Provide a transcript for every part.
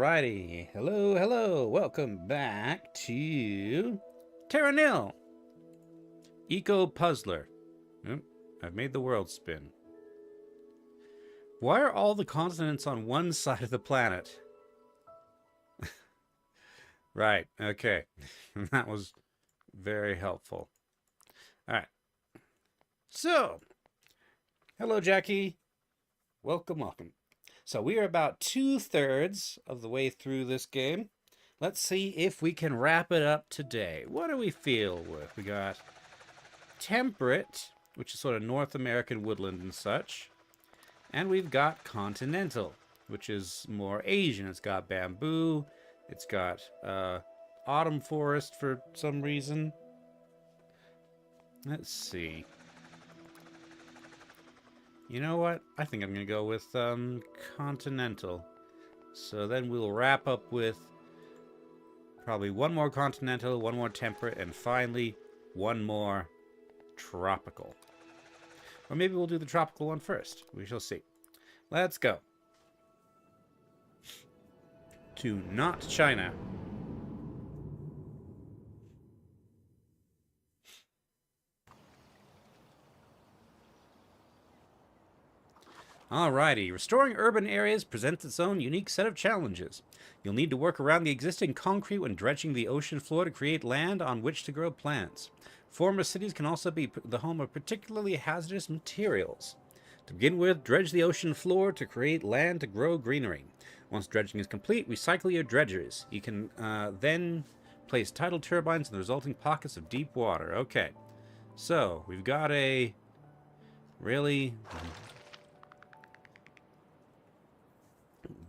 Alrighty, hello, welcome back to Terra. Eco Puzzler. I've made the world spin. Why are all the continents on one side of the planet? Right, okay. That was very helpful. Alright. So, hello Jackie. Welcome. So we are about 2/3 of the way through this game. Let's see if we can wrap it up today. What do we feel with? We got temperate, which is sort of North American woodland and such. And we've got continental, which is more Asian. It's got bamboo. It's got autumn forest for some reason. Let's see. You know what? I think I'm going to go with continental. So then we'll wrap up with probably one more continental, one more temperate, and finally one more tropical. Or maybe we'll do the tropical one first. We shall see. Let's go. To not China. Alrighty, restoring urban areas presents its own unique set of challenges. You'll need to work around the existing concrete when dredging the ocean floor to create land on which to grow plants. Former cities can also be the home of particularly hazardous materials. To begin with, dredge the ocean floor to create land to grow greenery. Once dredging is complete, recycle your dredgers. You can then place tidal turbines in the resulting pockets of deep water. Okay, so we've got a really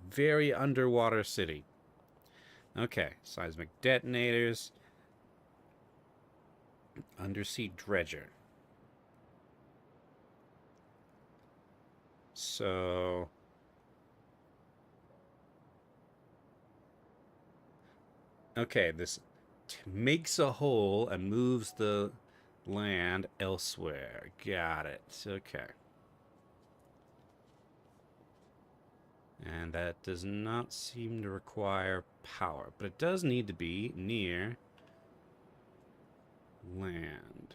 very underwater city. Okay, seismic detonators. Undersea dredger. So okay, this makes a hole and moves the land elsewhere. Got it. Okay. And that does not seem to require power, but it does need to be near land.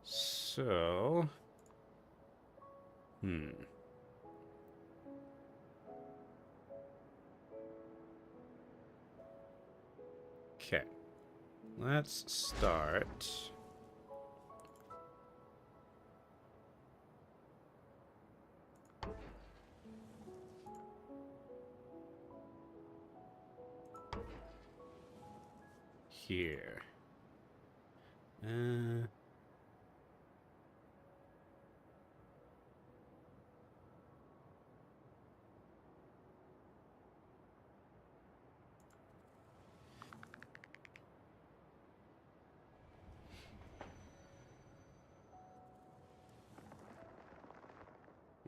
So, okay. Let's start. Here.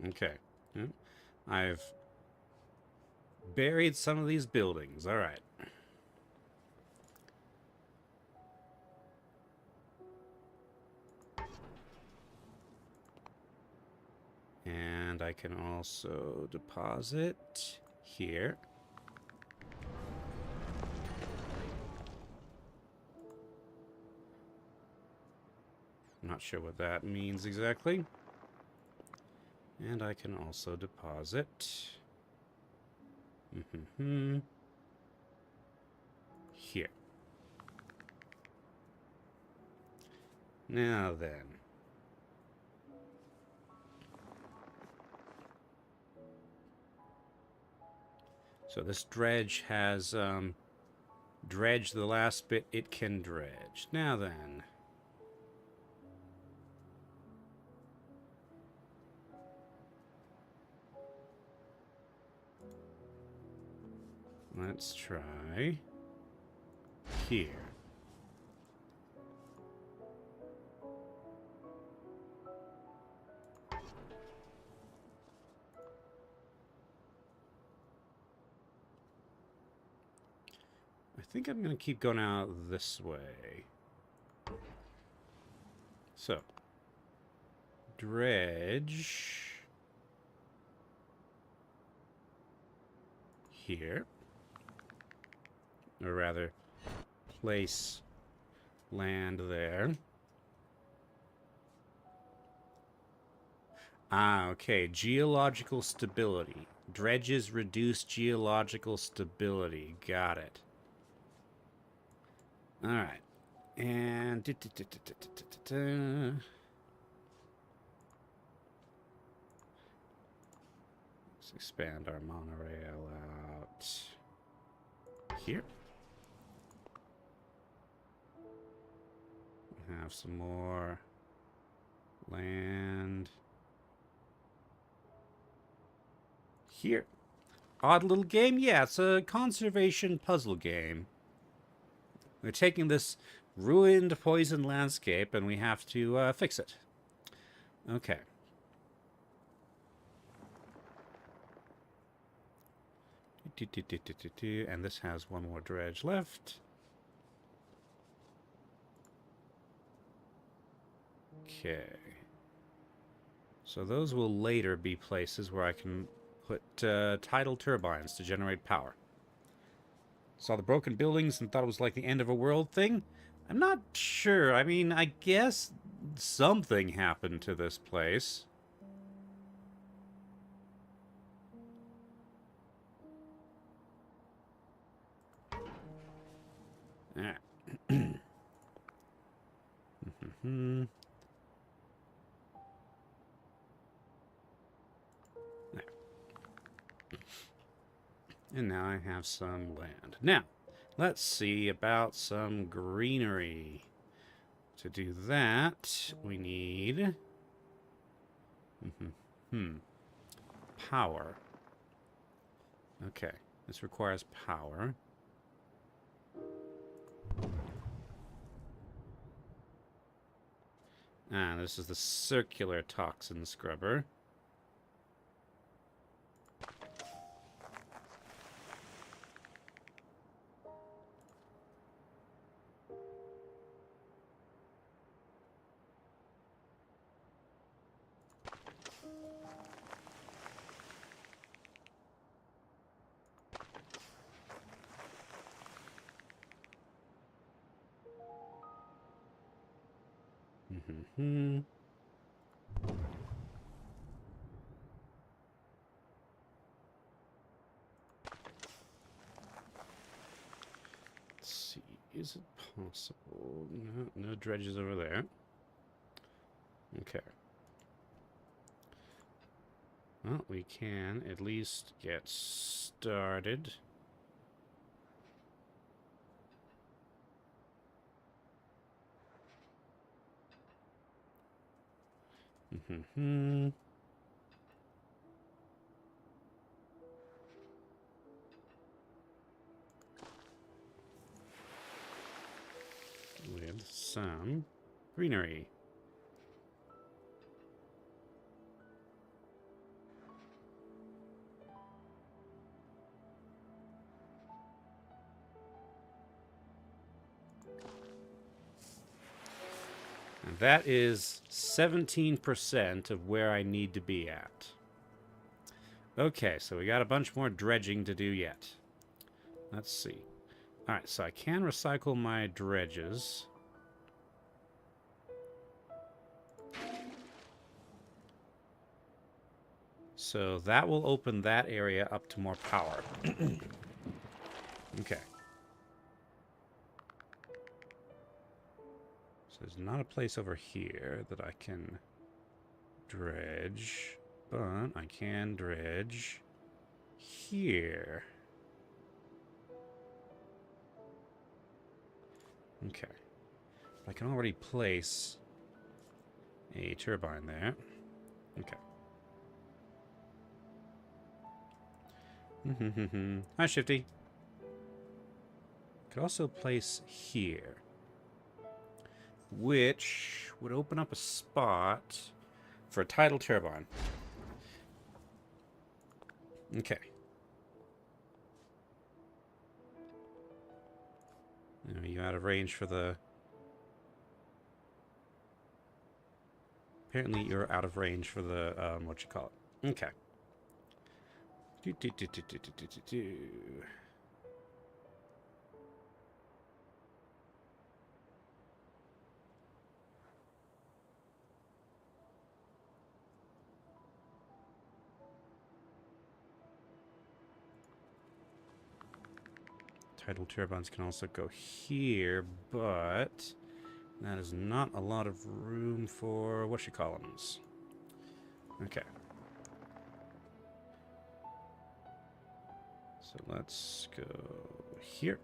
Okay. I've buried some of these buildings. All right. And I can also deposit here. I'm not sure what that means exactly. And I can also deposit here. Now then. So this dredge has dredged the last bit it can dredge. Now then. Let's try here. I think I'm going to keep going out this way. So, dredge here. Or rather, place land there. Ah, okay. Geological stability. Dredges reduce geological stability. Got it. Alright. And... let's expand our monorail out here. Have some more land here. Odd little game? Yeah, it's a conservation puzzle game. We're taking this ruined, poisoned landscape and we have to fix it. Okay. And this has one more dredge left. Okay. So those will later be places where I can put tidal turbines to generate power. Saw the broken buildings and thought it was like the end of a world thing. I'm not sure. I mean, I guess something happened to this place. Alright. And now I have some land. Now, let's see about some greenery. To do that, we need... power. Okay, this requires power. Ah, this is the circular toxin scrubber. Let's see, is it possible? No, no dredges over there. Okay. Well, we can at least get started. With some greenery. And that is 17% of where I need to be at. Okay, so we got a bunch more dredging to do yet. Let's see. Alright, so I can recycle my dredges. So that will open that area up to more power. Okay. So there's not a place over here that I can dredge, but I can dredge here. Okay. I can already place a turbine there. Okay. Hi, Shifty. Could also place here, which would open up a spot for a tidal turbine. Okay. Are you out of range for the... Apparently you're out of range for the, what you call it. Okay. tidal turbines can also go here, but that is not a lot of room for whatchamacallums. Okay. So let's go here.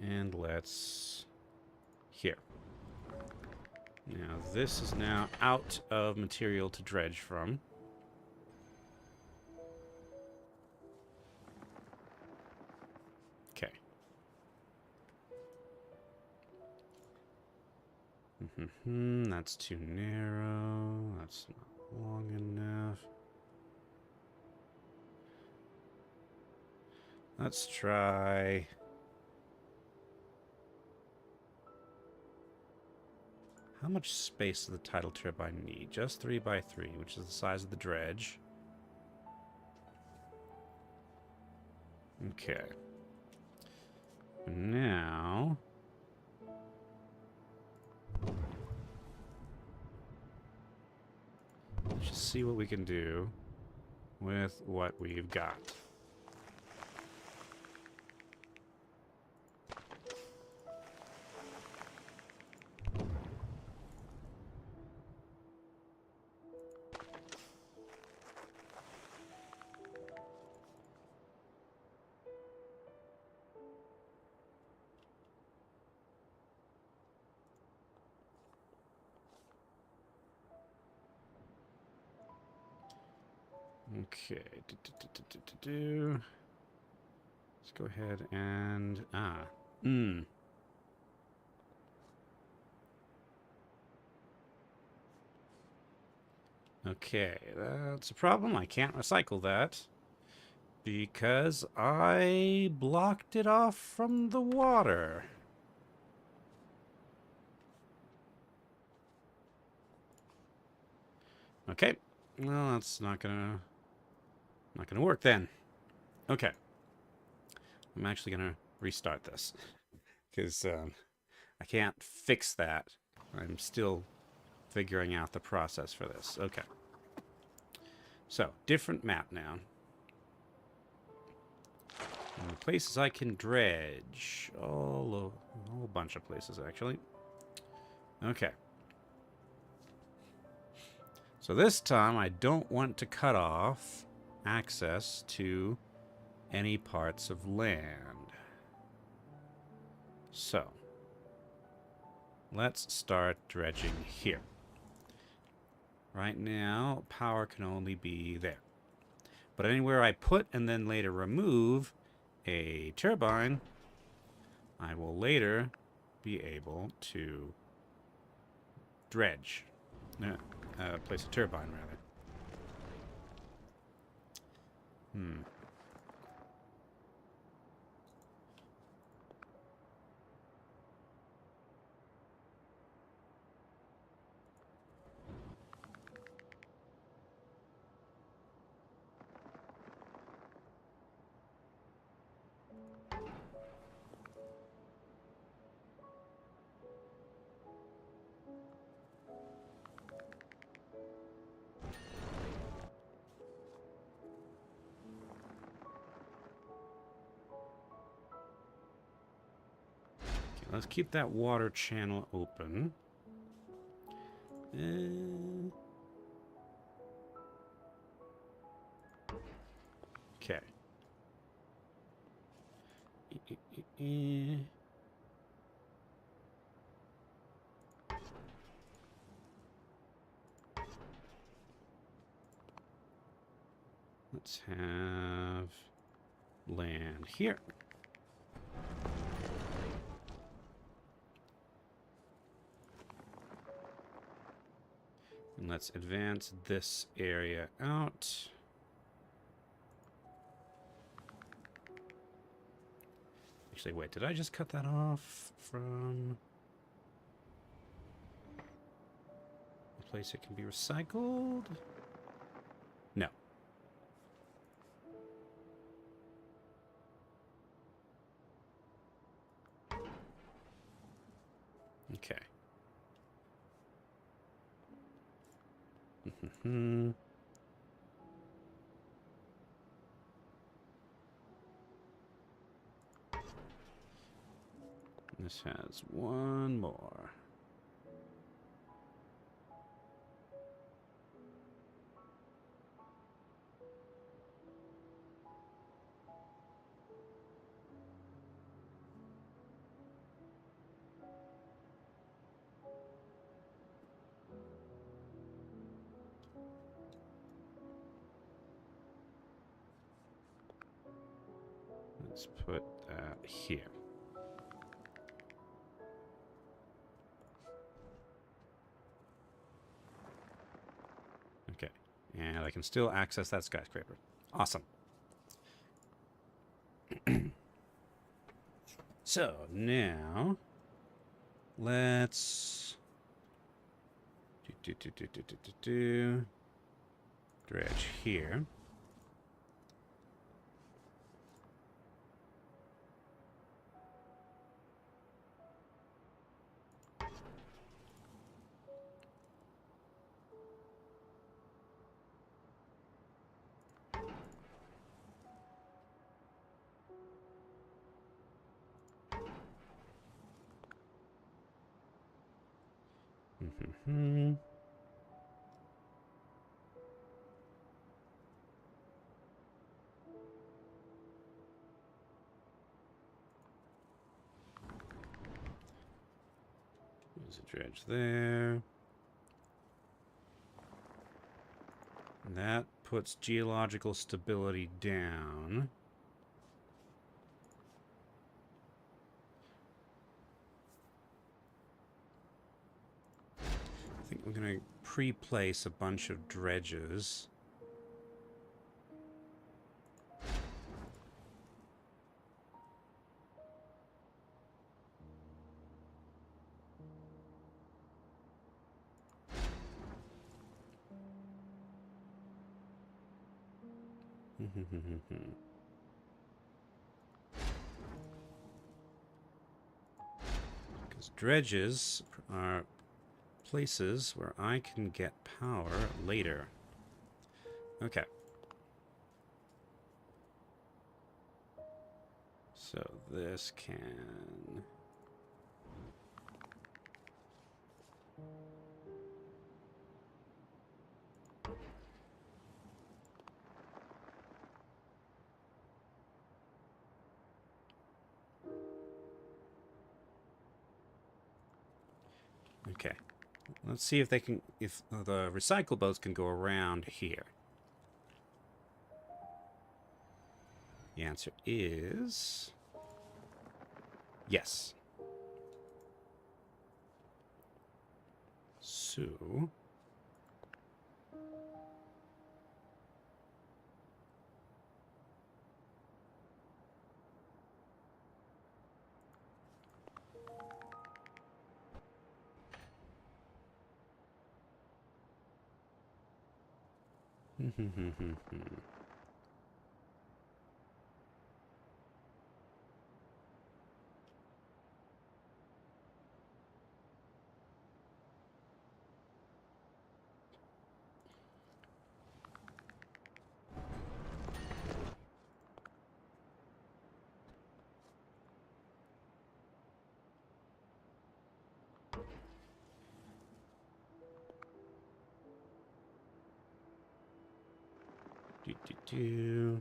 And let's here. Now this is now out of material to dredge from. Okay. That's too narrow. That's not long enough. Let's try... How much space does the tidal turbine need? Just 3 by 3, which is the size of the dredge. Okay. Now... let's just see what we can do with what we've got. Okay. Let's go ahead and... Okay, that's a problem. I can't recycle that because I blocked it off from the water. Okay. Well, that's not gonna work then. Okay. I'm actually gonna restart this because I can't fix that. I'm still figuring out the process for this. Okay. So, different map now. And the places I can dredge. A whole bunch of places, actually. Okay. So this time, I don't want to cut off access to any parts of land. So, let's start dredging here. Right now, power can only be there. But anywhere I put and then later remove a turbine, I will later be able to dredge. Place a turbine, rather. Let's keep that water channel open. Okay. Let's have land here. And let's advance this area out. Actually, wait, did I just cut that off from a place it can be recycled? No. Okay. Mm-hmm. This has one more. Let's put that here. Okay. And I can still access that skyscraper. Awesome. So now let's dredge here. Mm-hmm. There's a dredge there. And that puts geological stability down. I think we're going to pre-place a bunch of dredges. Because dredges are places where I can get power later. Okay. So this can... Okay. Let's see if they can, if the recycle boats can go around here. The answer is yes. So do.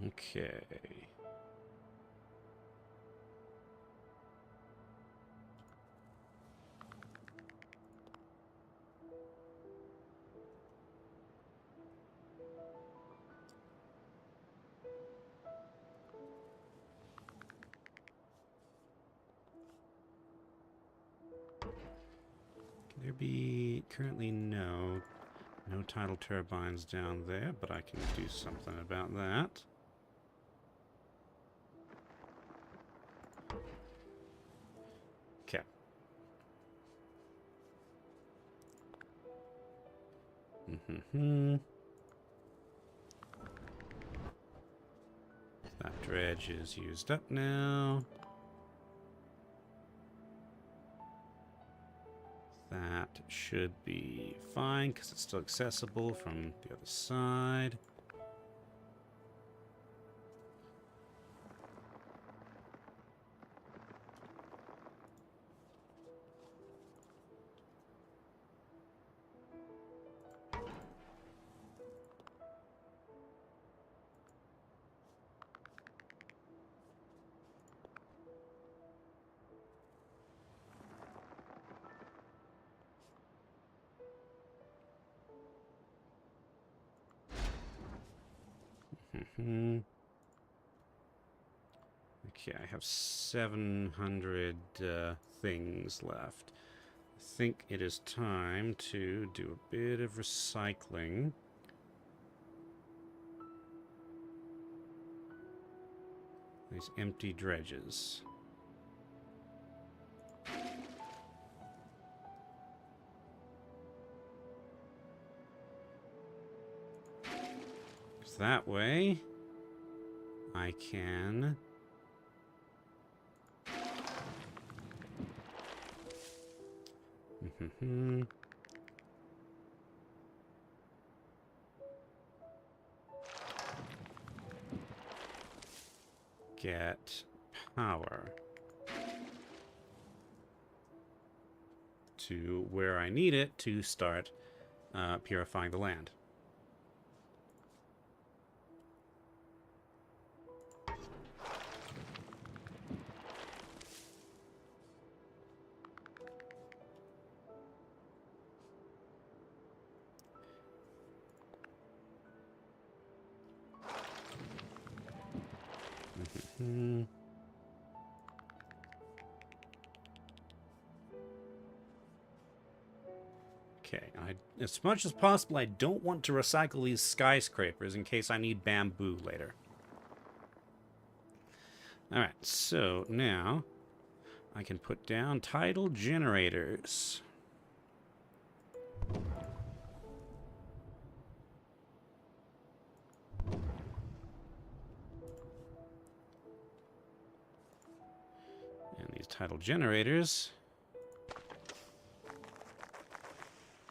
Okay. Can there be currently no tidal turbines down there, but I can do something about that. That dredge is used up now. That should be fine because it's still accessible from the other side. Okay, I have 700 things left. I think it is time to do a bit of recycling. These empty dredges. So that way, I can get power to where I need it to start purifying the land. Okay, as much as possible, I don't want to recycle these skyscrapers in case I need bamboo later. Alright, so now I can put down tidal generators. And these tidal generators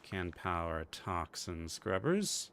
can power toxin scrubbers.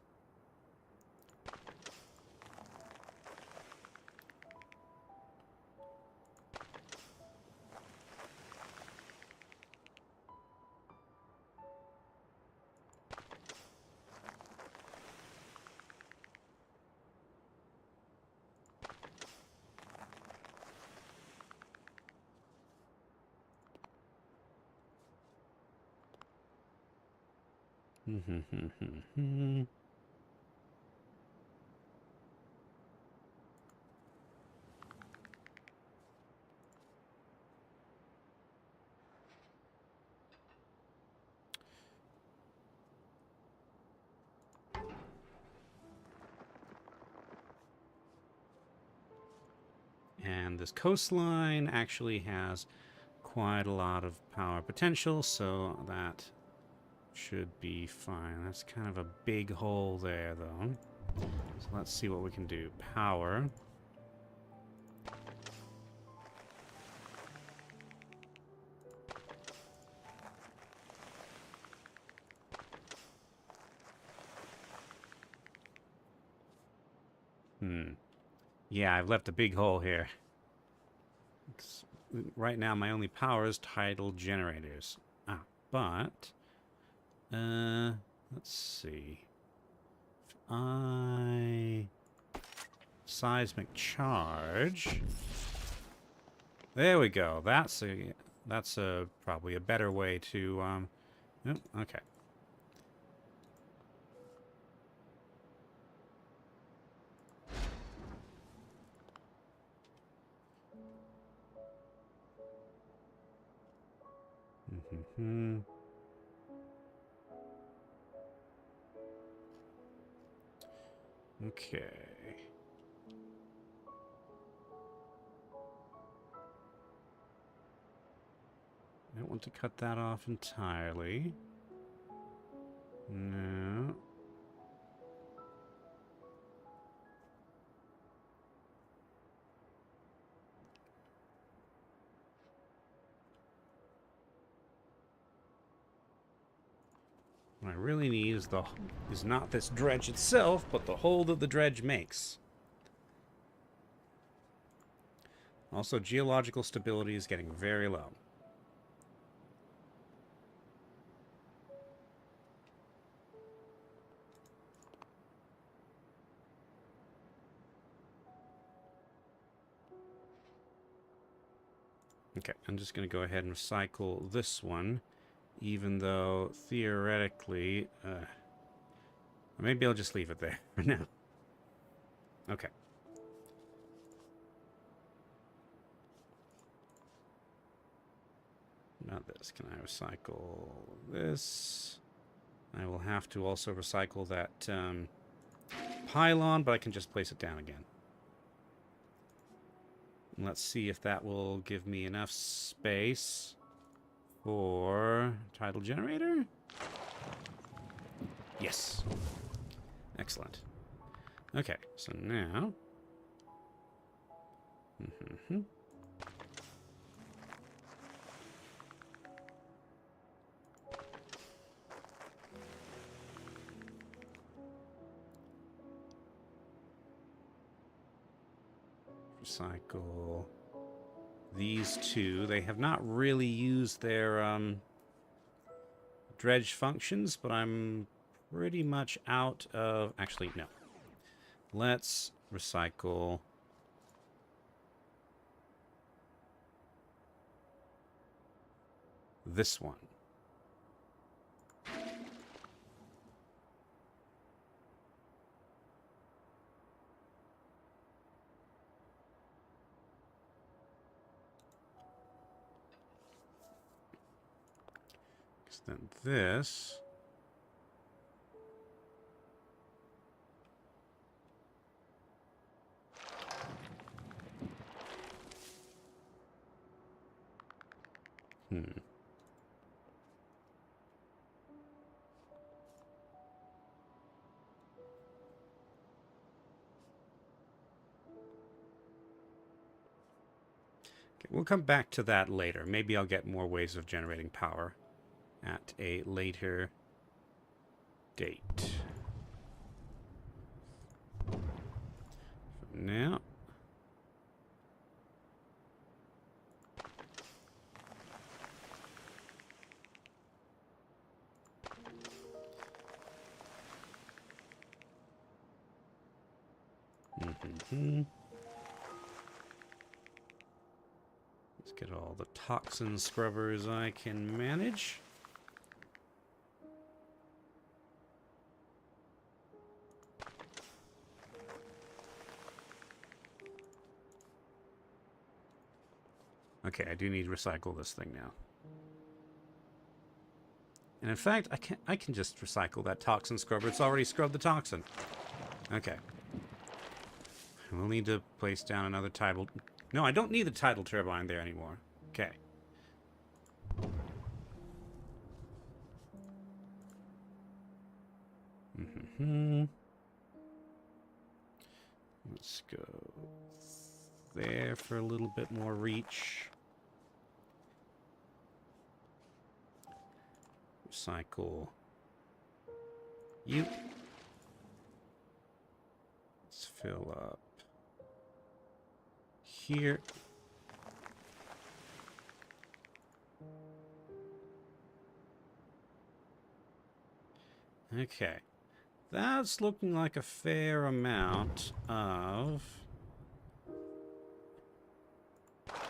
And this coastline actually has quite a lot of power potential, so that should be fine. That's kind of a big hole there, though. So let's see what we can do. Power. Yeah, I've left a big hole here. Right now, my only power is tidal generators. But let's see. If I seismic charge. There we go. That's probably a better way to oh, okay. Okay. I don't want to cut that off entirely. No. really need is not this dredge itself, but the hole that the dredge makes. Also, geological stability is getting very low. Okay, I'm just going to go ahead and recycle this one, even though theoretically, maybe I'll just leave it there for now. Okay. Not this. Can I recycle this? I will have to also recycle that pylon, but I can just place it down again. Let's see if that will give me enough space for tidal generator. Yes. Excellent. Okay, so now... Recycle these two. They have not really used their dredge functions, but I'm pretty much out of... Actually, no. Let's recycle this one. Then this... Okay, we'll come back to that later. Maybe I'll get more ways of generating power at a later date. For now... Let's get all the toxin scrubbers I can manage. Okay, I do need to recycle this thing now. And in fact, I can just recycle that toxin scrubber. It's already scrubbed the toxin. Okay. We'll need to place down another tidal... No, I don't need the tidal turbine there anymore. Okay. Let's go there for a little bit more reach. Recycle you. Let's fill up here. Okay. That's looking like a fair amount of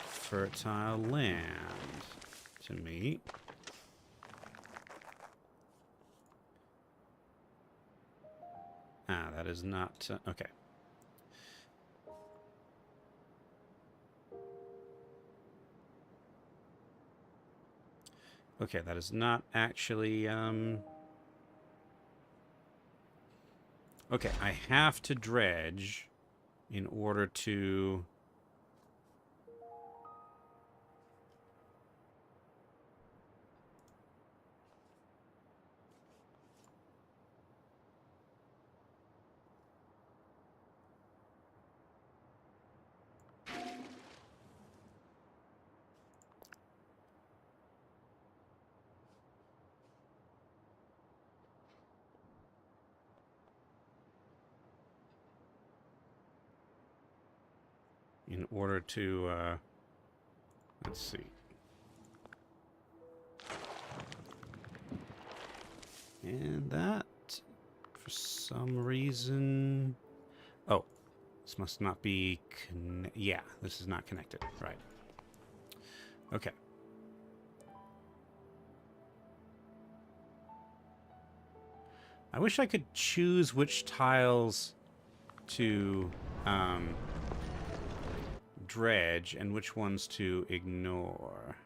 fertile land to me. Ah, that is not... okay. Okay, that is not actually... Okay, I have to dredge in order to... in order to, let's see. And that, for some reason... Oh, this must not be... Yeah, this is not connected. Right. Okay. I wish I could choose which tiles to dredge and which ones to ignore.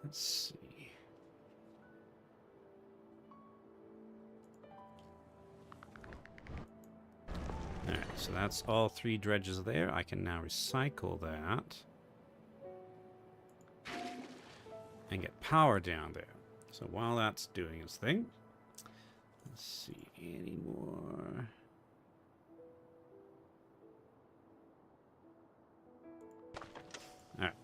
Let's see. Alright, so that's all 3 dredges there. I can now recycle that. And get power down there. So while that's doing its thing, let's see, any more... Alright.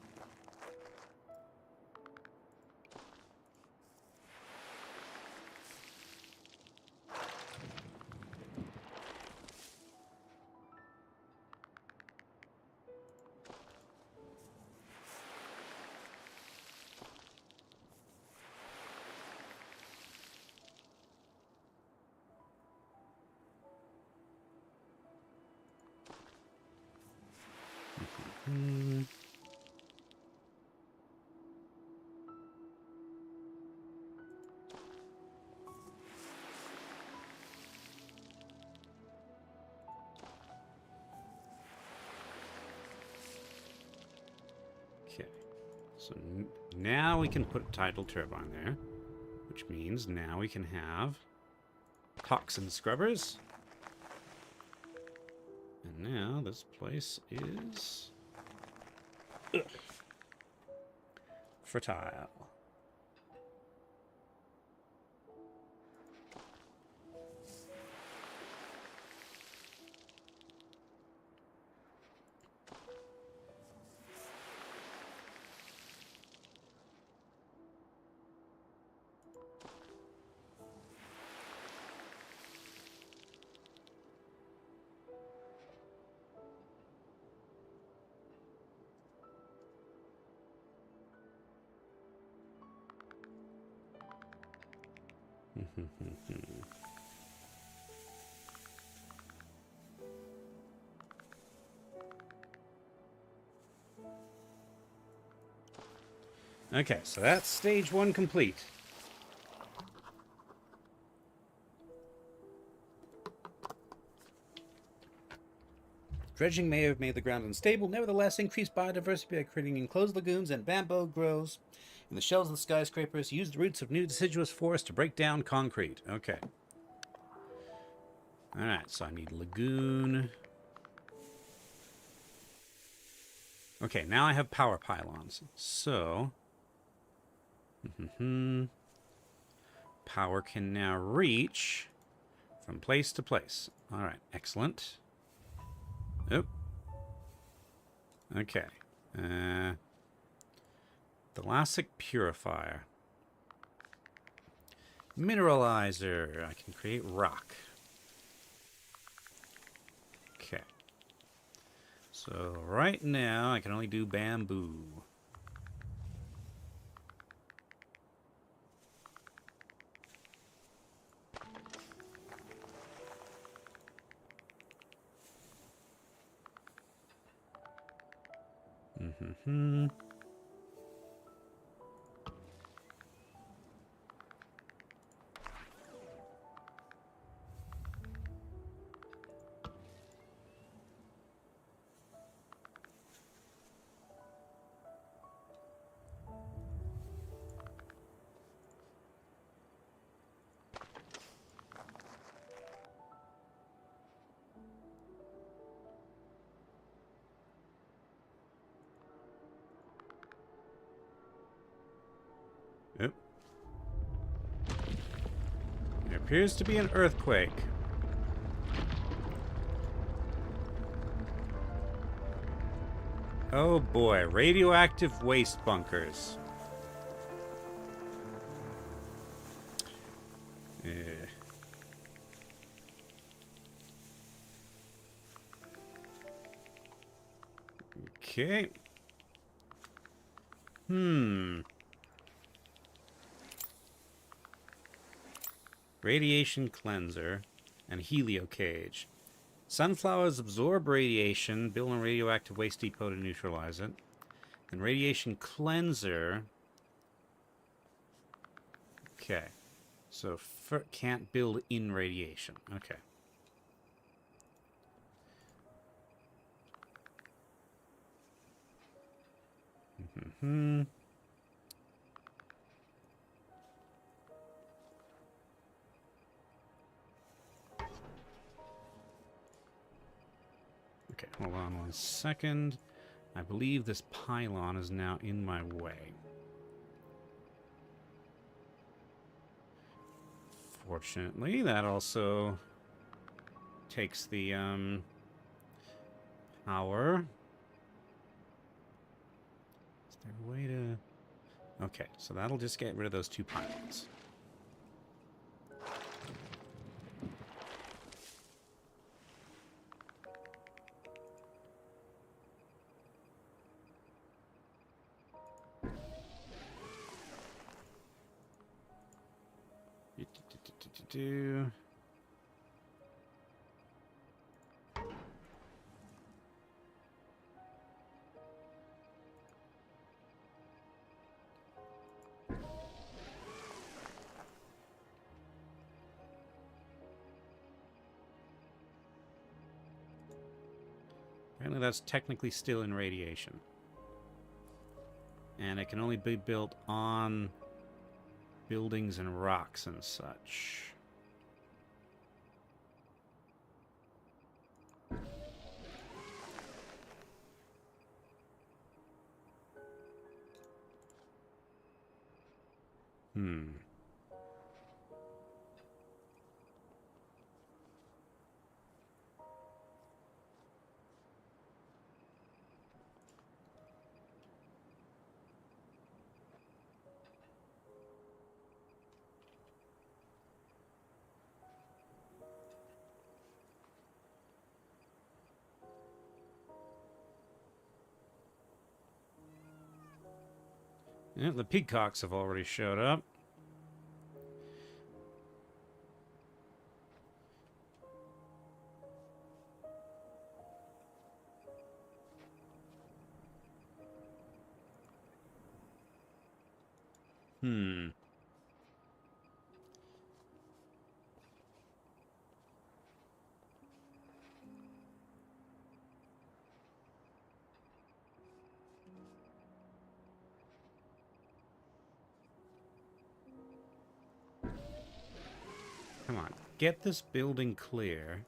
Okay, so now we can put a tidal turbine there, which means now we can have toxin scrubbers. And now this place is fertile. Okay, so that's stage 1 complete. Dredging may have made the ground unstable, nevertheless increased biodiversity by creating enclosed lagoons, and bamboo grows in the shells of the skyscrapers. Use the roots of new deciduous forests to break down concrete. Okay. Alright, so I need lagoon. Okay, now I have power pylons. So... power can now reach from place to place. Alright, excellent. Oh. Okay. Thalassic purifier. Mineralizer. I can create rock. Okay. So right now I can only do bamboo. appears to be an earthquake. Oh boy, radioactive waste bunkers. Okay. Radiation cleanser and helio cage. Sunflowers absorb radiation, build a radioactive waste depot to neutralize it. And radiation cleanser. Okay. So can't build in radiation. Okay. Okay, hold on 1 second. I believe this pylon is now in my way. Fortunately, that also takes the power. Is there a way to... Okay, so that'll just get rid of those 2 pylons. Apparently that's technically still in radiation. And it can only be built on buildings and rocks and such. Yeah, the peacocks have already showed up. Come on, get this building clear,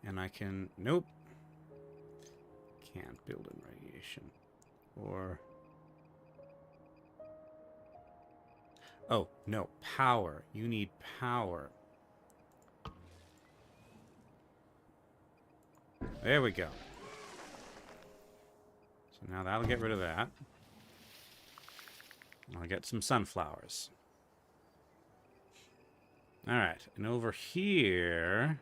and I can... Nope. Can't build in radiation. Or... Oh, no, power. You need power. There we go. So now that'll get rid of that. I'll get some sunflowers. Alright, and over here...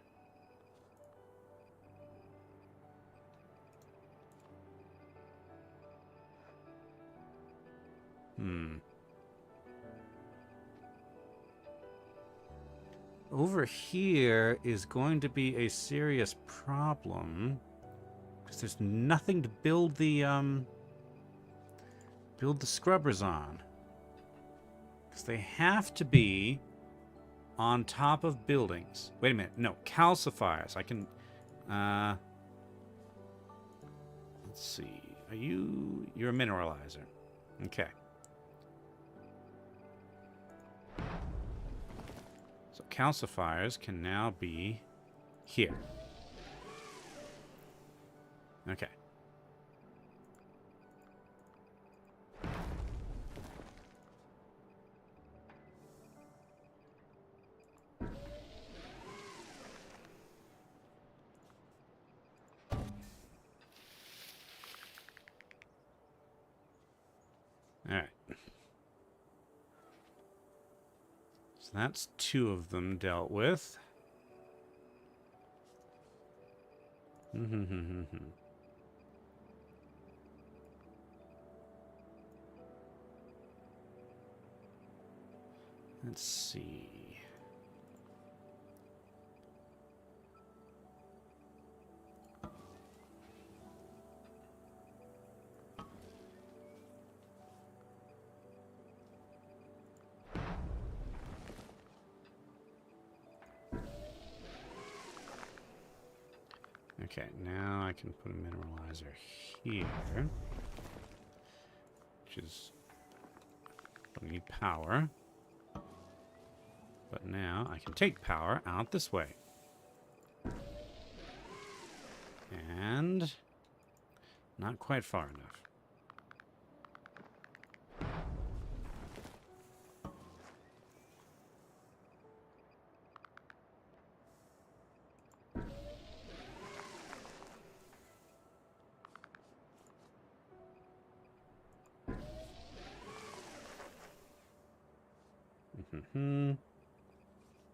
Over here is going to be a serious problem. Because there's nothing to build the scrubbers on. Because they have to be on top of buildings. Wait a minute. No, calcifiers. I can... let's see. Are you... You're a mineralizer. Okay. So calcifiers can now be here. Okay. So that's 2 of them dealt with. Let's see. Okay, now I can put a mineralizer here, which is, I need power. But now I can take power out this way. And not quite far enough.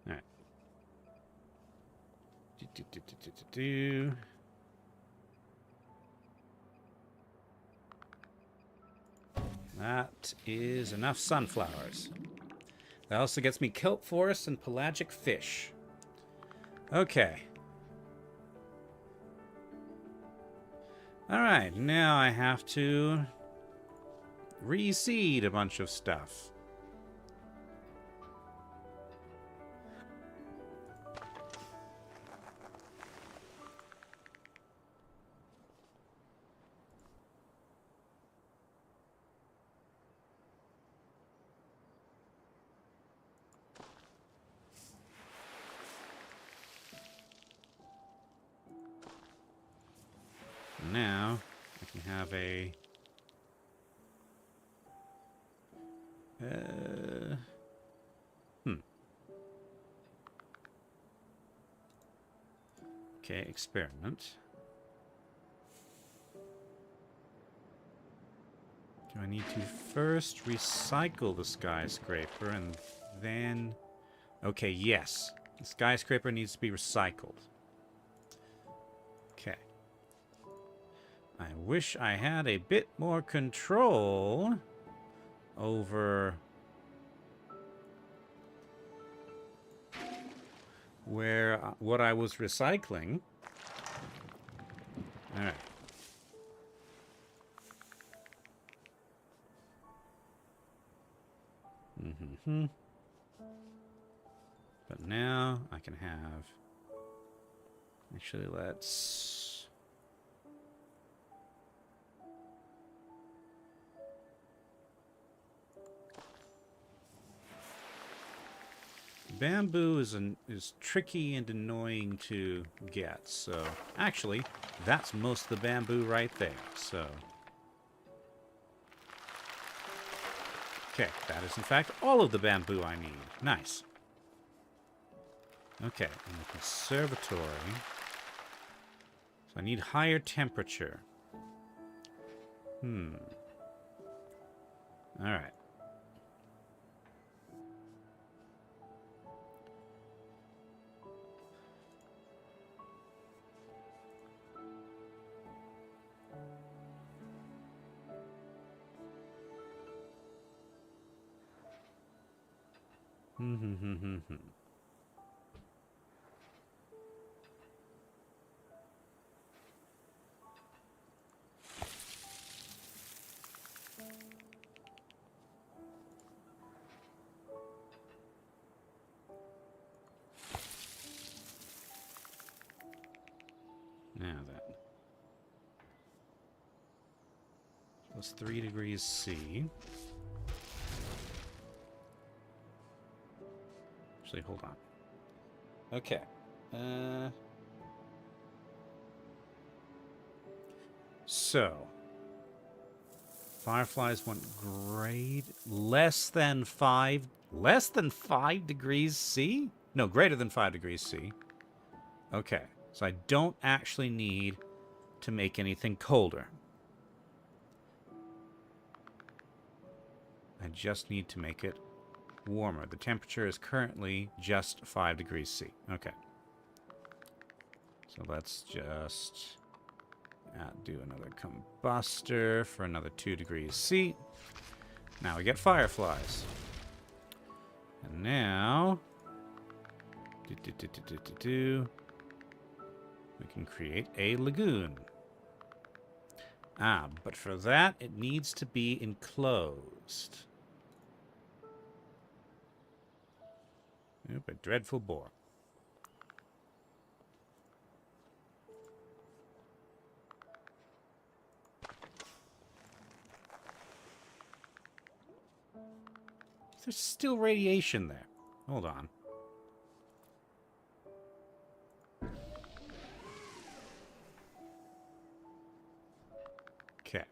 Alright. That is enough sunflowers. That also gets me kelp forest and pelagic fish. Okay. Alright, now I have to reseed a bunch of stuff. Now I can have a Okay, experiment. Do I need to first recycle the skyscraper and then... Okay, yes. The skyscraper needs to be recycled. Okay. I wish I had a bit more control over what I was recycling. All right. But now I can have... Actually, let's... Bamboo is tricky and annoying to get, so... Actually, that's most of the bamboo right there, so... Okay, that is in fact all of the bamboo I need. Nice. Okay, in the conservatory... So I need higher temperature. Alright. Now then. Plus 3 degrees C. Actually, hold on. Okay. So. Fireflies want grade less than 5 degrees C? No, greater than 5 degrees C. Okay. So I don't actually need to make anything colder. I just need to make it warmer. The temperature is currently just 5 degrees C. Okay. So let's just do another combustor for another 2 degrees C. Now we get fireflies. And now... we can create a lagoon. Ah, but for that, it needs to be enclosed. Oop, a dreadful bore. There's still radiation there. Hold on. Okay.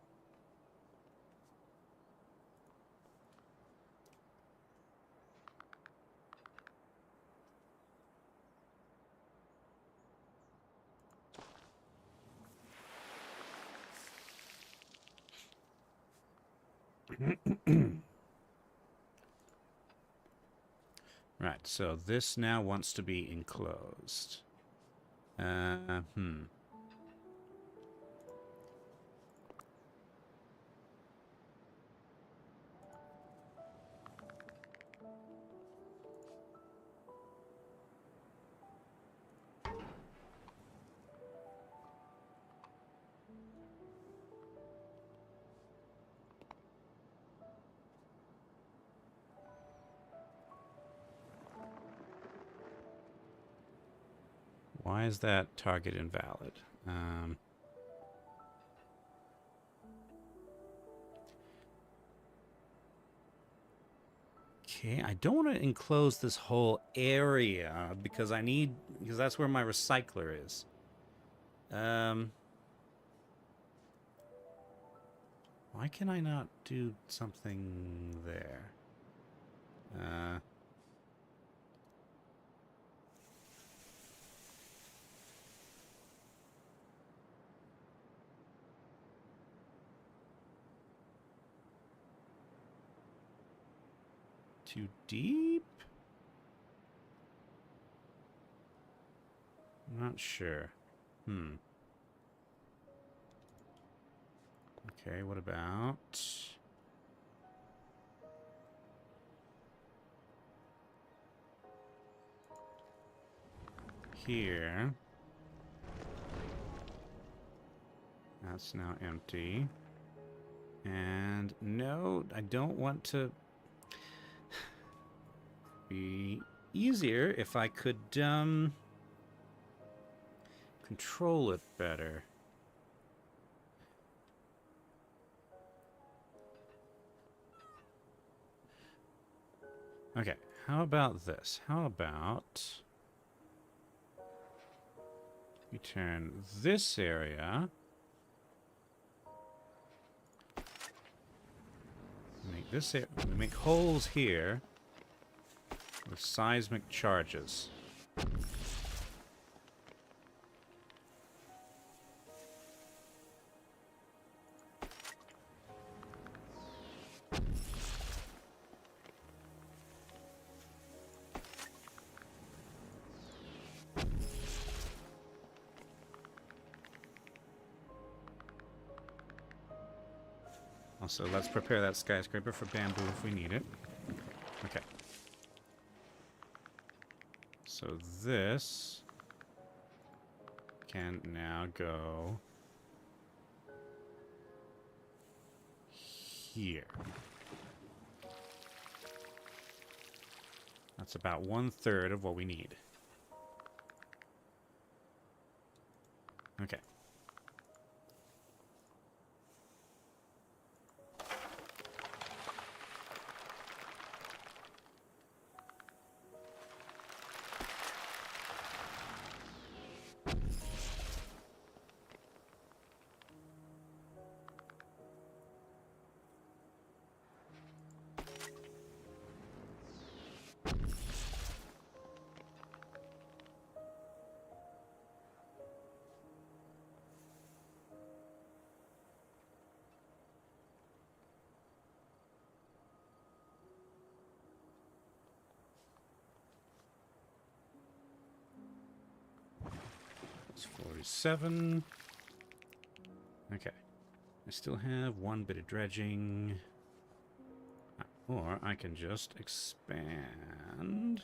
Right, so this now wants to be enclosed. Why is that target invalid? Okay, I don't want to enclose this whole area because that's where my recycler is. Why can I not do something there? Too deep? I'm not sure. Okay, what about... here? That's now empty. And no, I don't want to... be easier if I could control it better. Okay, how about this? How about we turn this area, we make holes here with seismic charges. Also, let's prepare that skyscraper for bamboo if we need it. Okay. So this can now go here. That's about 1/3 of what we need. Okay. It's 47. Okay. I still have one bit of dredging. Or I can just expand.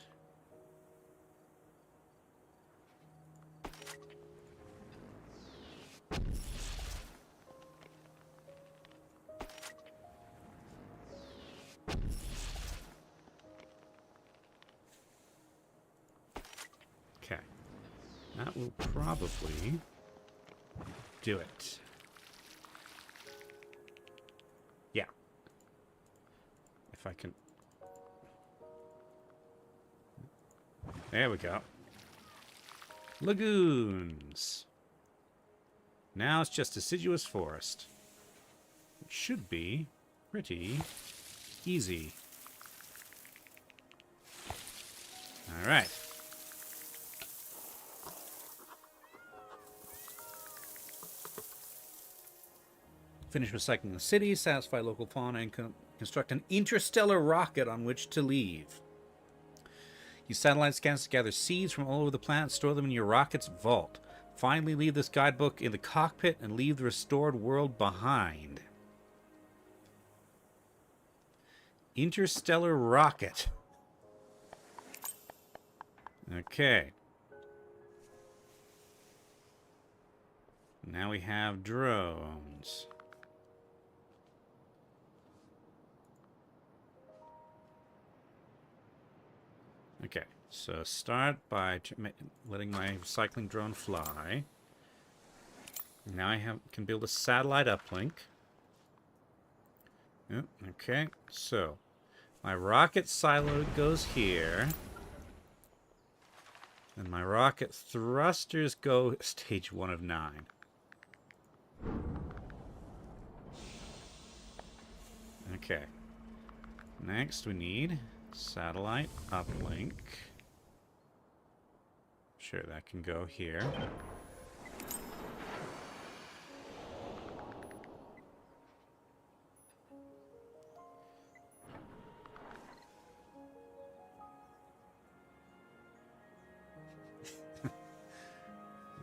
Okay. That will probably do it. Yeah. If I can... There we go. Lagoons. Now it's just deciduous forest. It should be pretty easy. All right. Finish recycling the city, satisfy local fauna, and construct an interstellar rocket on which to leave. Use satellite scans to gather seeds from all over the planet, store them in your rocket's vault. Finally, leave this guidebook in the cockpit and leave the restored world behind. Interstellar rocket. Okay. Now we have drones. Okay, so start by letting my recycling drone fly. Now I can build a satellite uplink. Yep, okay, so my rocket silo goes here. And my rocket thrusters go stage 1 of 9. Okay. Next we need satellite uplink. Sure, that can go here.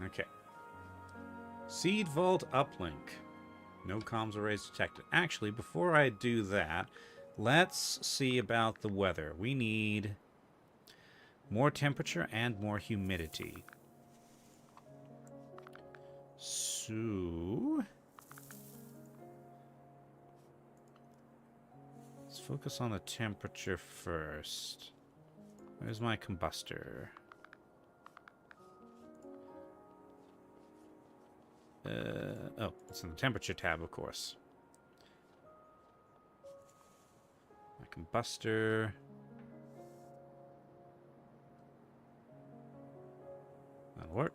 Okay. Seed Vault uplink. No comms arrays detected. Actually, before I do that, let's see about the weather. We need more temperature and more humidity. So let's focus on the temperature first. Where's my combustor? Oh, it's in the temperature tab, of course. My combustor. That'll work.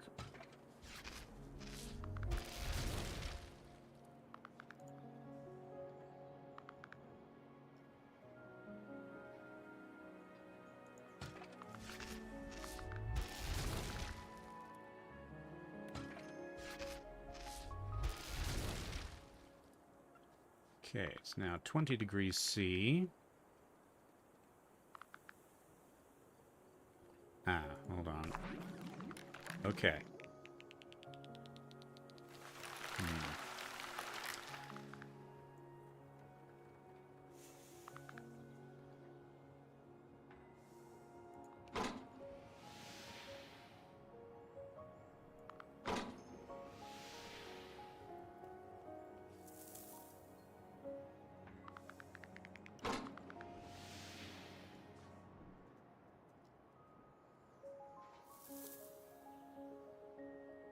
Okay, it's now 20 degrees C. Ah, hold on. Okay.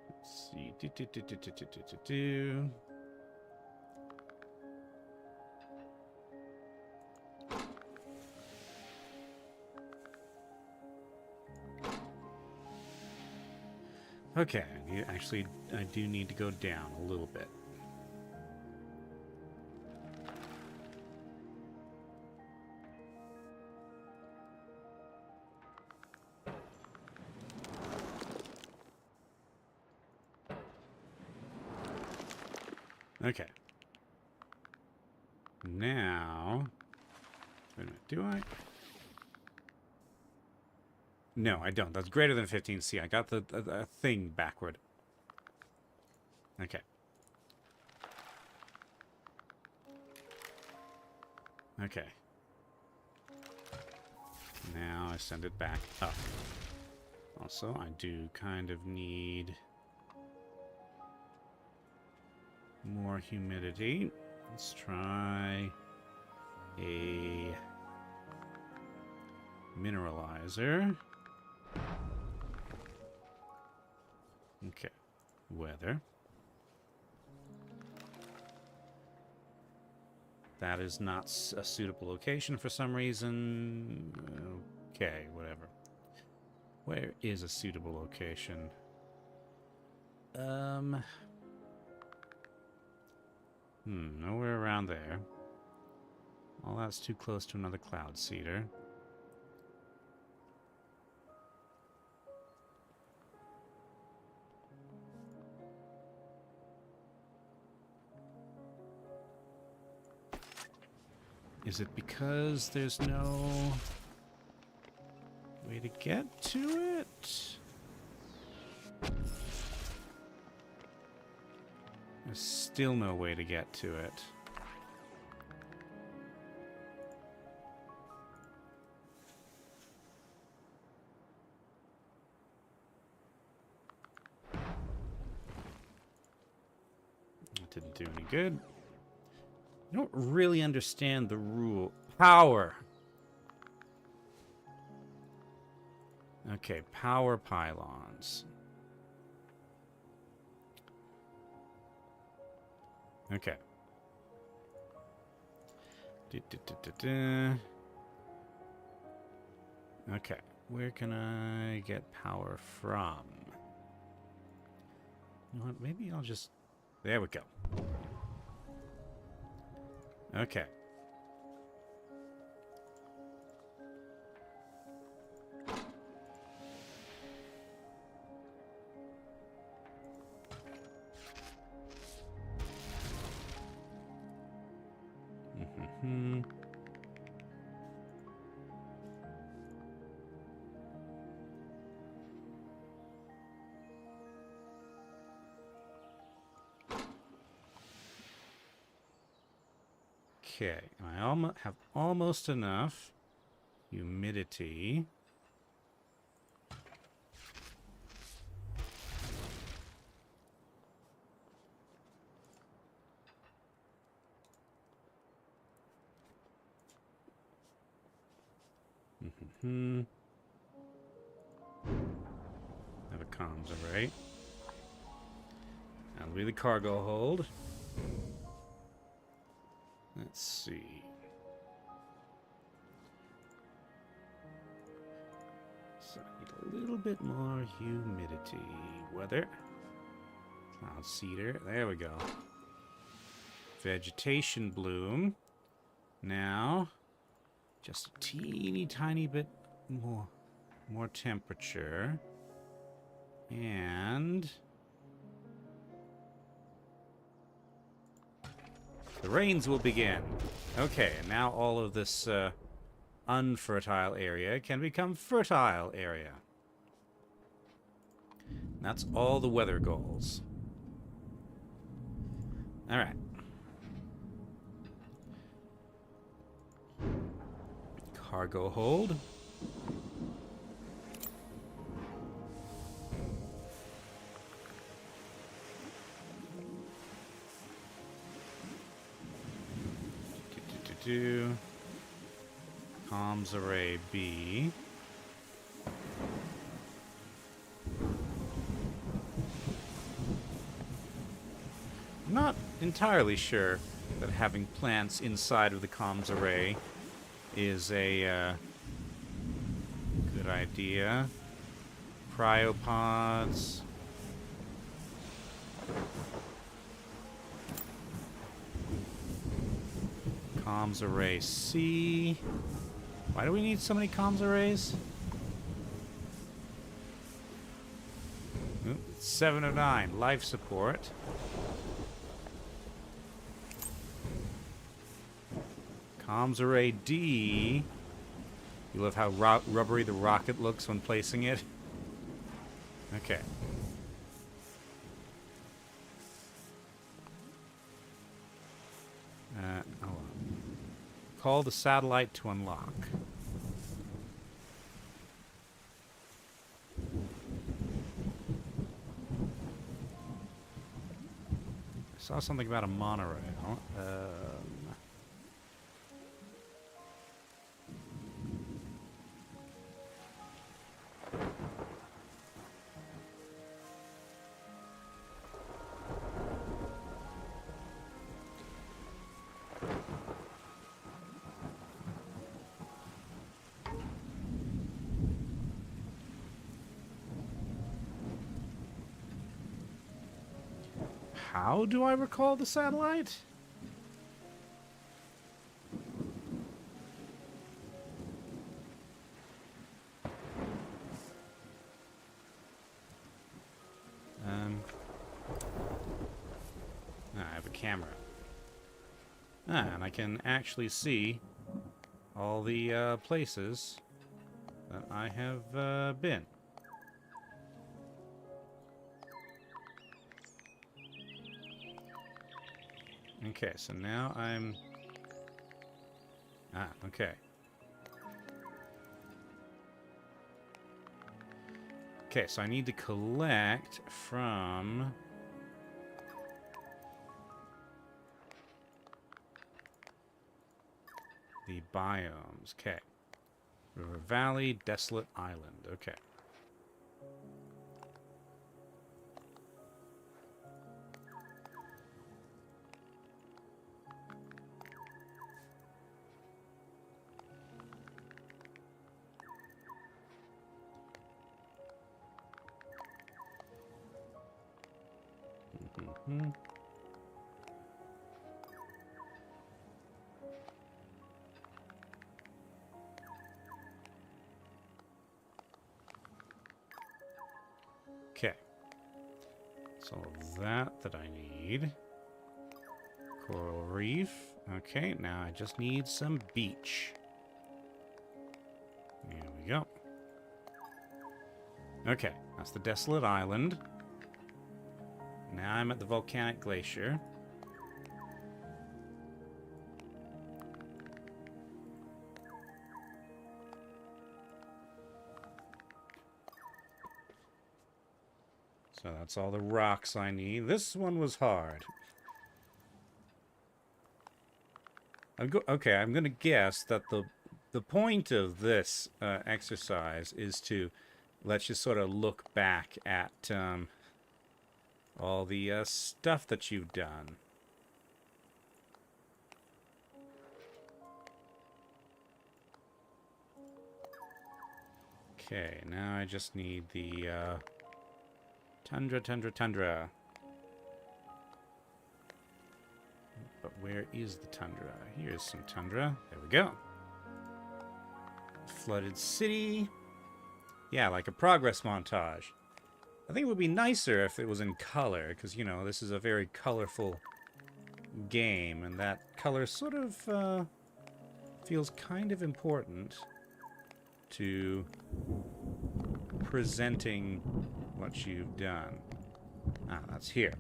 Let's see. Okay, actually, I do need to go down a little bit. Okay. Now, wait a minute, do I? No, I don't. That's greater than 15C. I got the thing backward. Okay. Okay. Now I send it back up. Also, I do kind of need more humidity. Let's try a mineralizer. Okay. Weather. That is not a suitable location for some reason. Okay, whatever. Where is a suitable location? Nowhere around there. Well, that's too close to another cloud seeder. Is it because there's no way to get to it? There's still no way to get to it. That didn't do any good. I don't really understand the rule. Power. Okay, power pylons. Okay. Okay, where can I get power from? You know what, maybe I'll just... There we go. Okay. Okay, I have almost enough humidity. Have a comms array. That'll be the cargo hold. Let's see. So I need a little bit more humidity. Weather. Cloud seeder. There we go. Vegetation bloom. Now, just a teeny tiny bit more temperature. And the rains will begin. Okay, and now all of this unfertile area can become fertile area. That's all the weather goals. All right. Cargo hold. Comms array B. I'm not entirely sure that having plants inside of the comms array is a good idea. Cryopods. Comms array C. Why do we need so many comms arrays? Ooh, 7 of 9. Life support. Comms array D. You love how rubbery the rocket looks when placing it? Okay. Oh, call the satellite to unlock. I saw something about a monorail. How do I recall the satellite? I have a camera. And I can actually see all the places that I have been. Okay, so now I'm... okay. Okay, so I need to collect from... the biomes. Okay. River Valley, Desolate Island. Okay. Mm-hmm. Okay. So that I need. Coral Reef. Okay, now I just need some beach. There we go. Okay, that's the Desolate Island. Now I'm at the Volcanic Glacier. So that's all the rocks I need. This one was hard. Okay, I'm going to guess that the point of this exercise is to let's just sort of look back at all the stuff that you've done. Okay, now I just need the tundra. But where is the tundra? Here's some tundra. There we go. Flooded city. Yeah, like a progress montage. I think it would be nicer if it was in color, because, you know, this is a very colorful game, and that color sort of feels kind of important to presenting what you've done. Ah, that's here.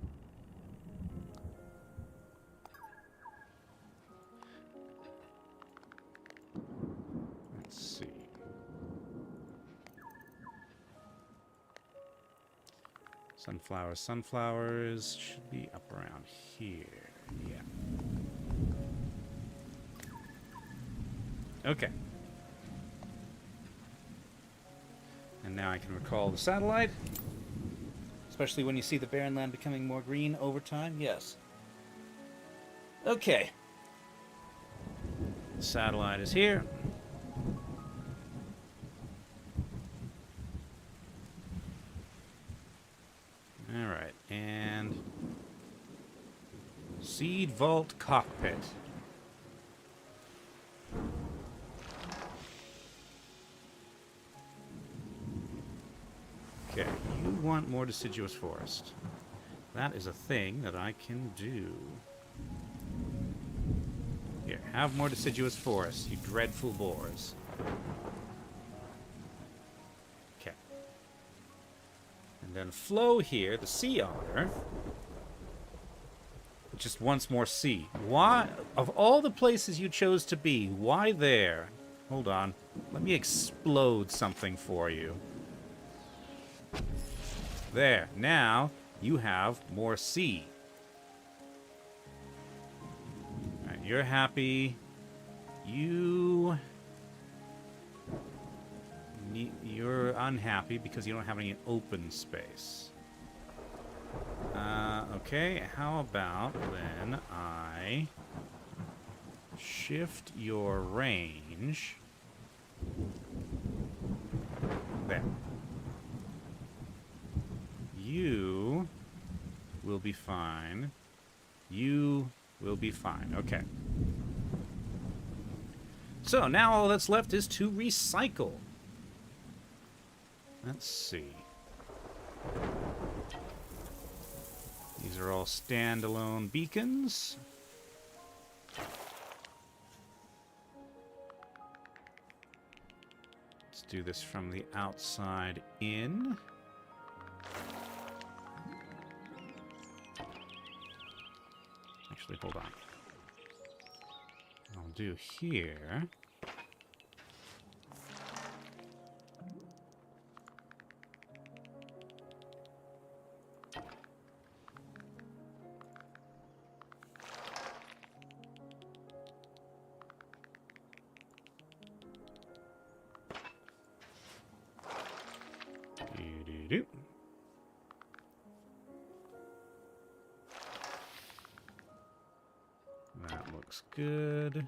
Let's see. Sunflowers should be up around here. Yeah. Okay. And now I can recall the satellite. Especially when you see the barren land becoming more green over time. Yes. Okay. The satellite is here. Alright, and Seed Vault Cockpit. Okay, you want more deciduous forest. That is a thing that I can do. Here, have more deciduous forest, you dreadful boars. Okay. And then flow here, the sea otter, just once more C. Why, of all the places you chose to be, why there? Hold on. Let me explode something for you. There. Now, you have more C. All right, you're happy. You're unhappy because you don't have any open space. Okay, how about then I shift your range there. You will be fine. You will be fine. Okay. So now all that's left is to recycle. Let's see. These are all standalone beacons. Let's do this from the outside in. Actually, hold on. I'll do here. Do-do-do. That looks good.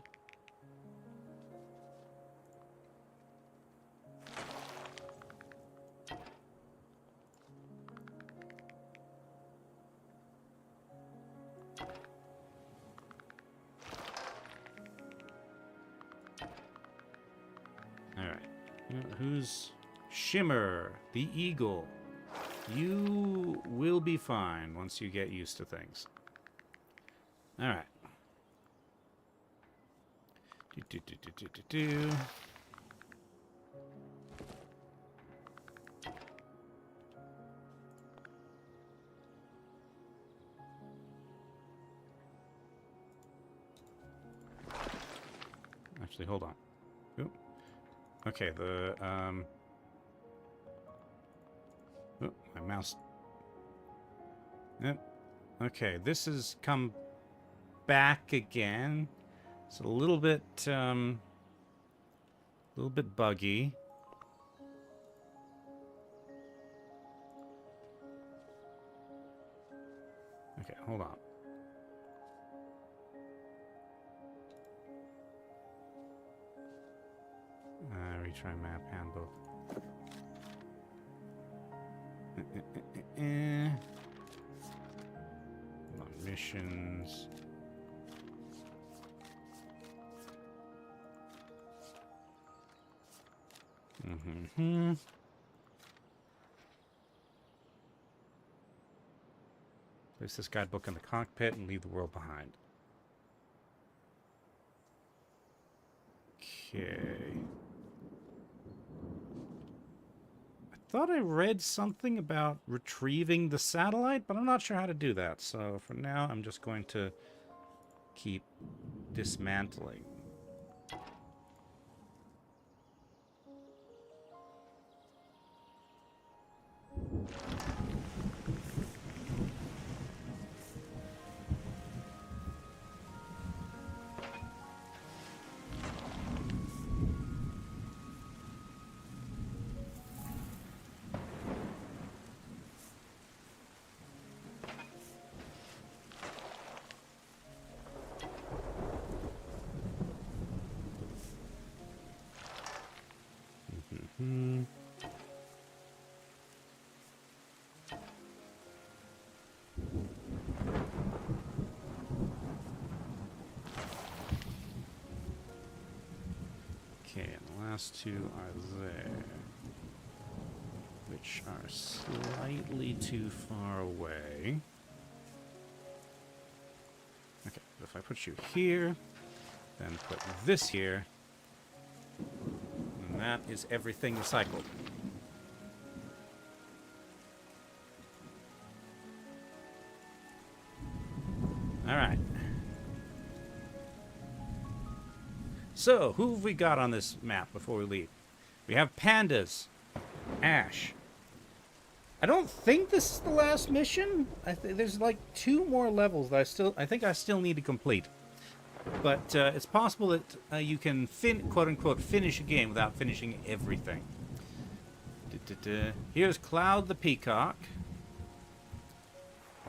All right. Who's Shimmer, the eagle? You will be fine once you get used to things. All right. Do. Actually, hold on. Ooh. Okay, the oh, my mouse. Yep. Okay, this has come back again. It's a little bit buggy. Okay, hold on. Retry map handbook. Hold on, missions. Place this guidebook in the cockpit and leave the world behind. Okay. I thought I read something about retrieving the satellite, but I'm not sure how to do that. So for now, I'm just going to keep dismantling. Okay, and the last two are there, which are slightly too far away. Okay, but if I put you here, then put this here, and that is everything recycled. All right. So, who have we got on this map before we leave? We have pandas. Ash. I don't think this is the last mission. There's like 2 more levels that I think I still need to complete. But it's possible that you can quote-unquote finish a game without finishing everything. Here's Cloud the Peacock.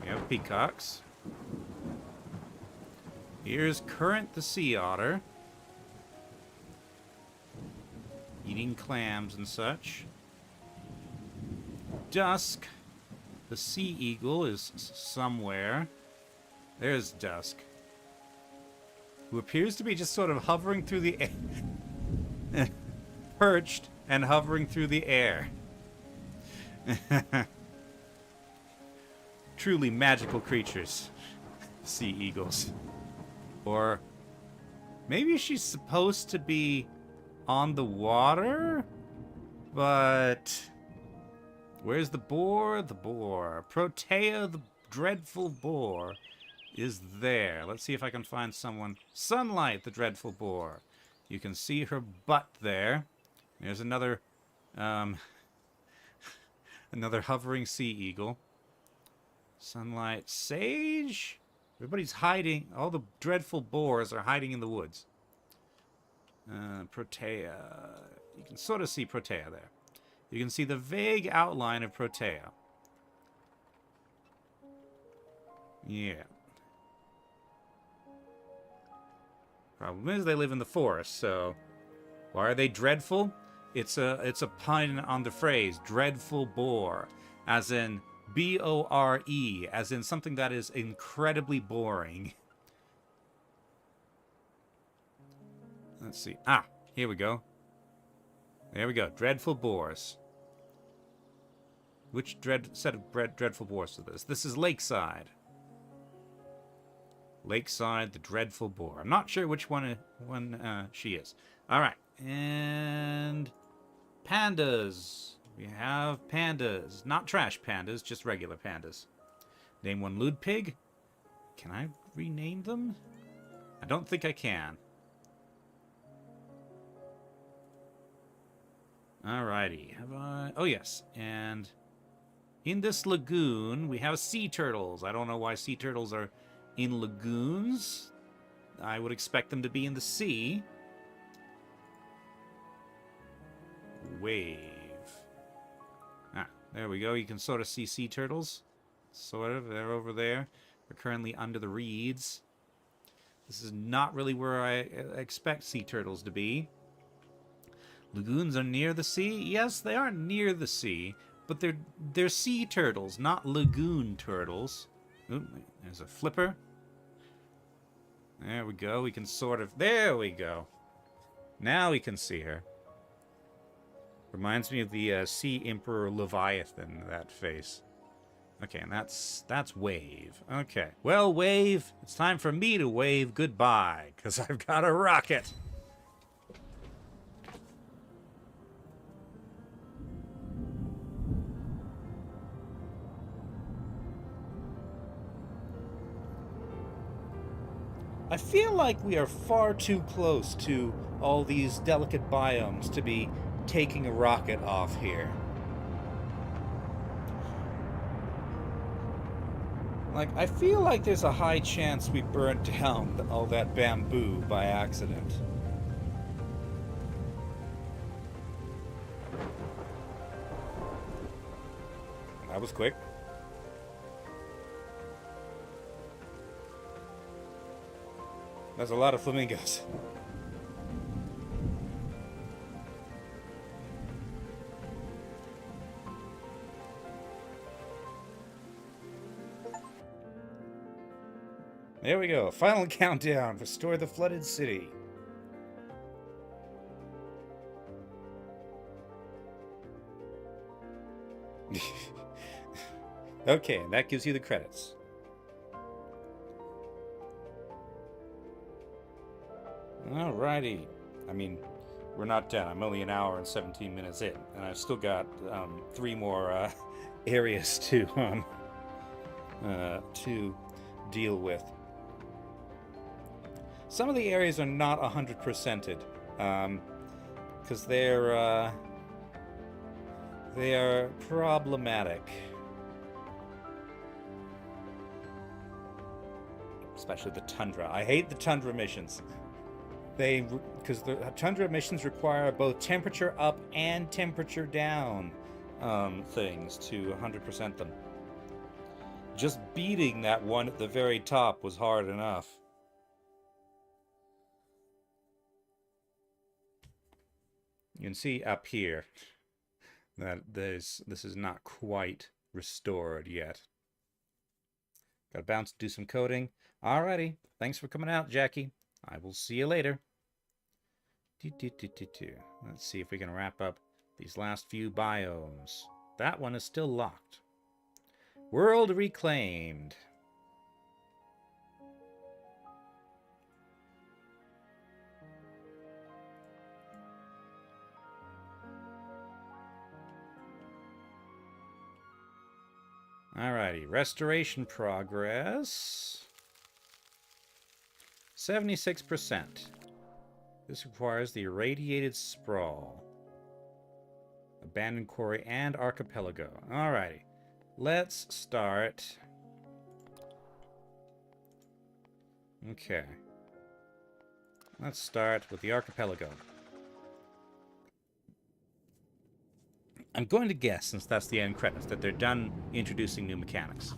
We have peacocks. Here's Current the Sea Otter. Eating clams and such. Dusk. The Sea Eagle is somewhere. There's Dusk. Who appears to be just sort of hovering through the air. Perched and hovering through the air. Truly magical creatures. Sea eagles. Or maybe she's supposed to be on the water? But where's the boar? The boar. Protea, the dreadful boar, is there. Let's see if I can find someone. Sunlight, the dreadful boar. You can see her butt there. There's another another hovering sea eagle. Sunlight, Sage. Everybody's hiding. All the dreadful boars are hiding in the woods. Protea. You can sort of see Protea there. You can see the vague outline of Protea. Yeah. Problem is they live in the forest, so why are they dreadful? It's a pun on the phrase dreadful boar, as in B-O-R-E, as in something that is incredibly boring. Let's see. Ah, here we go. There we go. Dreadful boars. Which set of dreadful boars is this? This is Lakeside. Lakeside, the dreadful boar. I'm not sure which one she is. All right, and pandas. We have pandas, not trash pandas, just regular pandas. Name one lewd pig. Can I rename them? I don't think I can. Alrighty, have I? Oh yes, and in this lagoon we have sea turtles. I don't know why sea turtles are in lagoons. I would expect them to be in the sea. Wave. Ah, there we go. You can sort of see sea turtles. Sort of. They're over there. They're currently under the reeds. This is not really where I expect sea turtles to be. Lagoons are near the sea? Yes, they are near the sea, but they're sea turtles, not lagoon turtles. Ooh, there's a flipper. There we go. We can sort of... There we go. Now we can see her. Reminds me of the Sea Emperor Leviathan, that face. Okay, and that's Wave. Okay. Well, Wave, it's time for me to wave goodbye, because I've got a rocket. I feel like we are far too close to all these delicate biomes to be taking a rocket off here. Like, I feel like there's a high chance we burnt down all that bamboo by accident. That was quick. That's a lot of flamingos. There we go. Final countdown. Restore the flooded city. Okay, and that gives you the credits. Alrighty. I mean, we're not done. I'm only an hour and 17 minutes in, and I've still got 3 more areas to deal with. Some of the areas are not 100%ed, because they are problematic. Especially the tundra. I hate the tundra missions. Because the tundra missions require both temperature up and temperature down things to 100% them. Just beating that one at the very top was hard enough. You can see up here that this is not quite restored yet. Got to bounce, do some coding. Alrighty, thanks for coming out, Jackie. I will see you later. Let's see if we can wrap up these last few biomes. That one is still locked. World reclaimed. Alrighty, restoration progress. 76%. This requires the irradiated sprawl, abandoned quarry, and archipelago. Alrighty, let's start. Okay. Let's start with the archipelago. I'm going to guess, since that's the end credits, that they're done introducing new mechanics.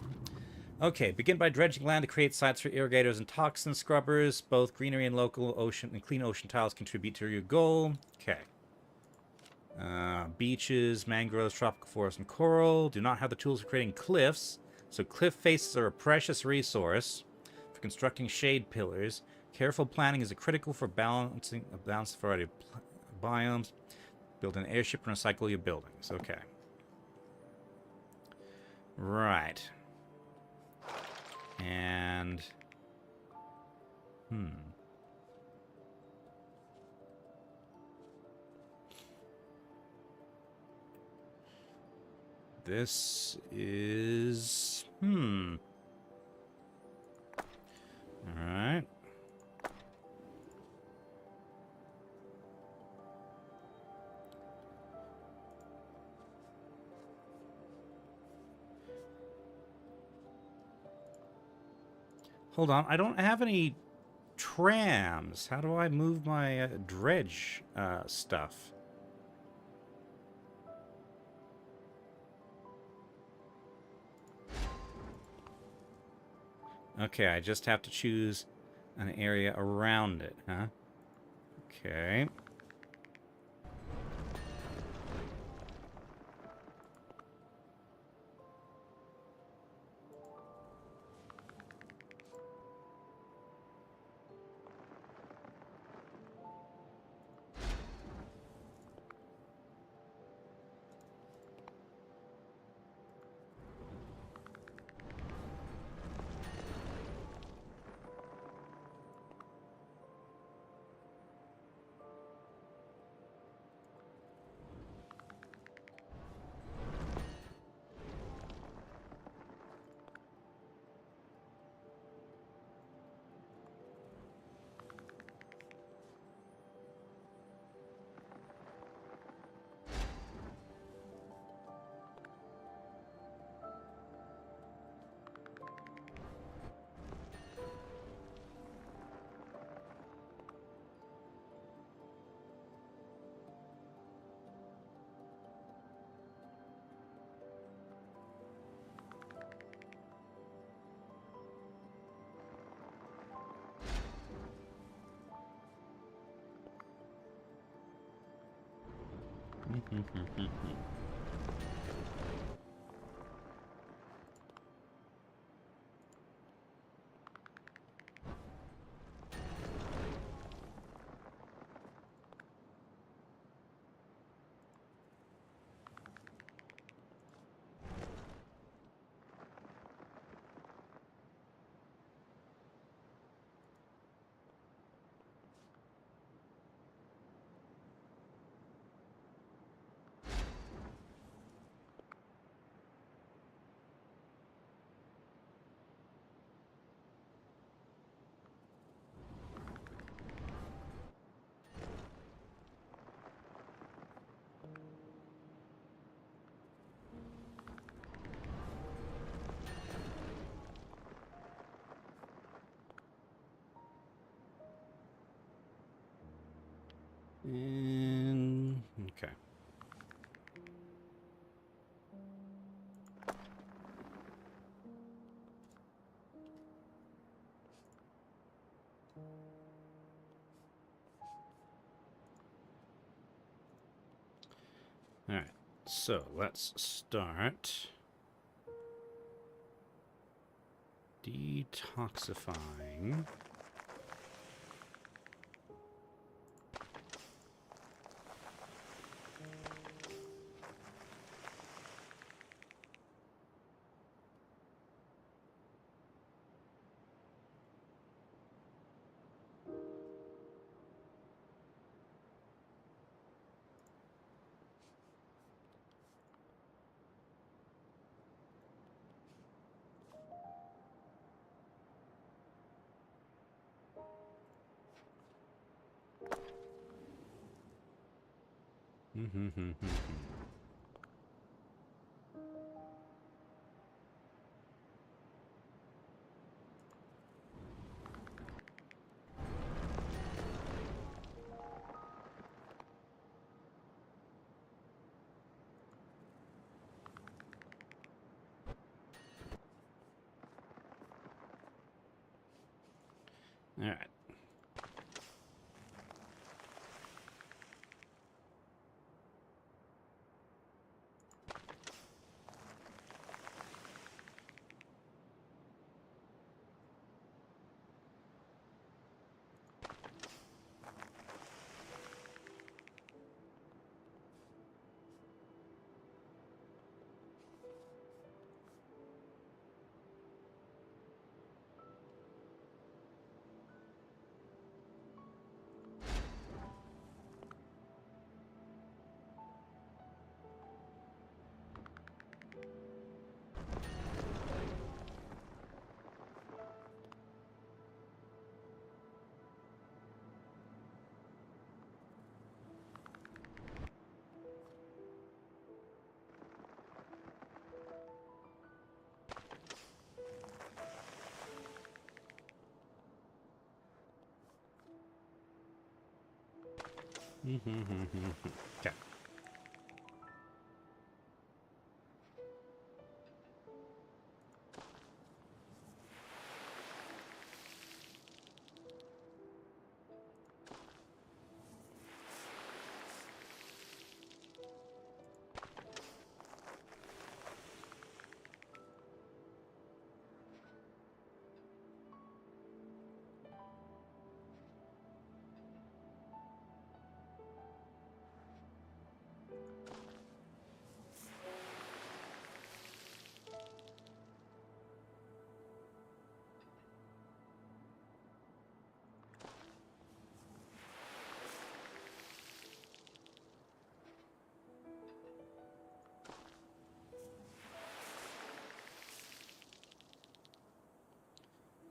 Okay, begin by dredging land to create sites for irrigators and toxin scrubbers. Both greenery and local ocean and clean ocean tiles contribute to your goal. Okay. Beaches, mangroves, tropical forest, and coral. Do not have the tools for creating cliffs, so cliff faces are a precious resource for constructing shade pillars. Careful planning is critical for balancing a balanced variety of biomes. Build an airship and recycle your buildings. Okay. Right. And... This is... Alright. Hold on, I don't have any trams. How do I move my dredge stuff? Okay, I just have to choose an area around it, huh? Okay. And okay. All right. So let's start detoxifying. All right. Okay.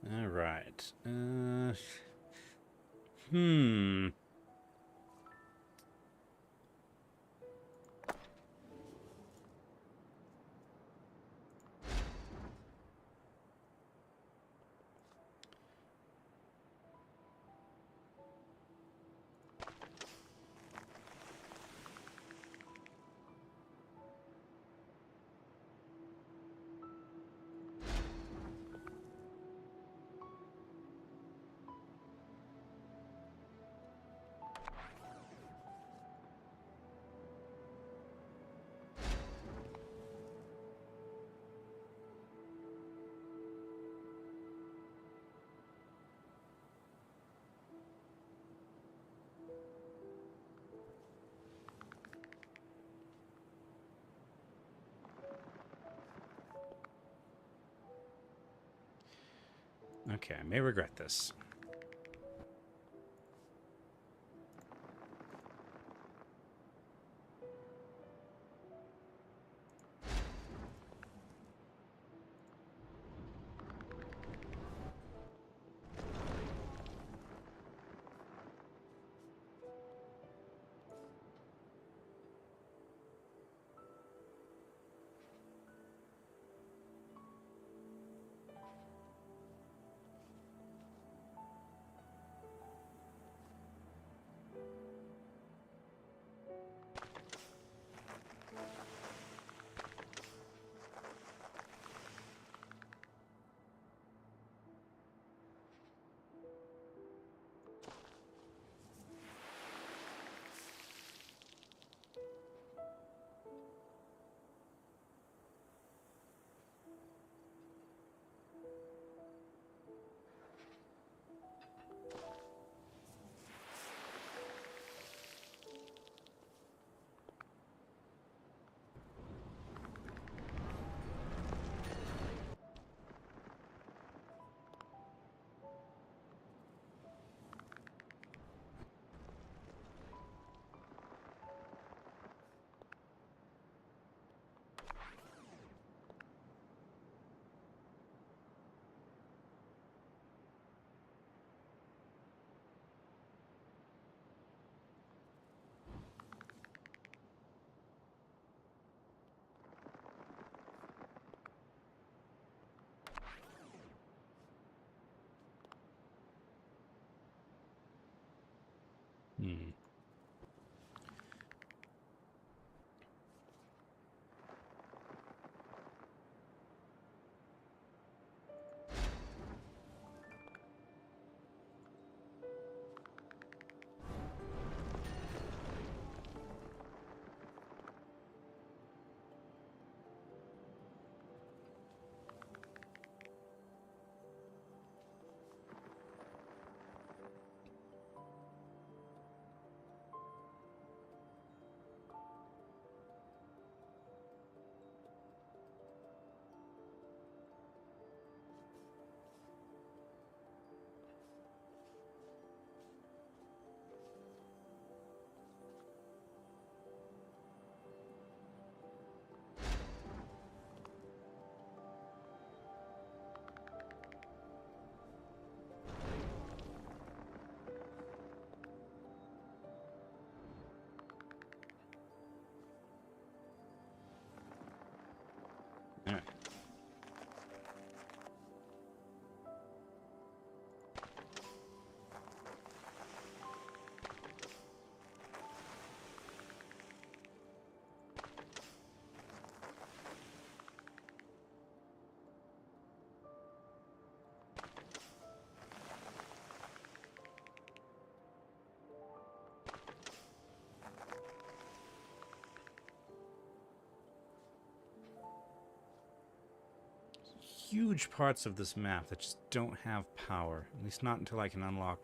All right. Hmm. Okay, I may regret this. Hmm. All right. Huge parts of this map that just don't have power. At least not until I can unlock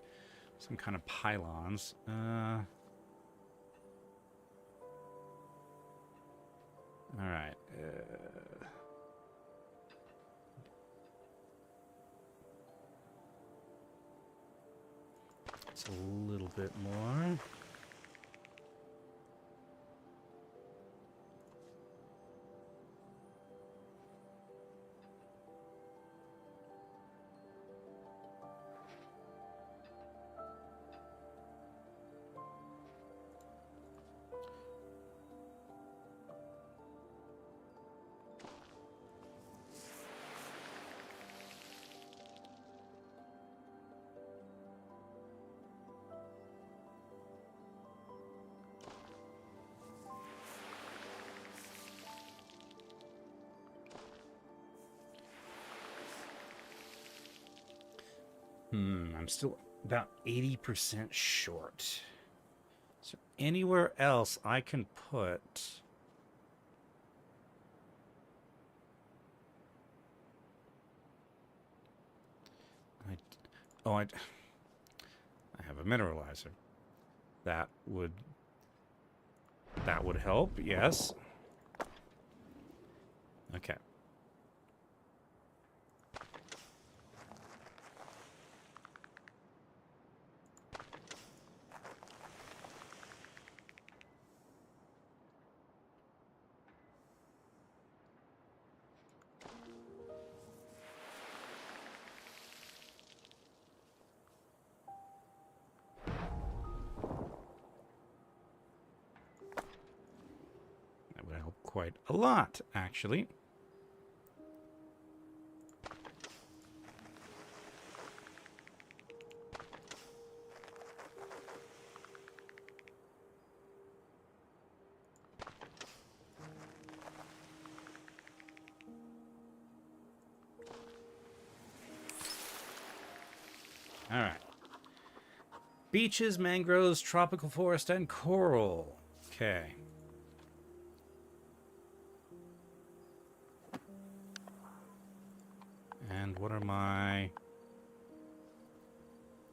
some kind of pylons. Alright. It's a little bit more. I'm still about 80% short. So anywhere else I can put... I have a mineralizer. That would help, yes. Okay. That would help quite a lot, actually. All right. Beaches, mangroves, tropical forest, and coral. Okay. And what are my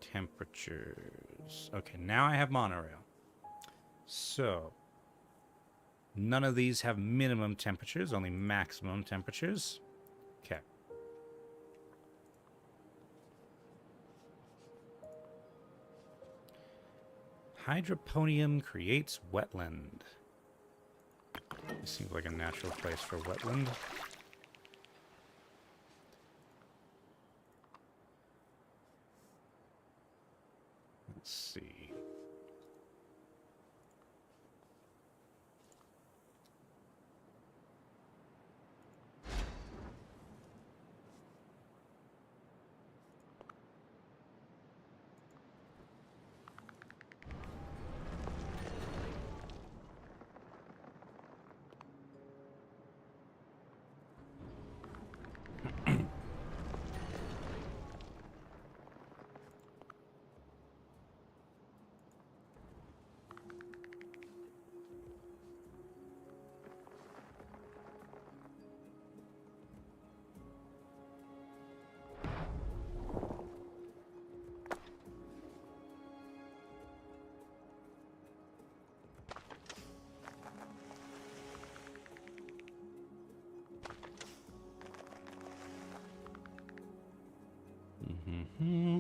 temperatures? Okay, now I have monorail. So, none of these have minimum temperatures, only maximum temperatures. Okay. Hydroponium creates wetland. This seems like a natural place for wetland. Let's see. Mm-hmm.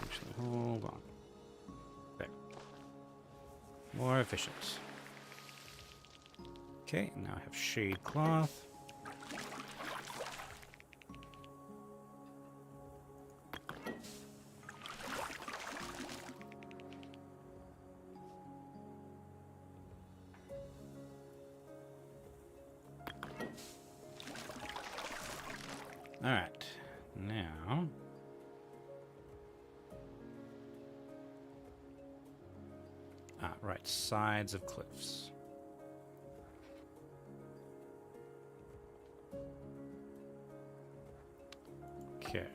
Actually, hold on. There. More efficient. Okay, now I have shade cloth. Alright, now... right, sides of cliffs. Okay.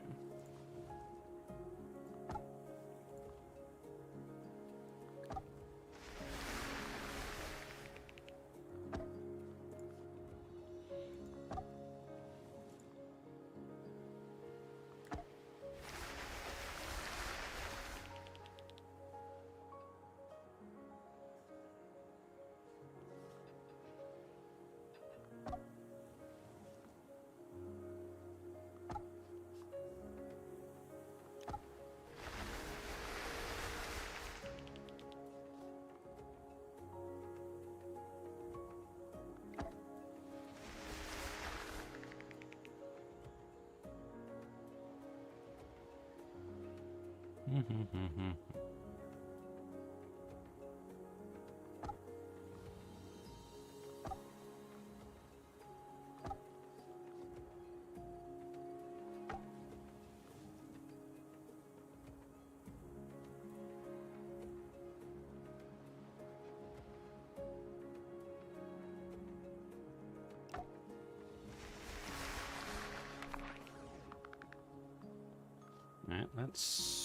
Alright, let's...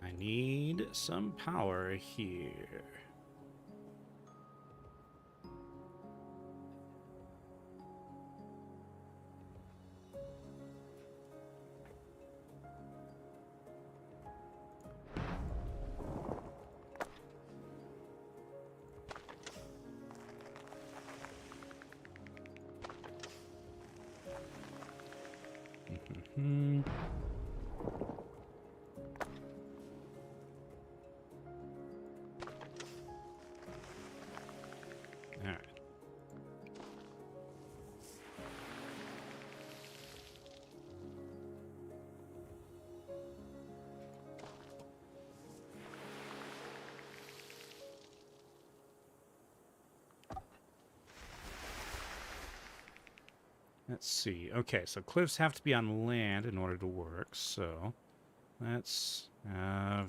I need some power here. Hmm. All right. Let's see. Okay, so cliffs have to be on land in order to work, so let's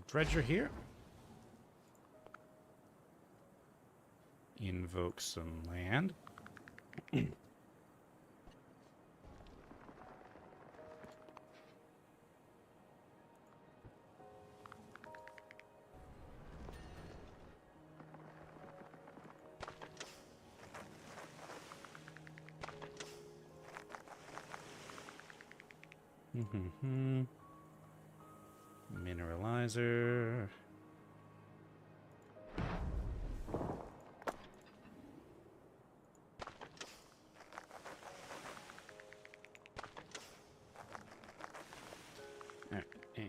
dredger here. Invoke some land. Mineralizer. Alright, and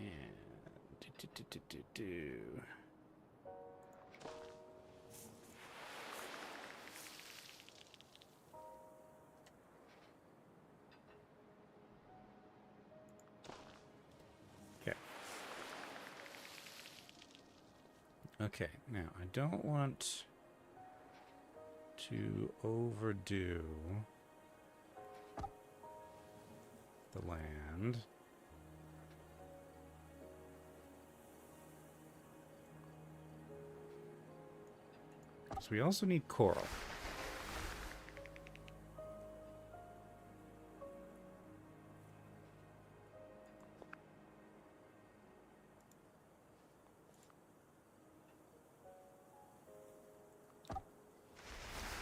Okay. Okay, now I don't want to overdo the land. So we also need coral.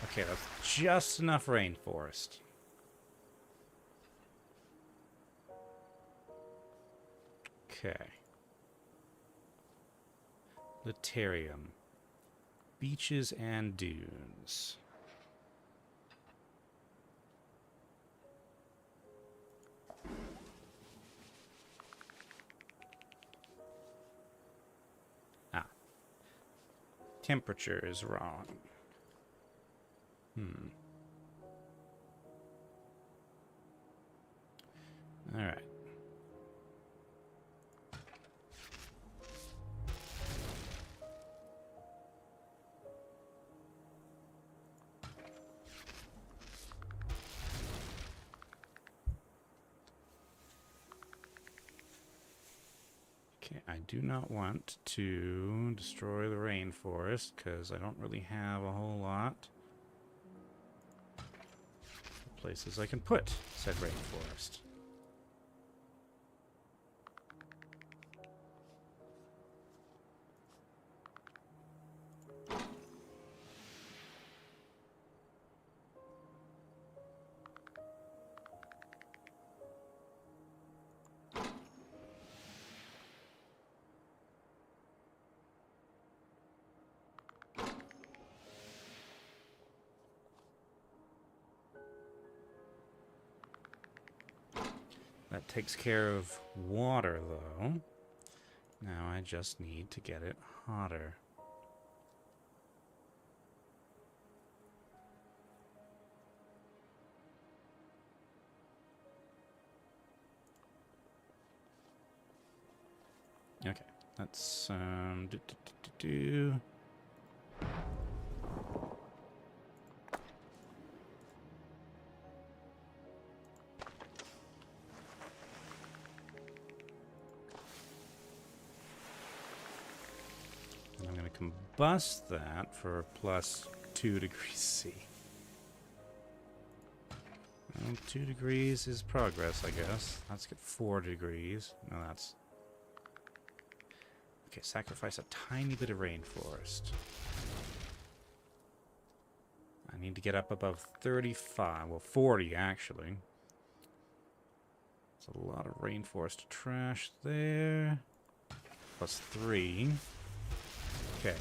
Okay, that's just enough rainforest. Okay. Litarium. Beaches and dunes. Ah. Temperature is wrong. Alright. Okay, I do not want to destroy the rainforest because I don't really have a whole lot of places I can put said rainforest. That takes care of water, though. Now I just need to get it hotter. Okay, that's do. I'm going to combust that for plus 2 degrees C. Well, 2 degrees is progress, I guess. Let's get 4 degrees. No, that's... Okay, sacrifice a tiny bit of rainforest. I need to get up above 35. Well, 40, actually. It's a lot of rainforest to trash there. Plus 3. Okay.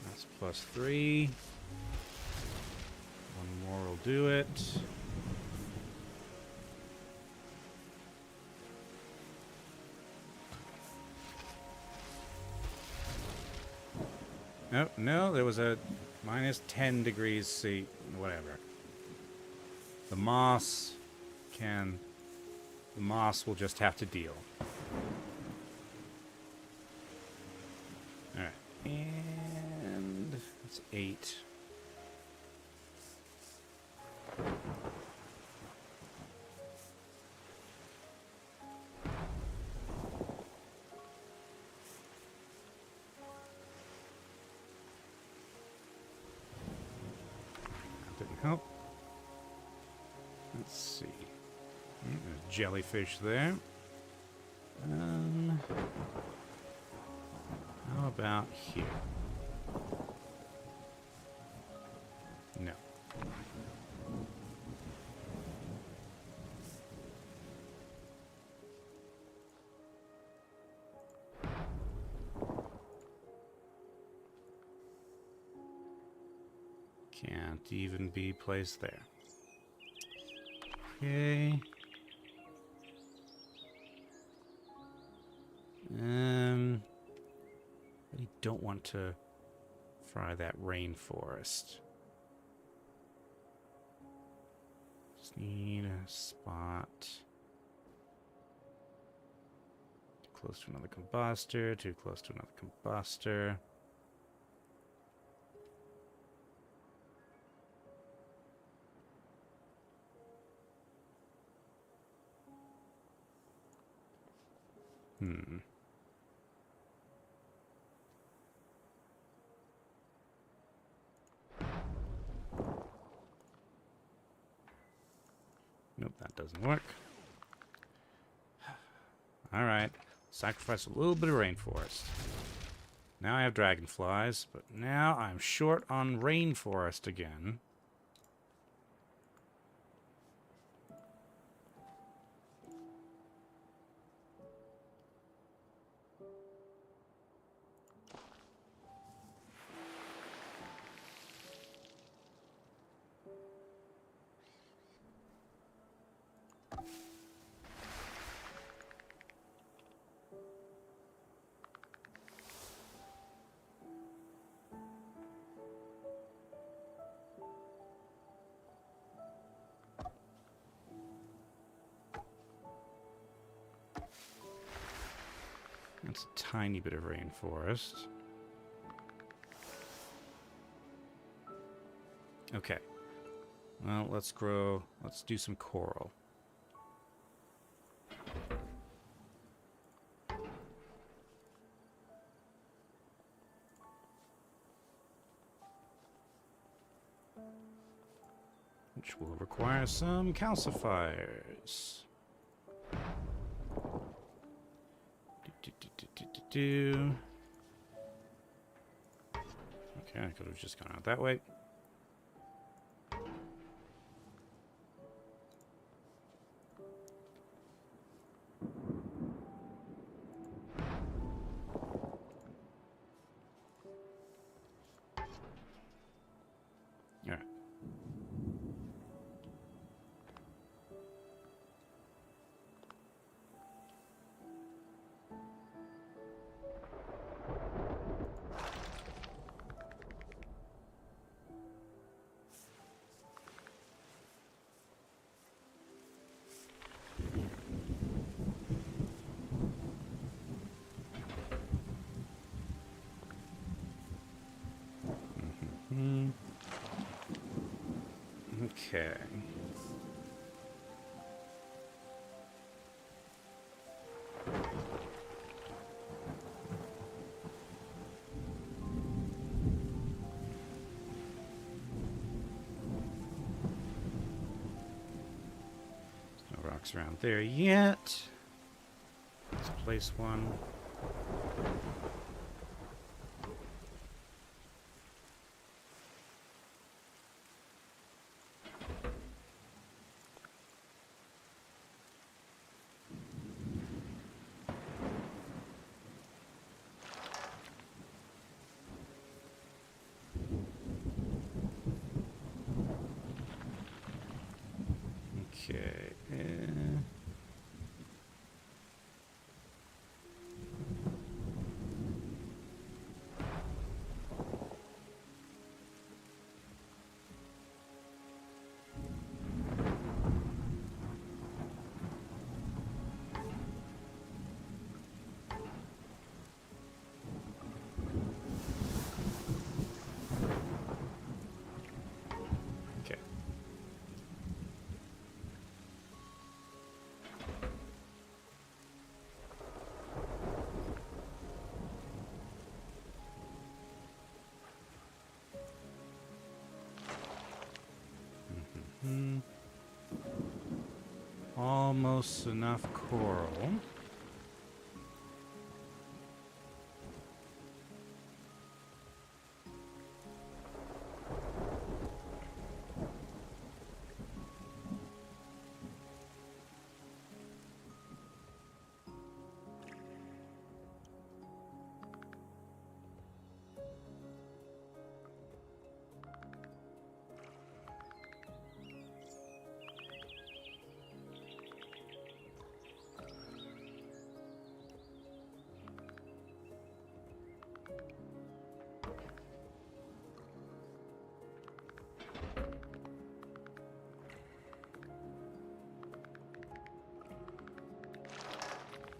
That's plus 3. One more will do it. Oh, no, there was a minus 10 degrees C, whatever. The moss will just have to deal. Alright, and that's 8. Help. Let's see. There's jellyfish there. How about here? No. Can't even be placed there. Okay. I really don't want to fry that rainforest. Just need a spot. Too close to another combustor, too close to another combustor. doesn't work. Alright. Sacrifice a little bit of rainforest. Now I have dragonflies, but now I'm short on rainforest again. That's a tiny bit of rainforest. Okay. Well, let's do some coral. Which will require some calcifiers. Okay, I could have just gone out that way. All right. Okay. There's no rocks around there yet. Let's place one. Okay. Okay. Almost enough coral.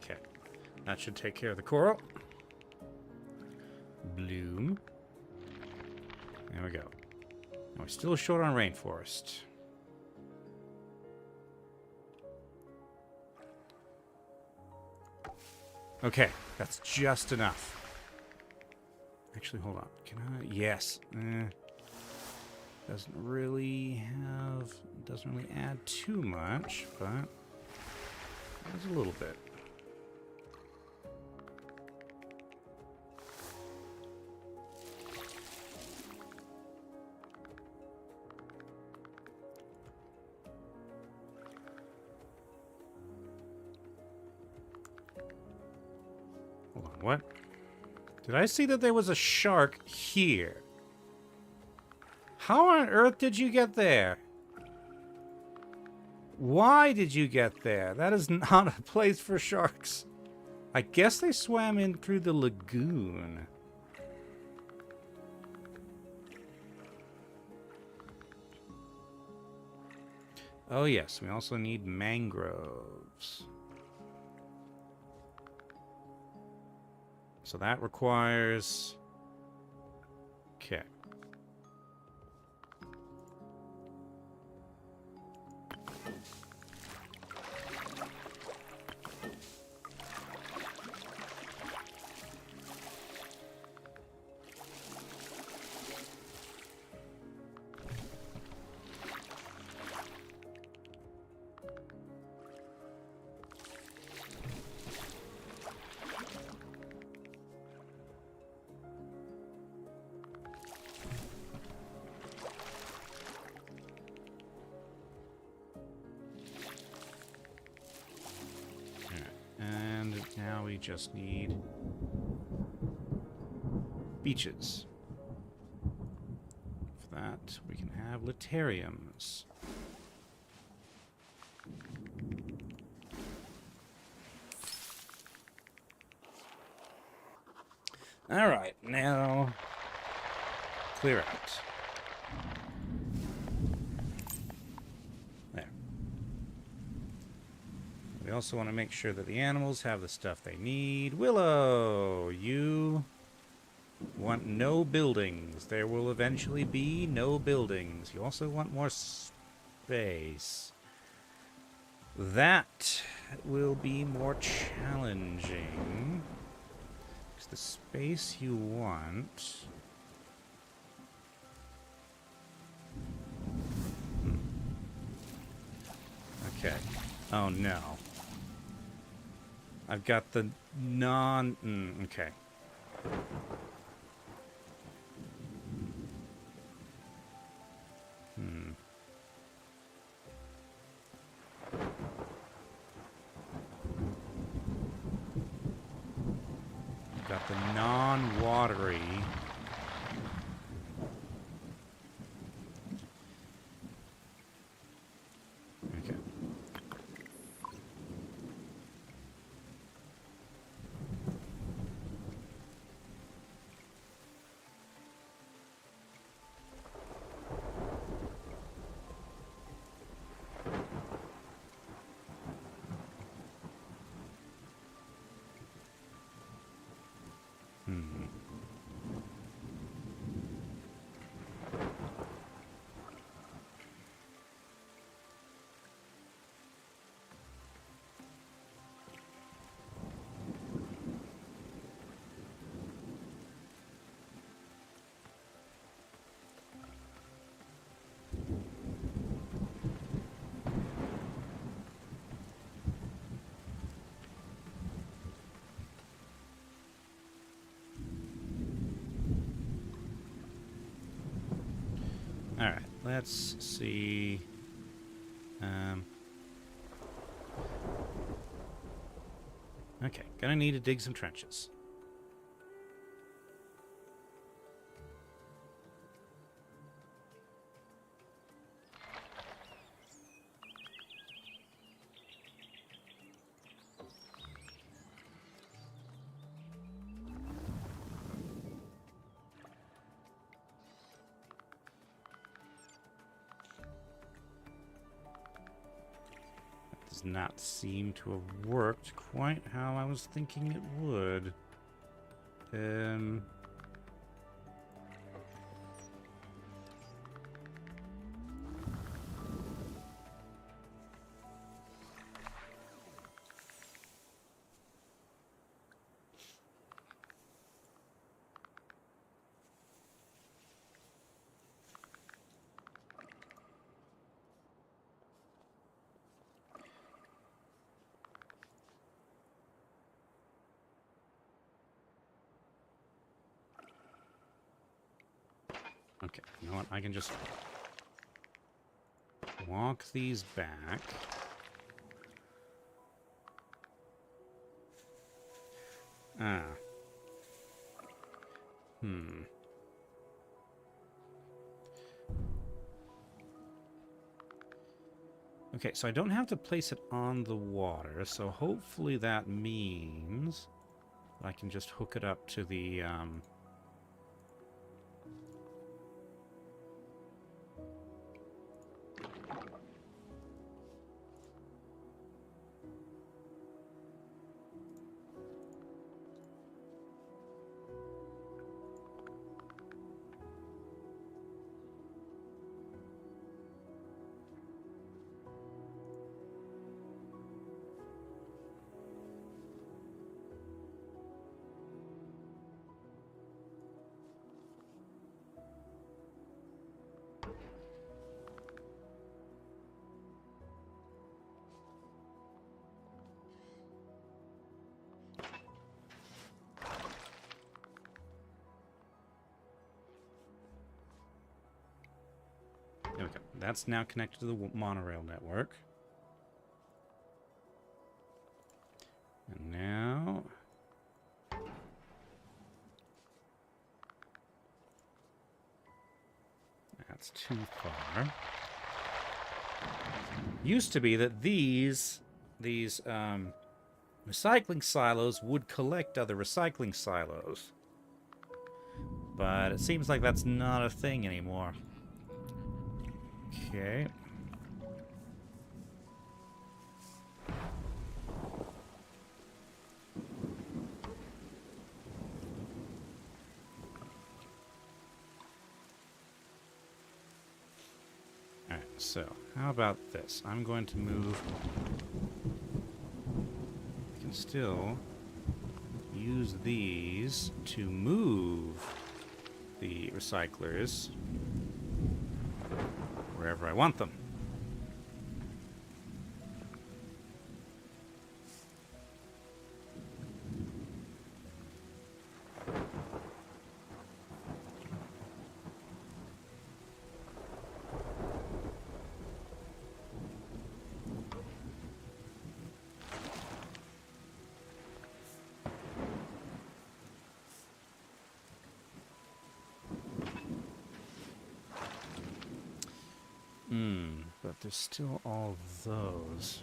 Okay. That should take care of the coral. Bloom. There we go. Now we're still short on rainforest. Okay, that's just enough. Actually, hold on. Can I? Yes. Doesn't really add too much, but adds a little bit. Hold on, what? Did I see that there was a shark here? How on earth did you get there? Why did you get there? That is not a place for sharks. I guess they swam in through the lagoon. Oh yes, we also need mangroves. So that requires... Okay. Now we just need beaches. For that, we can have litariums. All right, now clear out. There. We also want to make sure that the animals have the stuff they need. Willow, you want no buildings. There will eventually be no buildings. You also want more space. That will be more challenging. Because the space you want... Okay. Oh no. I've got the okay. I've got the non-watery. Okay. Alright, let's see. Okay, gonna need to dig some trenches. Does not seem to have worked quite how I was thinking it would. Okay, you know what? I can just walk these back. Ah. Okay, so I don't have to place it on the water, so hopefully that means I can just hook it up to the, there we go. That's now connected to the monorail network. And now... that's too far. Used to be that these recycling silos would collect other recycling silos. But it seems like that's not a thing anymore. Okay. Alright, so how about this? I'm going to move... I can still use these to move the recyclers wherever I want them. But there's still all those.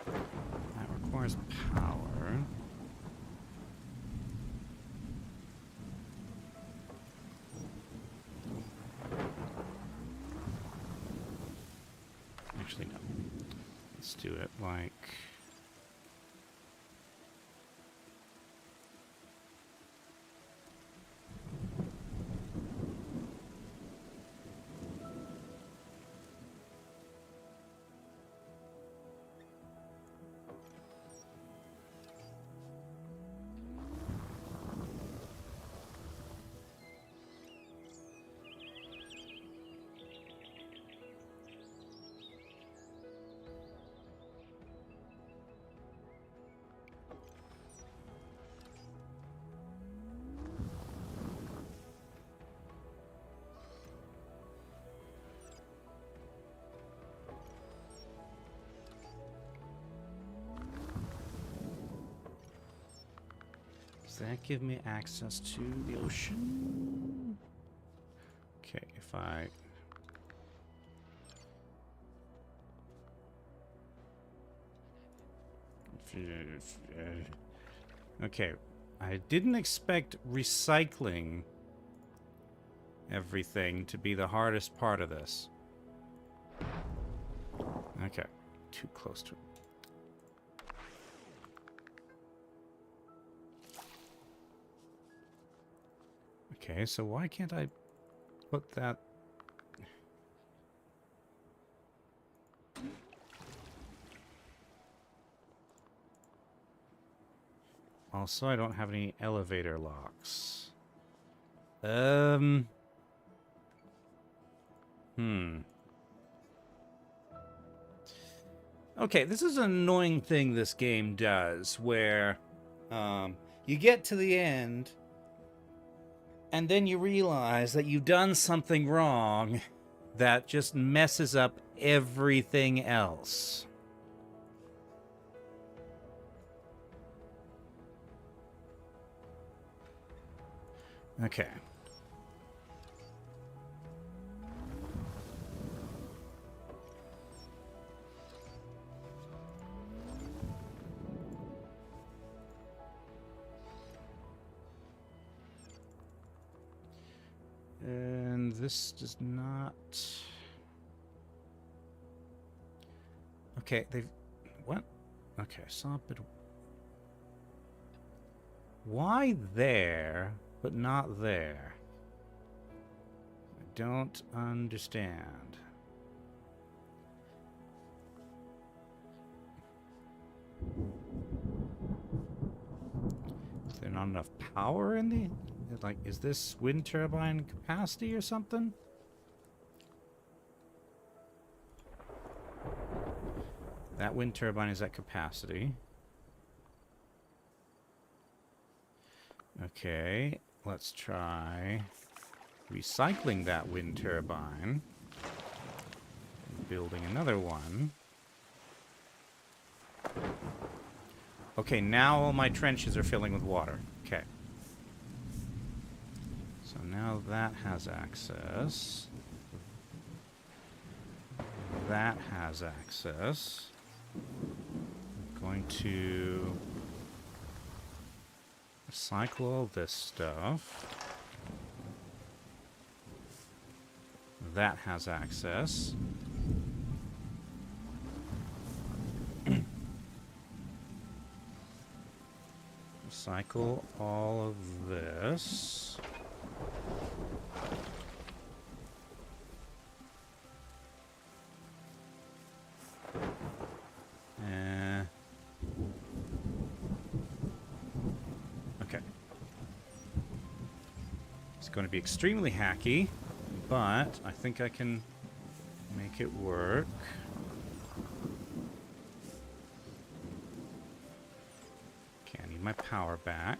That requires power. Actually, no. Let's do it like... Does that give me access to the ocean? Okay, if I... Okay, I didn't expect recycling everything to be the hardest part of this. Okay, too close to it. Okay, so why can't I put that... Also, I don't have any elevator locks. Okay, this is an annoying thing this game does, where you get to the end, and then you realize that you've done something wrong that just messes up everything else. Okay. And this does not... Okay, they've... What? Okay, stop it. Why there, but not there? I don't understand. Is there not enough power in the... Like, is this wind turbine capacity or something? That wind turbine is at capacity. Okay, let's try recycling that wind turbine. Building another one. Okay, now all my trenches are filling with water. Okay. So now that has access. That has access. I'm going to recycle all this stuff. That has access. Recycle all of this. Okay. It's going to be extremely hacky, but I think I can make it work. Okay, I need my power back.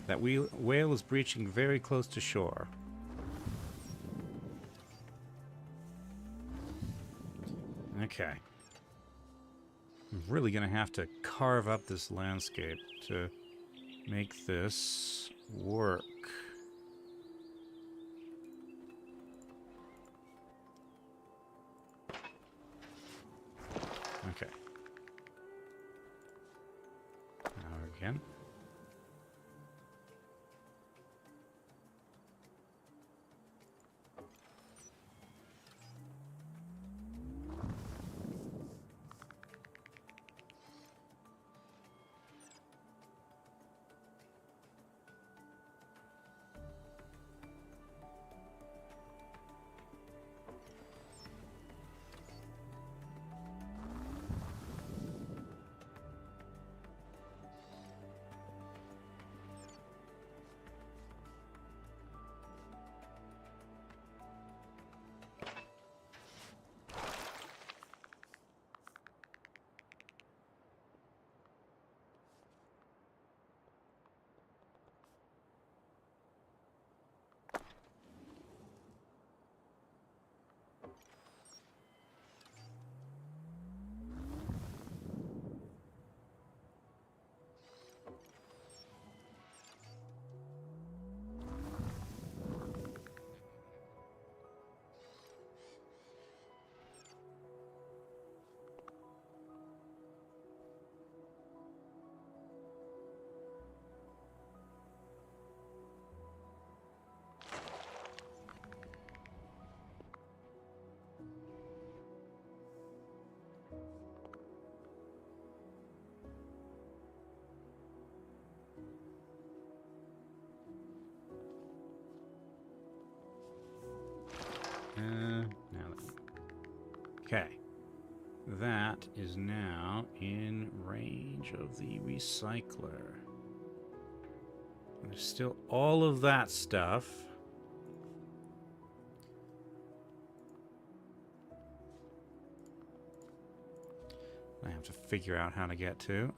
That whale is breaching very close to shore. Okay. I'm really gonna have to carve up this landscape to make this work. Okay. Now again. Okay. That is now in range of the recycler. There's still all of that stuff. I have to figure out how to get to.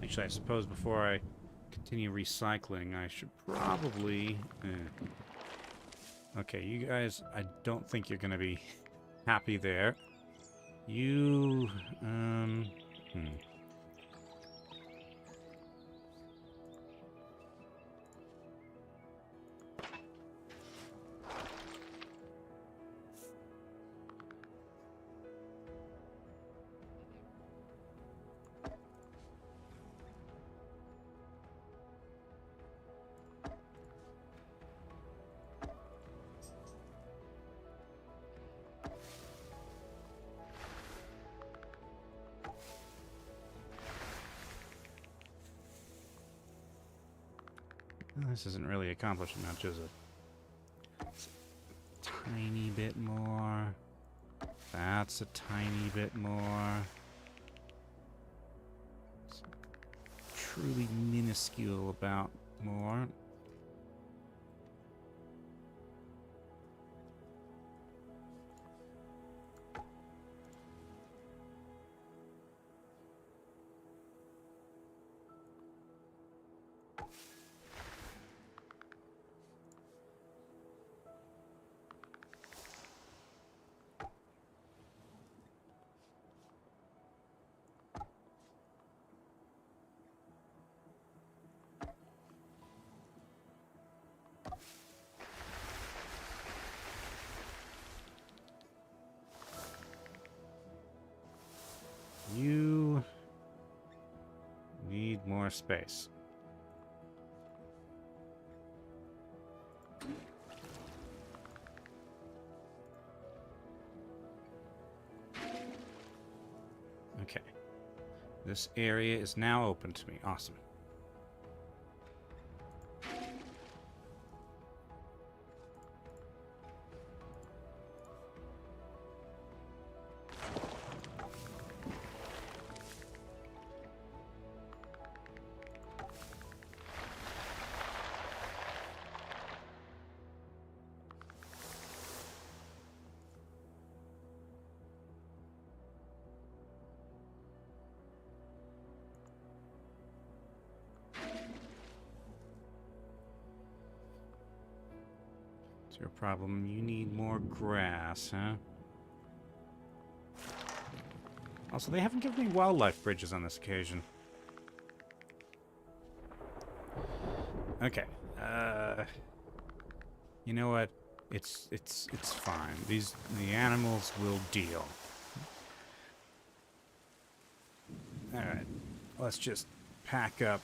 Actually, I suppose before I continue recycling, I should probably... Okay, you guys, I don't think you're going to be happy there. You... This isn't really accomplishing much, is it? It's a tiny bit more. That's a tiny bit more. It's truly minuscule about more. You need more space. Okay. This area is now open to me. Awesome. What's your problem? You need more grass, huh? Also, they haven't given me wildlife bridges on this occasion. Okay. You know what? It's fine. The animals will deal. Alright. Let's just pack up.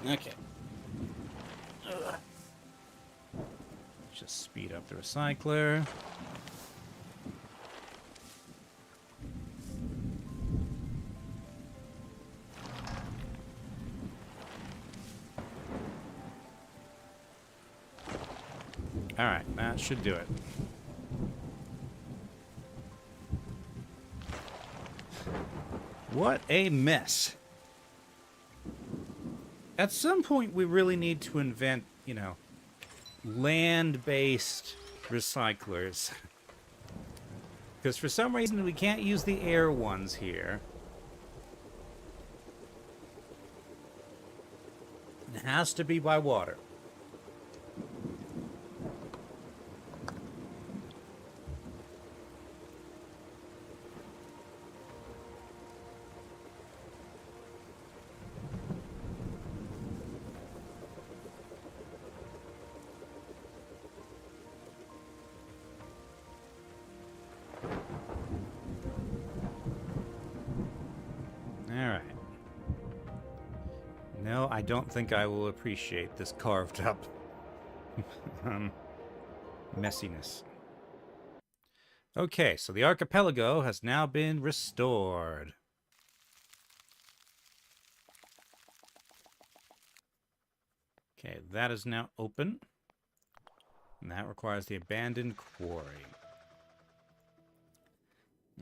Okay. Just speed up the recycler. Alright, that should do it. What a mess. At some point, we really need to invent, you know, land-based recyclers. Because for some reason, we can't use the air ones here. It has to be by water. Alright. No, I don't think I will appreciate this carved up messiness. Okay, so the archipelago has now been restored. Okay, that is now open. And that requires the abandoned quarry.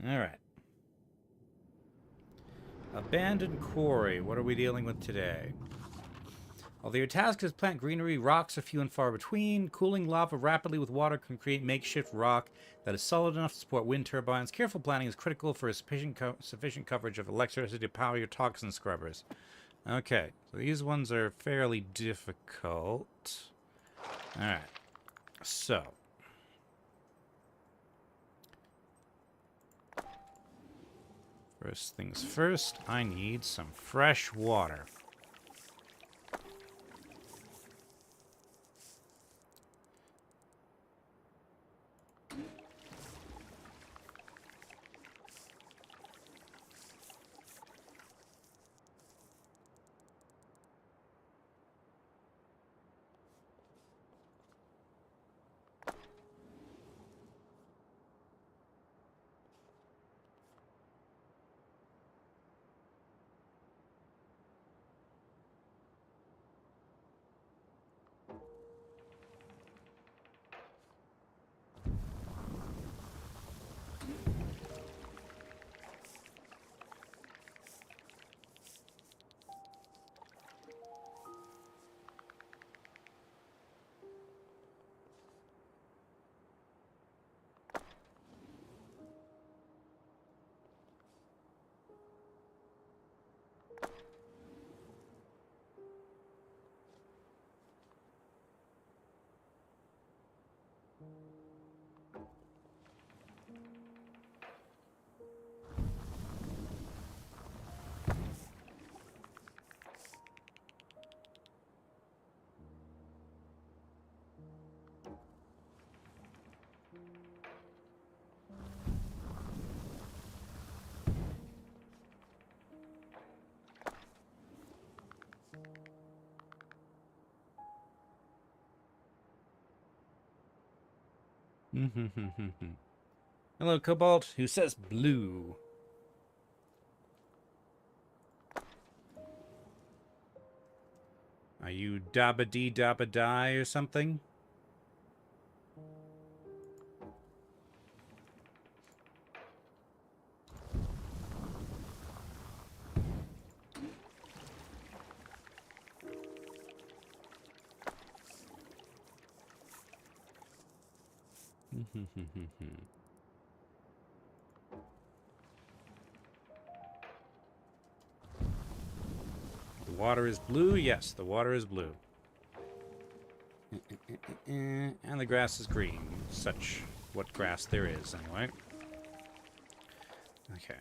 Alright. Abandoned quarry. What are we dealing with today? Although your task is plant greenery, rocks are few and far between. Cooling lava rapidly with water can create makeshift rock that is solid enough to support wind turbines. Careful planning is critical for sufficient coverage of electricity to power your toxin scrubbers. Okay, so these ones are fairly difficult. Alright, so. First things first, I need some fresh water. Hello, Cobalt. Who says blue? Are you dabba-dee dabba-die or something? The water is blue? Yes, the water is blue. And the grass is green. Such what grass there is, anyway. Okay.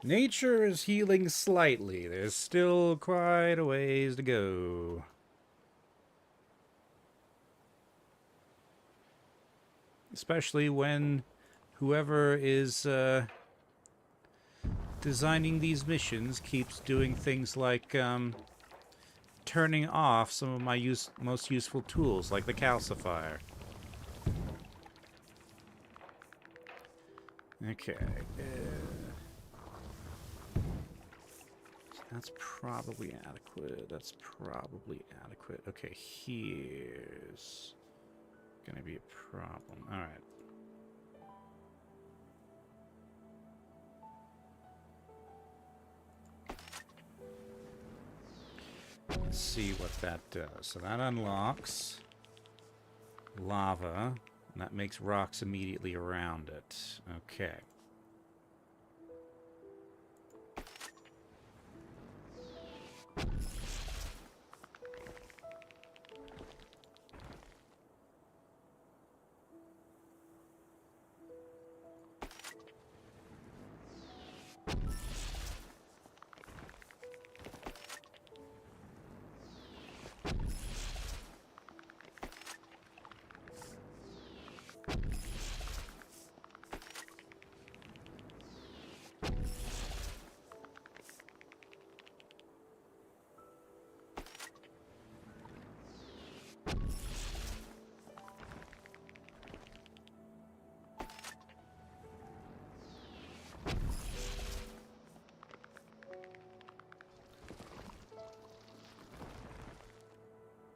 Nature is healing slightly. There's still quite a ways to go. Especially when whoever is designing these missions keeps doing things like turning off some of my most useful tools, like the calcifier. Okay. That's probably adequate. That's probably adequate. Okay, here's gonna be a problem. All right. Let's see what that does. So that unlocks lava, and that makes rocks immediately around it. Okay.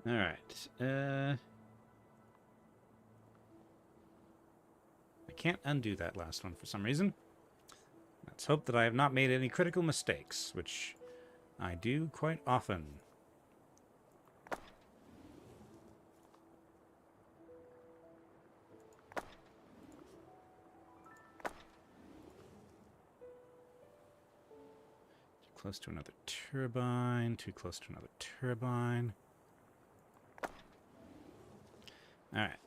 All right. I can't undo that last one for some reason. Let's hope that I have not made any critical mistakes, which I do quite often. Too close to another turbine. Too close to another turbine. All right.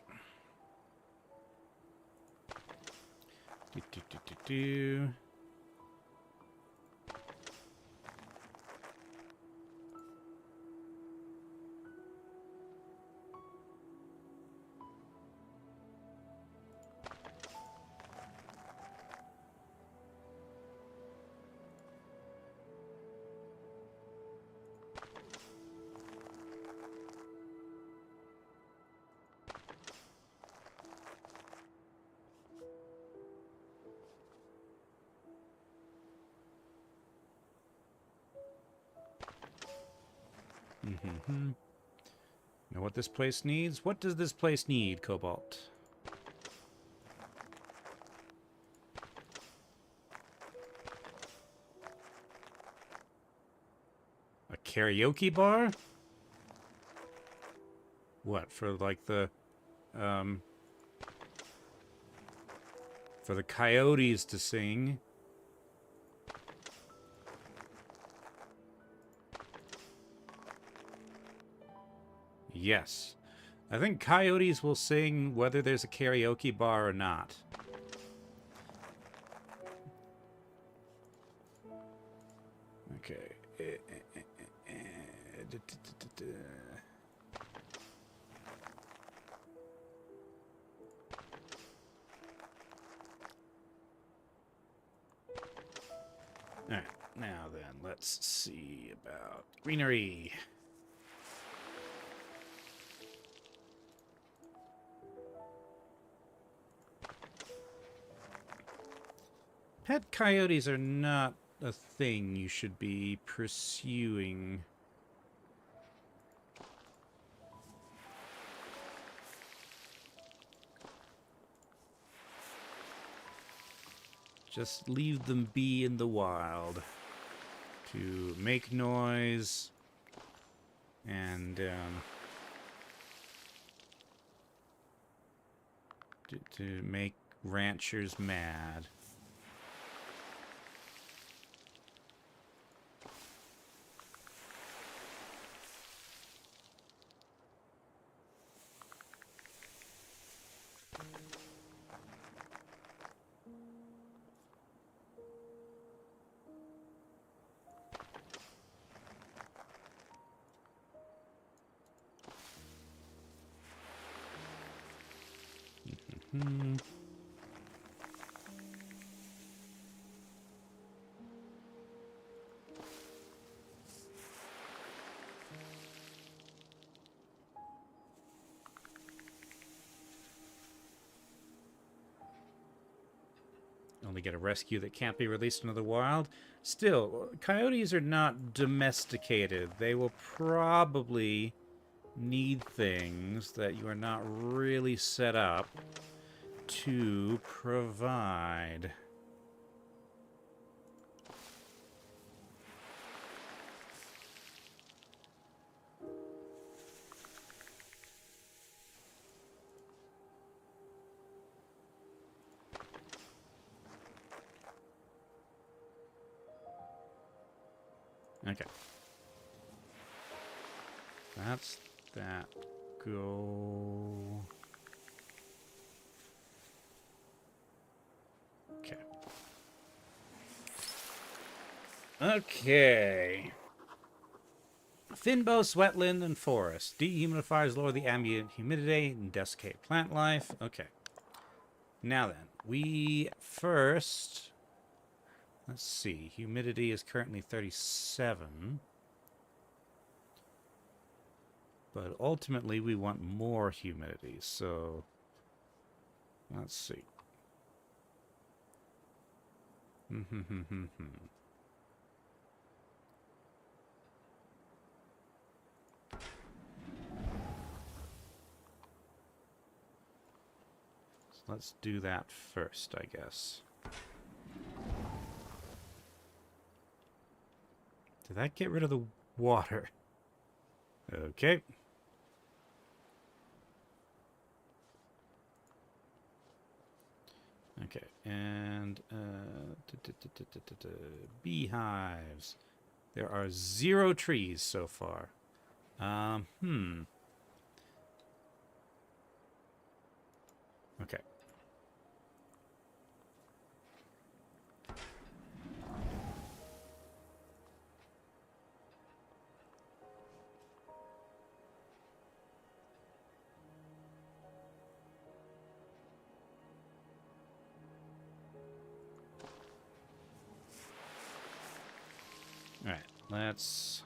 Do. Know what this place needs? What does this place need, Cobalt? A karaoke bar? What, for like the for the coyotes to sing? Yes. I think coyotes will sing whether there's a karaoke bar or not. Okay. let's see about greenery. Pet coyotes are not a thing you should be pursuing. Just leave them be in the wild to make noise and to make ranchers mad. Only get a rescue that can't be released into the wild. Still, coyotes are not domesticated. They will probably need things that you are not really set up to provide. Okay. That's that. Go. Okay. Okay. Thinbow, wetland, and forest. Dehumidifiers lower the ambient humidity and desiccate plant life. Okay. Now then, we first... Let's see. Humidity is currently 37. But ultimately, we want more humidity, so... Let's see. So let's do that first, I guess. Did that get rid of the water? Okay. Okay, and beehives. There are 0 trees so far. Okay. Alright, let's...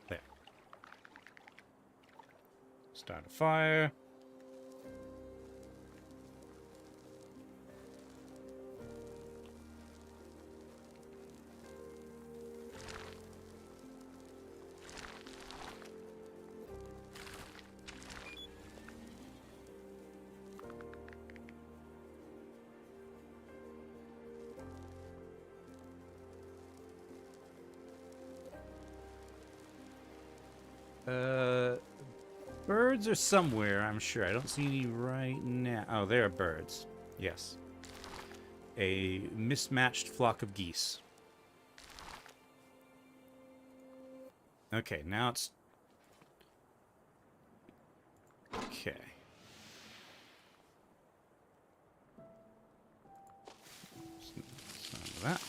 There. Start a fire. Birds are somewhere, I'm sure. I don't see any right now. Oh, there are birds. Yes. A mismatched flock of geese. Okay, now it's... Okay. Some of that.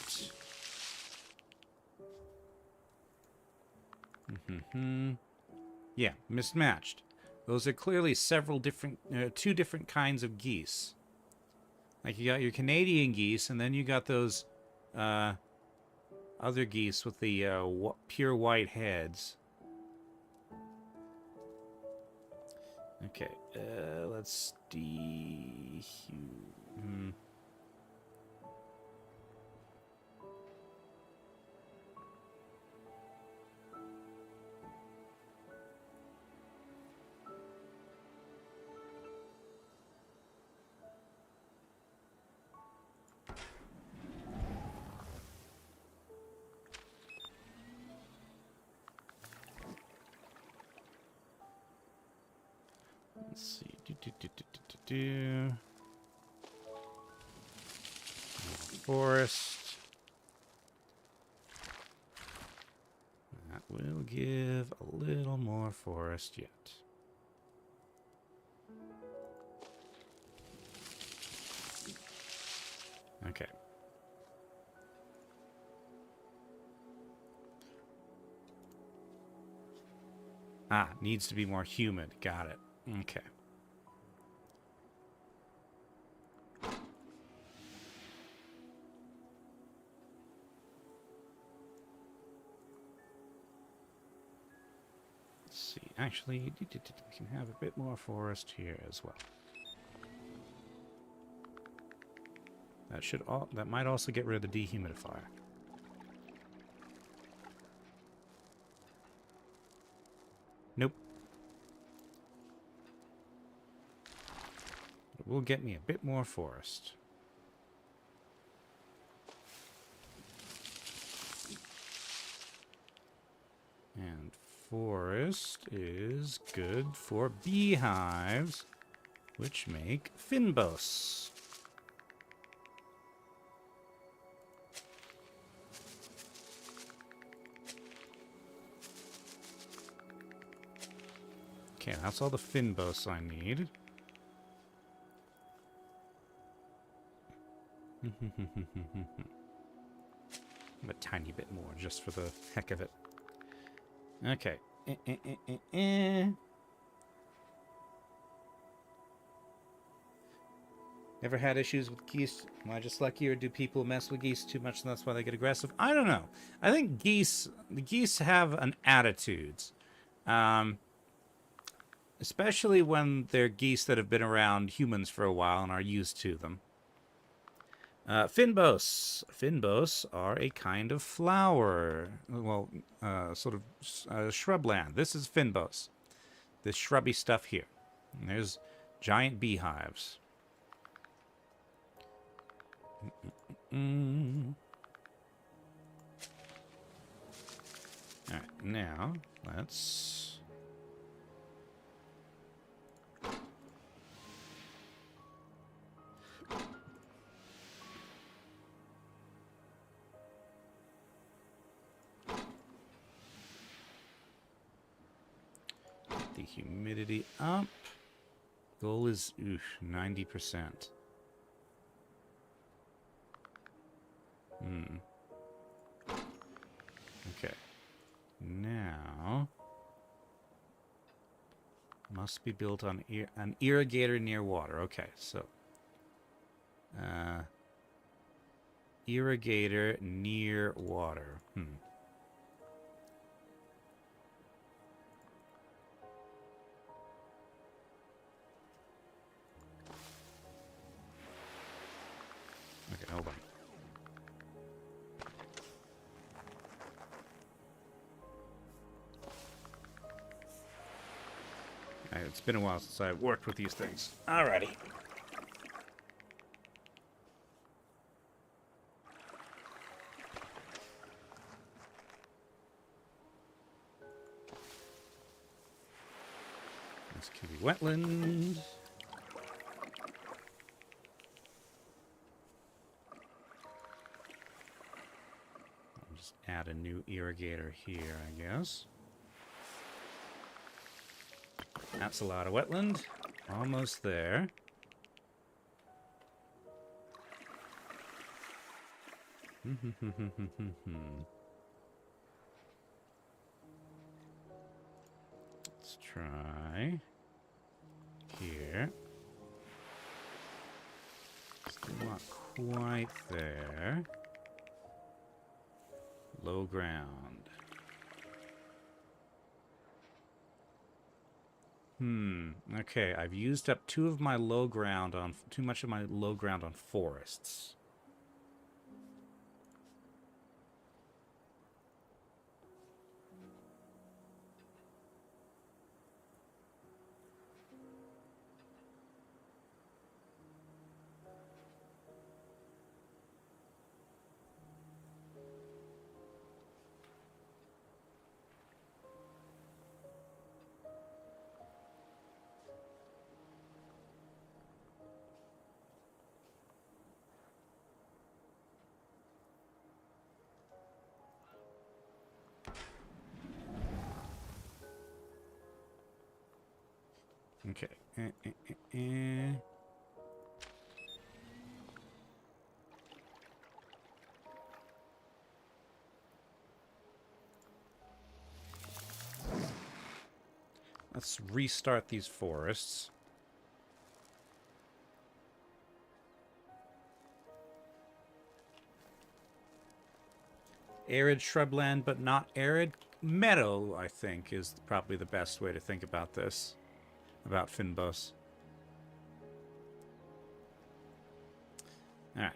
Yeah, mismatched. Those are clearly several different, 2 different kinds of geese. Like you got your Canadian geese, and then you got those other geese with the pure white heads. Okay, let's see. Forest. That will give a little more forest yet. Okay. Ah, needs to be more humid. Got it. Okay. Let's see. Actually, we can have a bit more forest here as well. That might also get rid of the dehumidifier. Nope. It will get me a bit more forest. And forest is good for beehives, which make finbos. Okay, that's all the finbos I need. A tiny bit more, just for the heck of it. Okay. Never had issues with geese. Am I just lucky, or do people mess with geese too much and that's why they get aggressive? I don't know. I think the geese have an attitude. Especially when they're geese that have been around humans for a while and are used to them. Finbos. Finbos are a kind of flower. Well, sort of shrubland. This is finbos. This shrubby stuff here. And there's giant beehives. Alright, now let's... the humidity up. Goal is 90%. Okay. Now must be built on an irrigator near water. Okay, so irrigator near water. Okay, hold on. It's been a while since I've worked with these things. Alrighty. This can be wetland. I'll just add a new irrigator here, I guess. That's a lot of wetland. Almost there. Let's try here. Let's do not quite there. Low ground. Okay, I've used up too much of my low ground on forests. Okay. Let's restart these forests. Arid shrubland, but not arid meadow, I think, is probably the best way to think about this. About Finbos. Alright.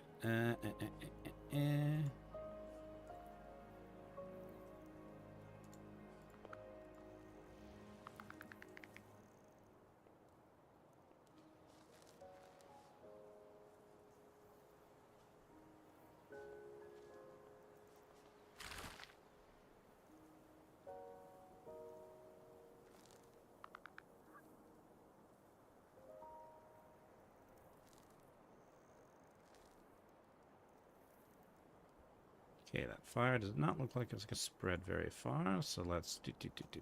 Okay, that fire does not look like it's going to spread very far, so let's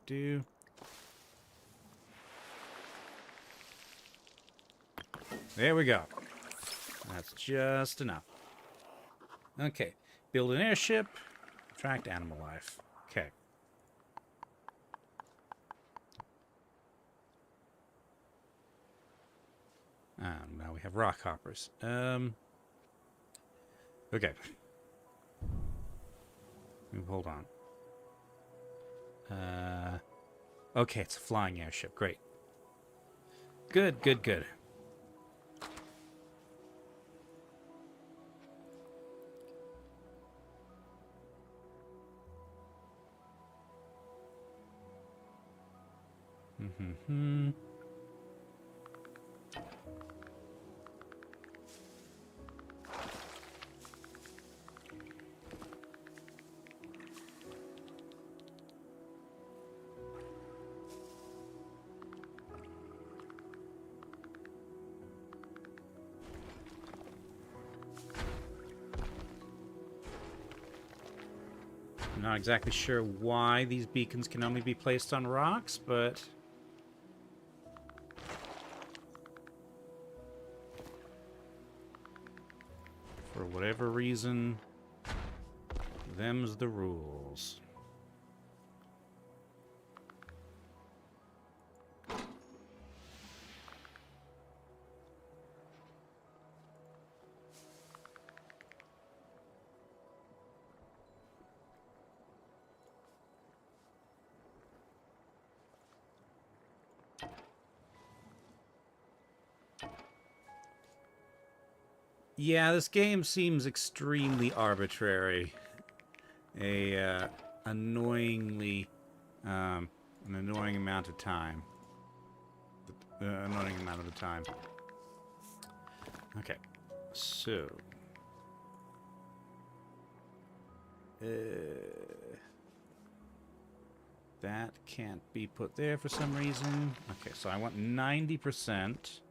do. There we go. That's just enough. Okay, build an airship, attract animal life. Okay. Now we have rock hoppers. Okay. Hold on. Okay, it's a flying airship. Great. Good. I'm not exactly sure why these beacons can only be placed on rocks, but for whatever reason, them's the rules. Yeah, this game seems extremely arbitrary. An annoying amount of time. Annoying amount of the time. Okay, so that can't be put there for some reason. Okay, so I want 90%.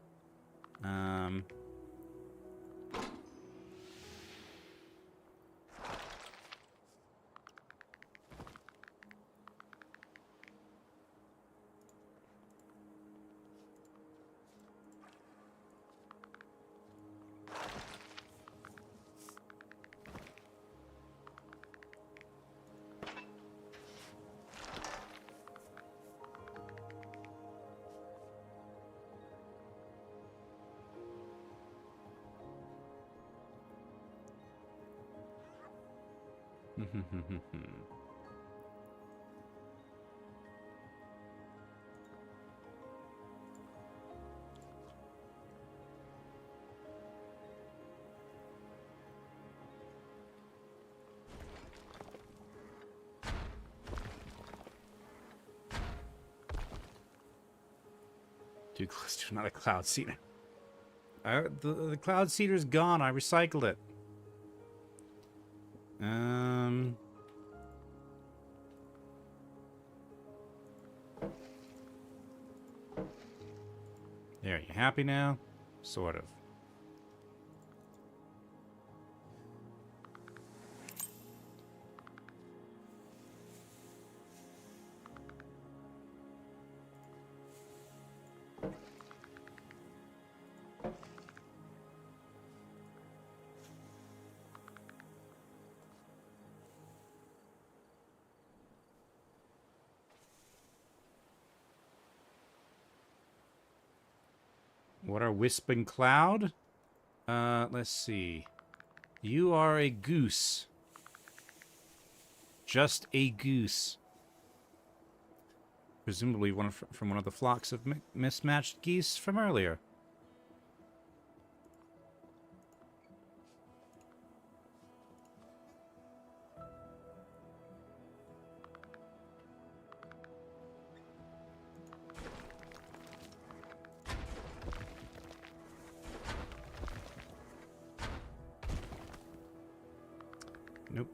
Too close to another cloud seeder. The cloud seeder's gone. I recycled it. There, you happy now? Sort of. What are Wisp and Cloud? Let's see. You are a goose. Just a goose. Presumably from one of the flocks of mismatched geese from earlier. Nope.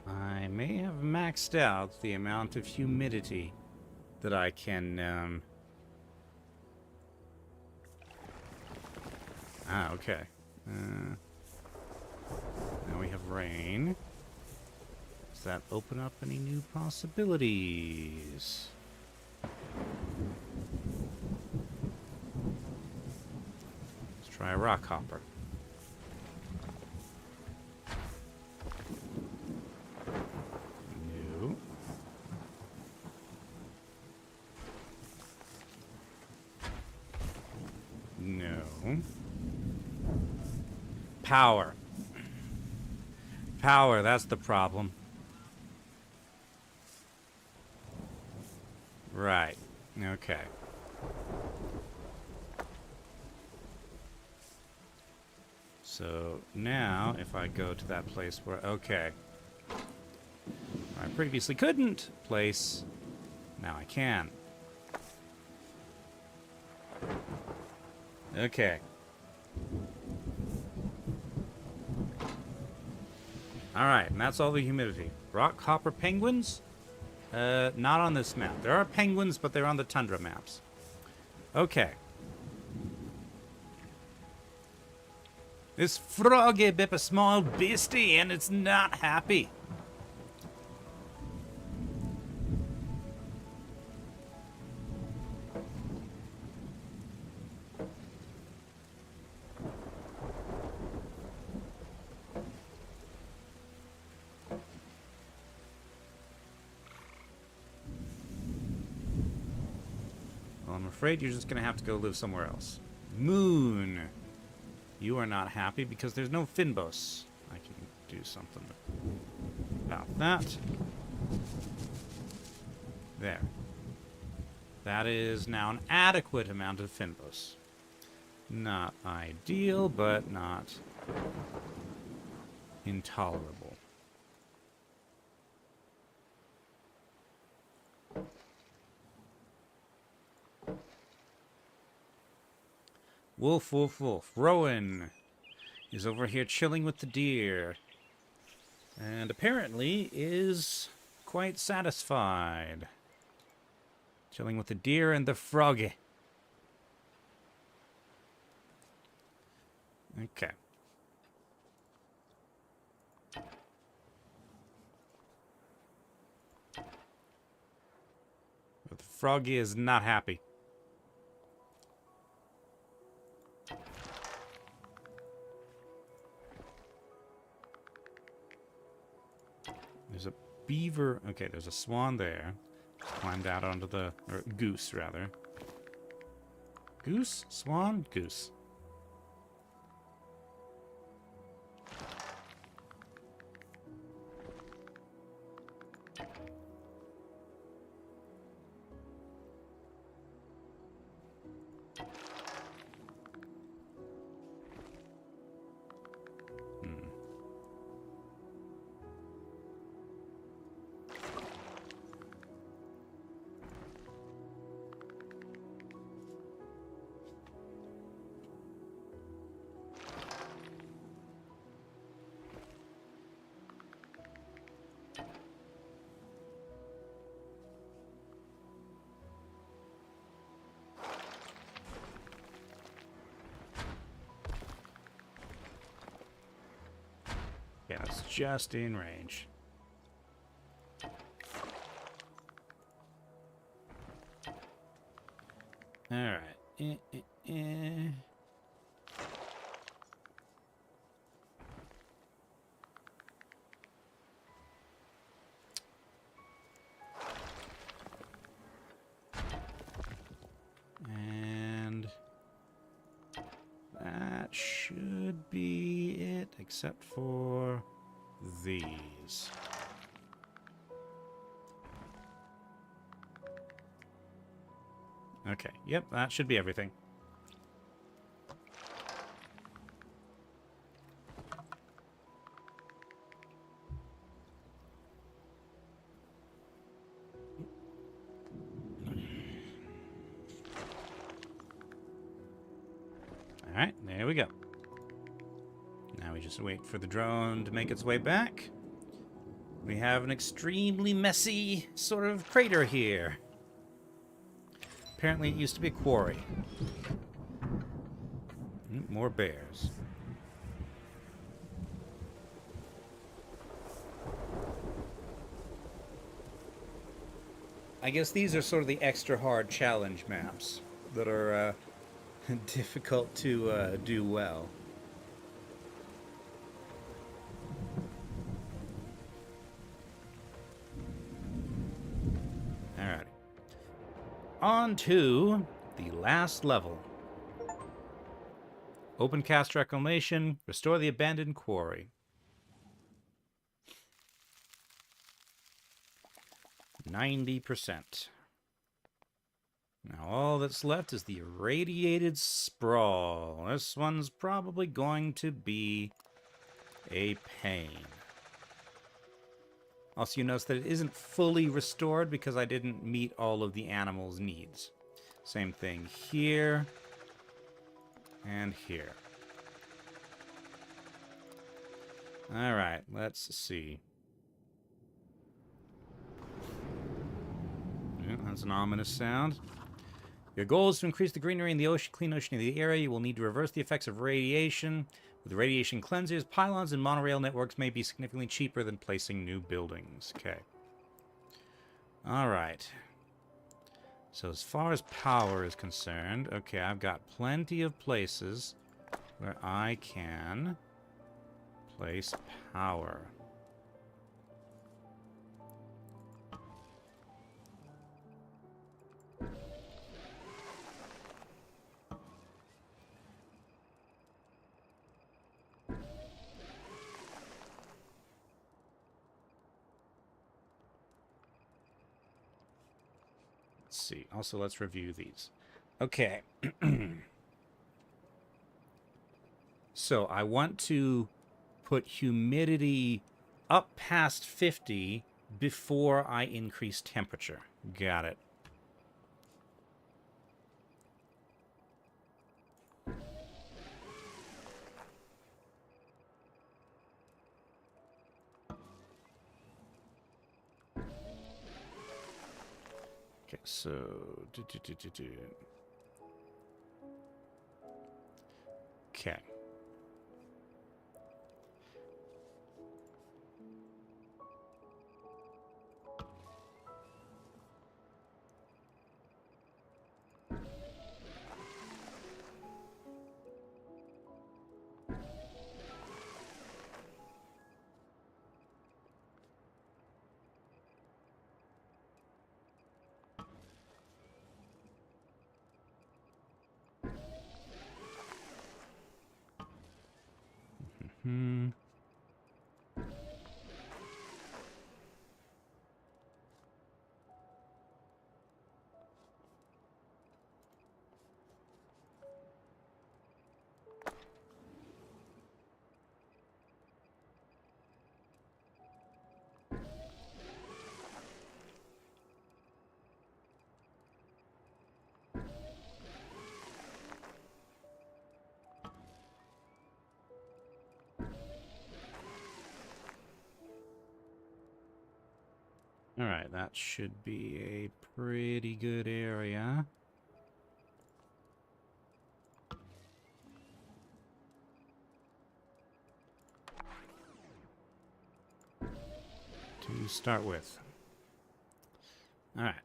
I may have maxed out the amount of humidity that I can, okay. Now we have rain. Does that open up any new possibilities? Let's try a rock hopper. No. No. Power. Power, that's the problem. Right. Okay. So now, if I go to that place where... Okay. I previously couldn't place. Now I can. Okay. Alright, and that's all the humidity. Rock hopper penguins? Not on this map. There are penguins, but they're on the tundra maps. Okay. This froggy bit a small beastie, and it's not happy. I'm afraid you're just going to have to go live somewhere else. Moon. You are not happy because there's no Finbos. I can do something about that. There. That is now an adequate amount of Finbos. Not ideal, but not intolerable. Wolf, wolf, wolf. Rowan is over here chilling with the deer. And apparently is quite satisfied. Chilling with the deer and the froggy. Okay. But the froggy is not happy. There's a beaver. Okay, there's a swan there. Climbed out onto the... Or goose, rather. Goose? Swan? Goose. Yeah, it's just in range. Alright. And that should be it, except for these. Okay, yep, that should be everything. Alright, there we go. Now we just wait for the drone to make its way back. We have an extremely messy sort of crater here. Apparently it used to be a quarry. More bears. I guess these are sort of the extra hard challenge maps that are difficult to do well. Alrighty. On to the last level. Open cast reclamation. Restore the abandoned quarry. 90%. Now all that's left is the irradiated sprawl. This one's probably going to be a pain. Also, you notice that it isn't fully restored because I didn't meet all of the animals' needs. Same thing here and here. Alright, let's see. Yeah, that's an ominous sound. Your goal is to increase the greenery in the ocean, clean ocean of the area. You will need to reverse the effects of radiation. With radiation cleansers, pylons and monorail networks may be significantly cheaper than placing new buildings. Okay. Alright. So as far as power is concerned, okay, I've got plenty of places where I can place power. Let's see. Also, let's review these. Okay. So I want to put humidity up past 50 before I increase temperature. Got it. Okay, so... Okay. Alright, that should be a pretty good area. To start with. Alright.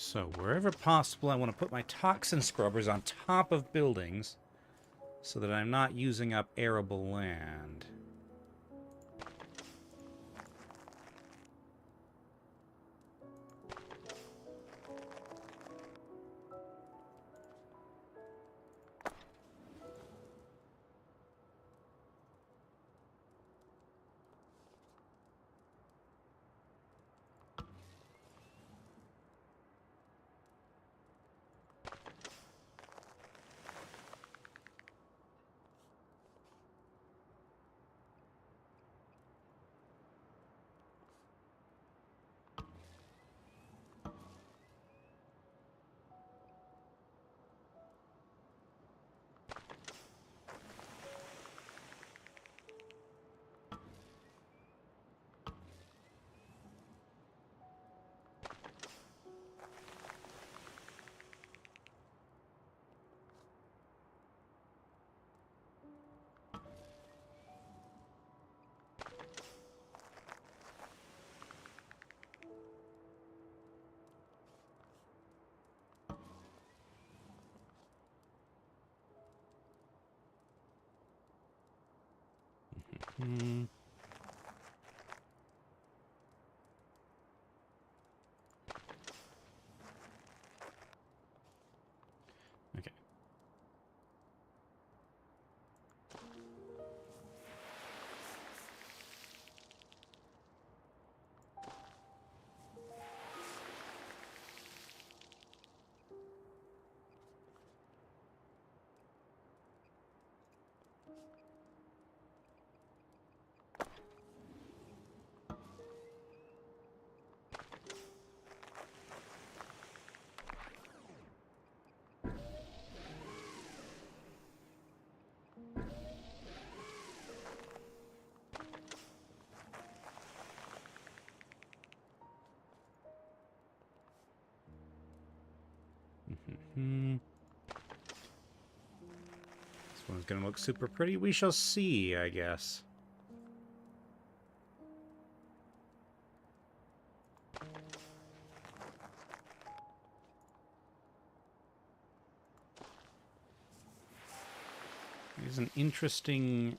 So, wherever possible, I want to put my toxin scrubbers on top of buildings so that I'm not using up arable land. Hmm. Okay. Hmm. This one's gonna look super pretty. We shall see, I guess. It's an interesting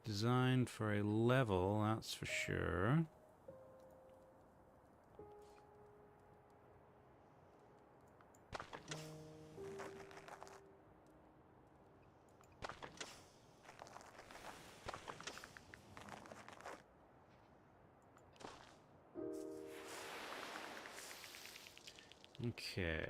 design for a level, that's for sure. Okay.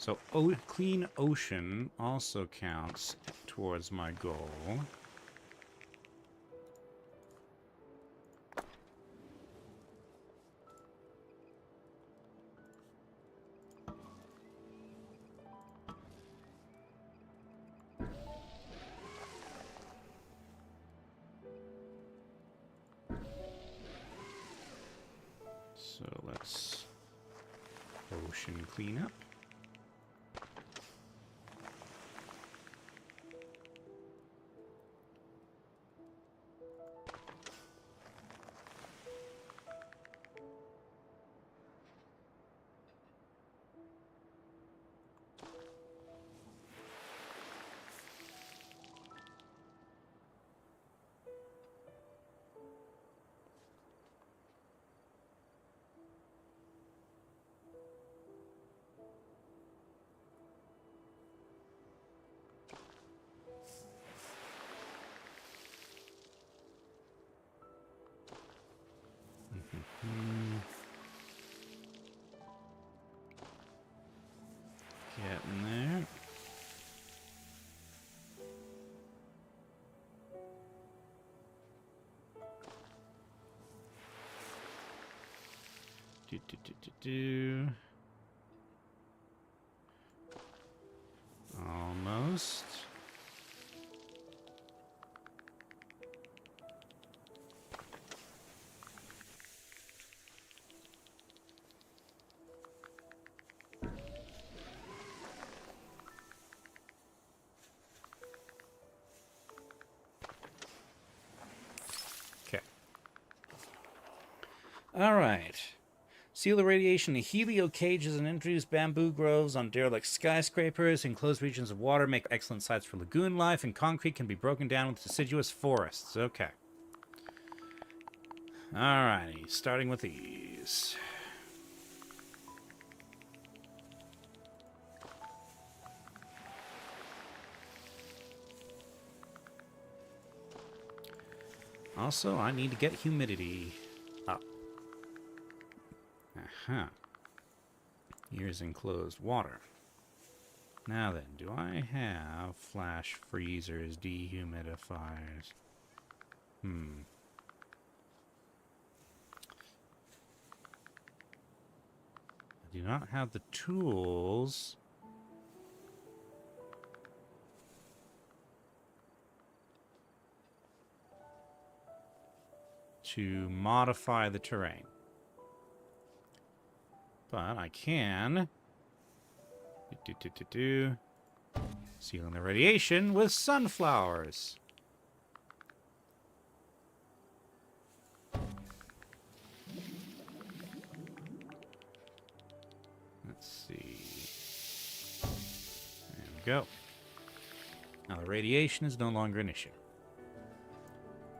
So clean ocean also counts towards my goal. So let's ocean cleanup. Getting there. Do. Almost. Okay. All right. Seal the radiation to helio cages and introduce bamboo groves on derelict skyscrapers. Enclosed regions of water make excellent sites for lagoon life, and concrete can be broken down with deciduous forests. Okay. Alrighty, starting with these. Also, I need to get humidity up. Aha. Here's enclosed water. Now then, do I have flash freezers, dehumidifiers? I do not have the tools to modify the terrain. But I can sealing the radiation with sunflowers. Let's see. There we go. Now the radiation is no longer an issue.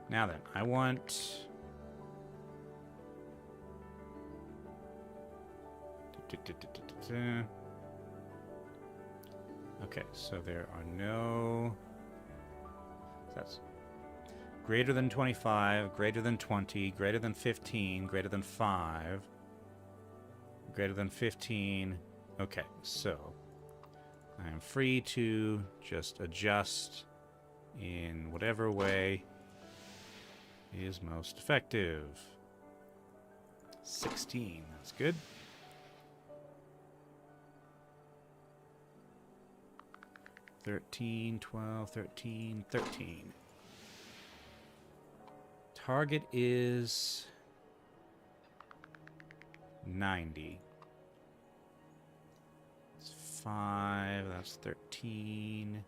Now then, I want... Okay, so there are no... That's greater than 25, greater than 20, greater than 15, greater than 5, greater than 15. Okay, so I am free to just adjust in whatever way is most effective. 16, that's good. $13, $12, $13, $13. Target is 90. It's 5, that's 13.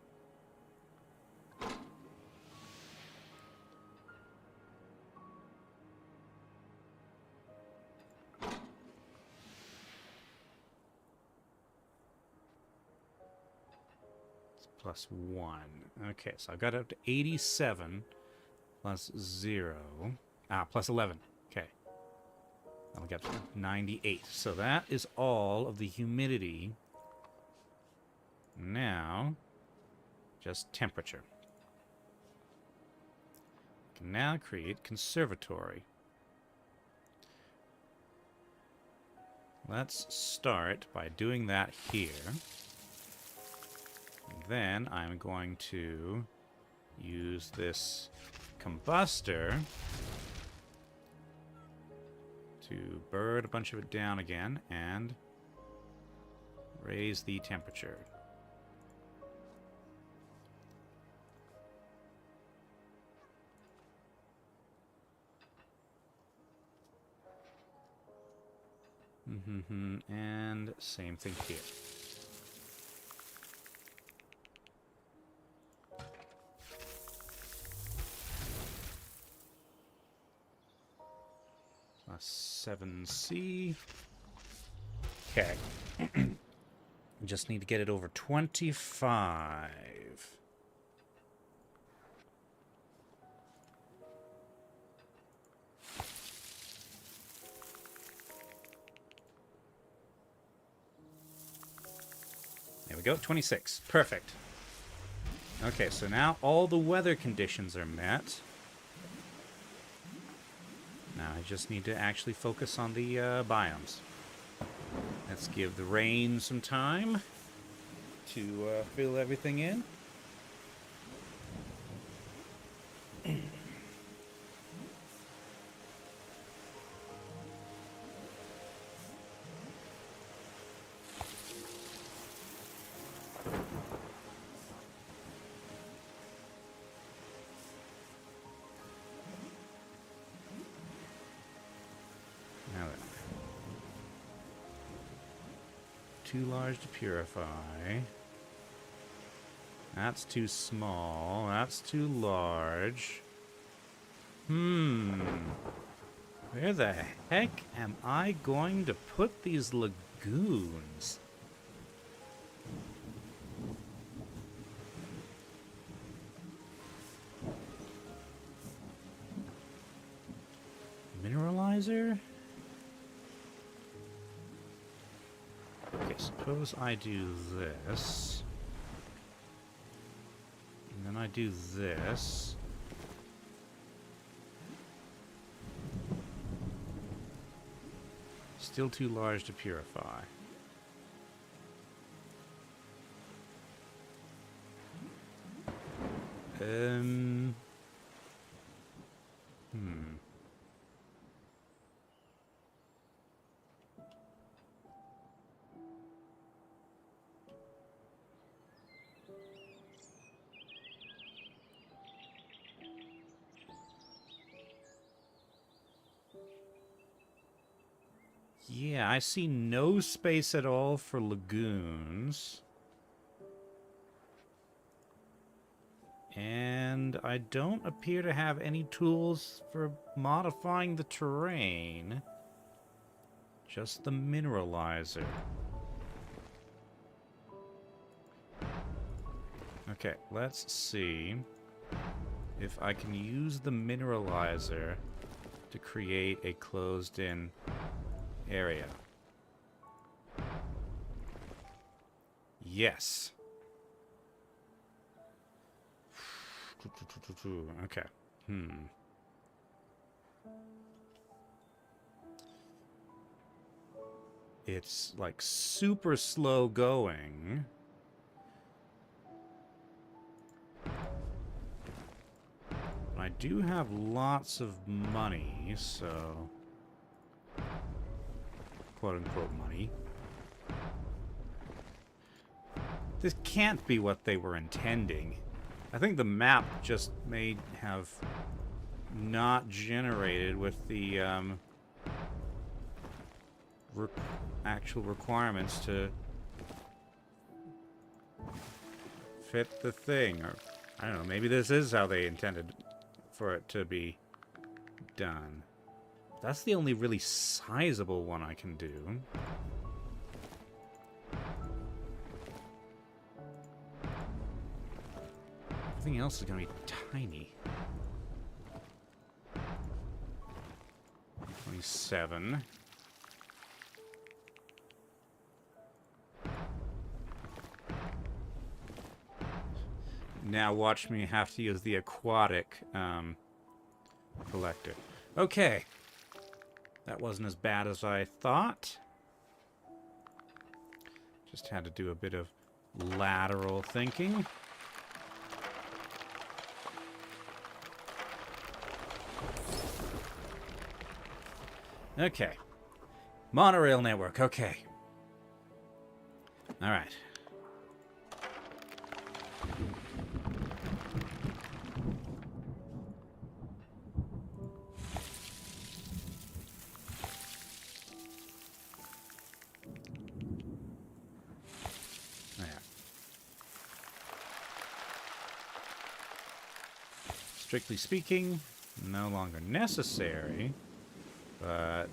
Plus 1. Okay, so I got up to 87 plus 0. Plus 11. Okay. I'll get to 98. So that is all of the humidity. Now, just temperature. I can now create conservatory. let's start by doing that here. Then I'm going to use this combustor to burn a bunch of it down again and raise the temperature. And same thing here. A 7C. Okay. Just need to get it over 25. There we go, 26. Perfect. Okay, so now all the weather conditions are met. Now I just need to actually focus on the biomes. Let's give the rain some time to fill everything in. Now then. Too large to purify. That's too small. That's too large. Where the heck am I going to put these lagoons? Mineralizer? Okay, suppose I do this. And then I do this. Still too large to purify. Yeah, I see no space at all for lagoons. And I don't appear to have any tools for modifying the terrain. Just the mineralizer. Okay, let's see if I can use the mineralizer to create a closed-in area. Yes. Okay. It's like super slow going. I do have lots of money, so quote-unquote money. This can't be what they were intending. I think the map just may have not generated with the actual requirements to fit the thing. Or, I don't know, maybe this is how they intended for it to be done. That's the only really sizable one I can do. Everything else is going to be tiny. 27. Now watch me have to use the aquatic collector. Okay. That wasn't as bad as I thought. Just had to do a bit of lateral thinking. Okay. Monorail network. Okay. All right. Strictly speaking, no longer necessary, but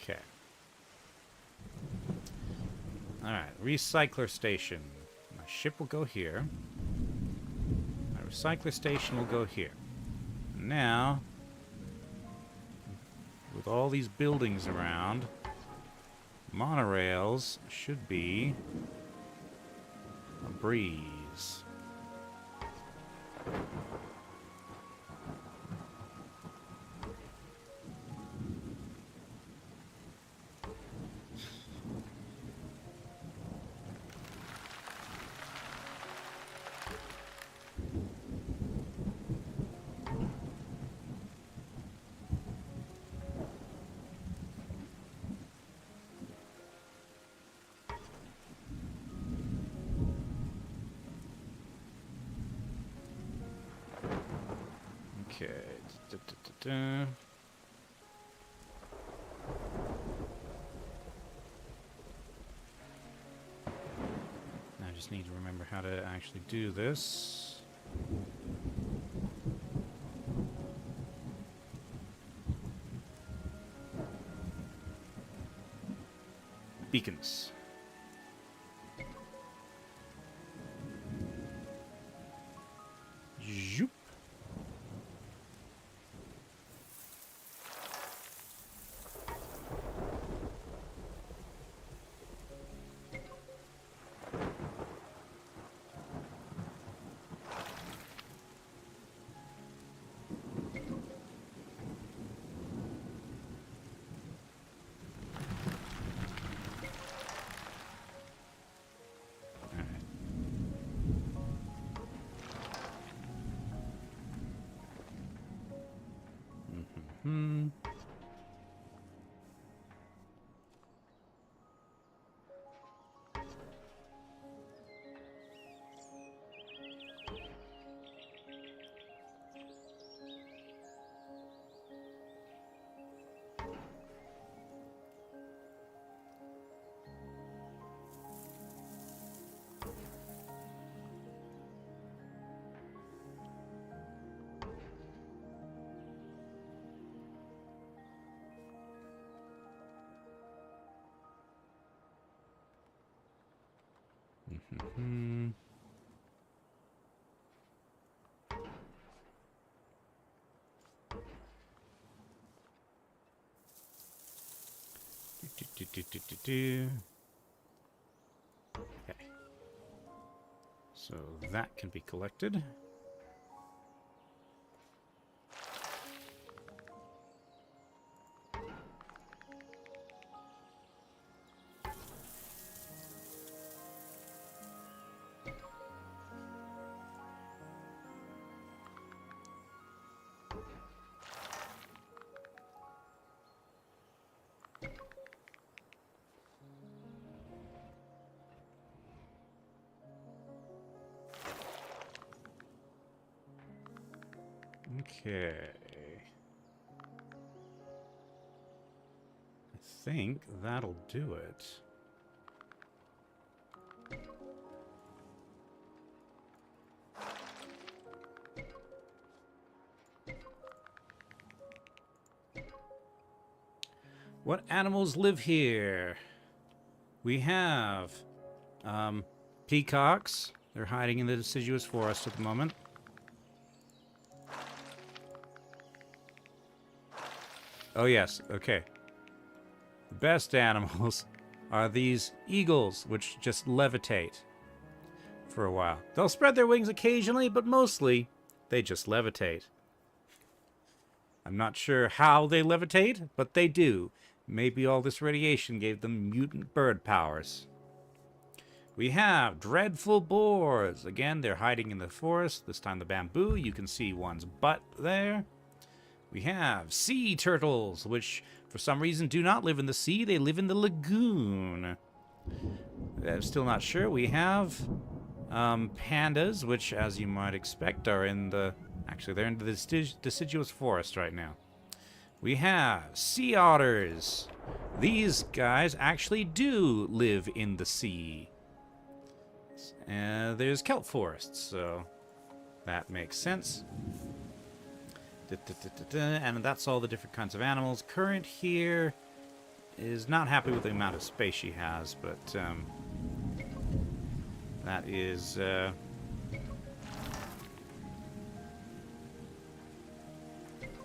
okay. Alright, recycler station. My ship will go here. My recycler station will go here. Now, with all these buildings around, monorails should be a breeze. Okay. I just need to remember how to actually do this. Beacons. Zoop. Okay. So that can be collected. Okay. I think that'll do it. What animals live here? We have peacocks. They're hiding in the deciduous forest at the moment. Oh, yes. Okay. The best animals are these eagles, which just levitate for a while. They'll spread their wings occasionally, but mostly they just levitate. I'm not sure how they levitate, but they do. Maybe all this radiation gave them mutant bird powers. We have dreadful boars. Again, they're hiding in the forest. This time the bamboo. You can see one's butt there. We have sea turtles, which for some reason do not live in the sea. They live in the lagoon. I'm still not sure. We have pandas, which, as you might expect, are in the... Actually, they're in the deciduous forest right now. We have sea otters. These guys actually do live in the sea. There's kelp forests, so that makes sense. And that's all the different kinds of animals. Current here is not happy with the amount of space she has, but that is...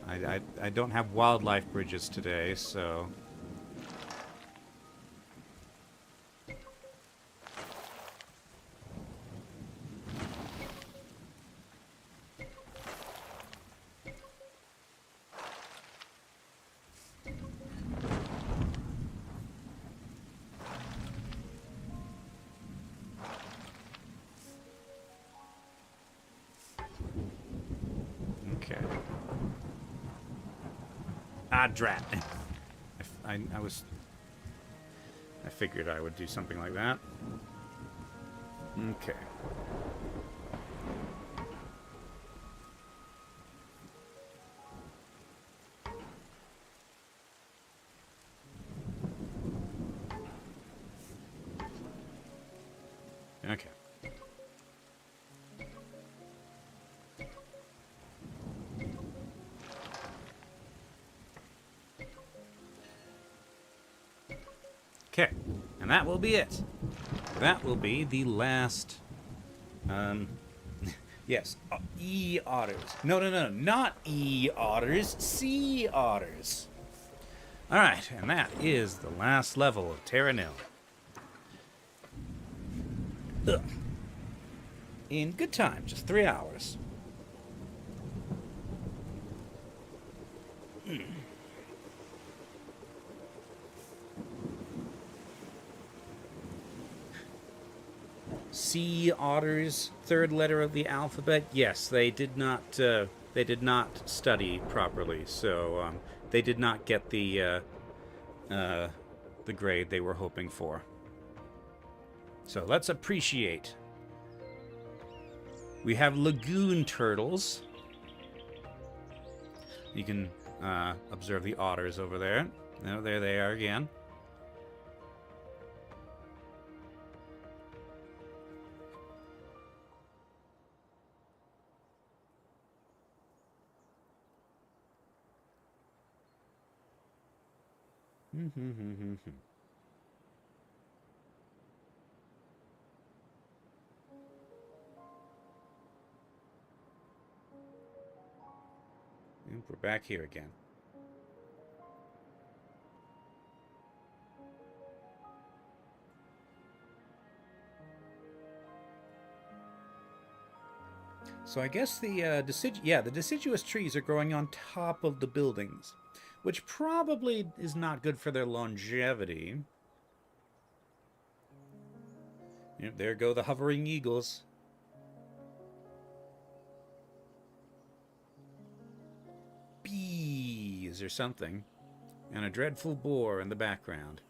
I don't have wildlife bridges today, so... Okay. Ah, drat. I figured I would do something like that. Okay. Okay. Okay, and that will be it. That will be the last, yes, E-otters. No, not E-otters, sea otters. Alright, and that is the last level of Terra Nil. Ugh. In good time, just 3 hours. Sea otters, third letter of the alphabet. Yes, they did not study properly, so they did not get the grade they were hoping for. So let's appreciate. We have lagoon turtles. You can observe the otters over there. Oh, there they are again. And we're back here again. So I guess the deciduous trees are growing on top of the buildings, which probably is not good for their longevity. Yep, there go the hovering eagles. Bees or something. And a dreadful boar in the background.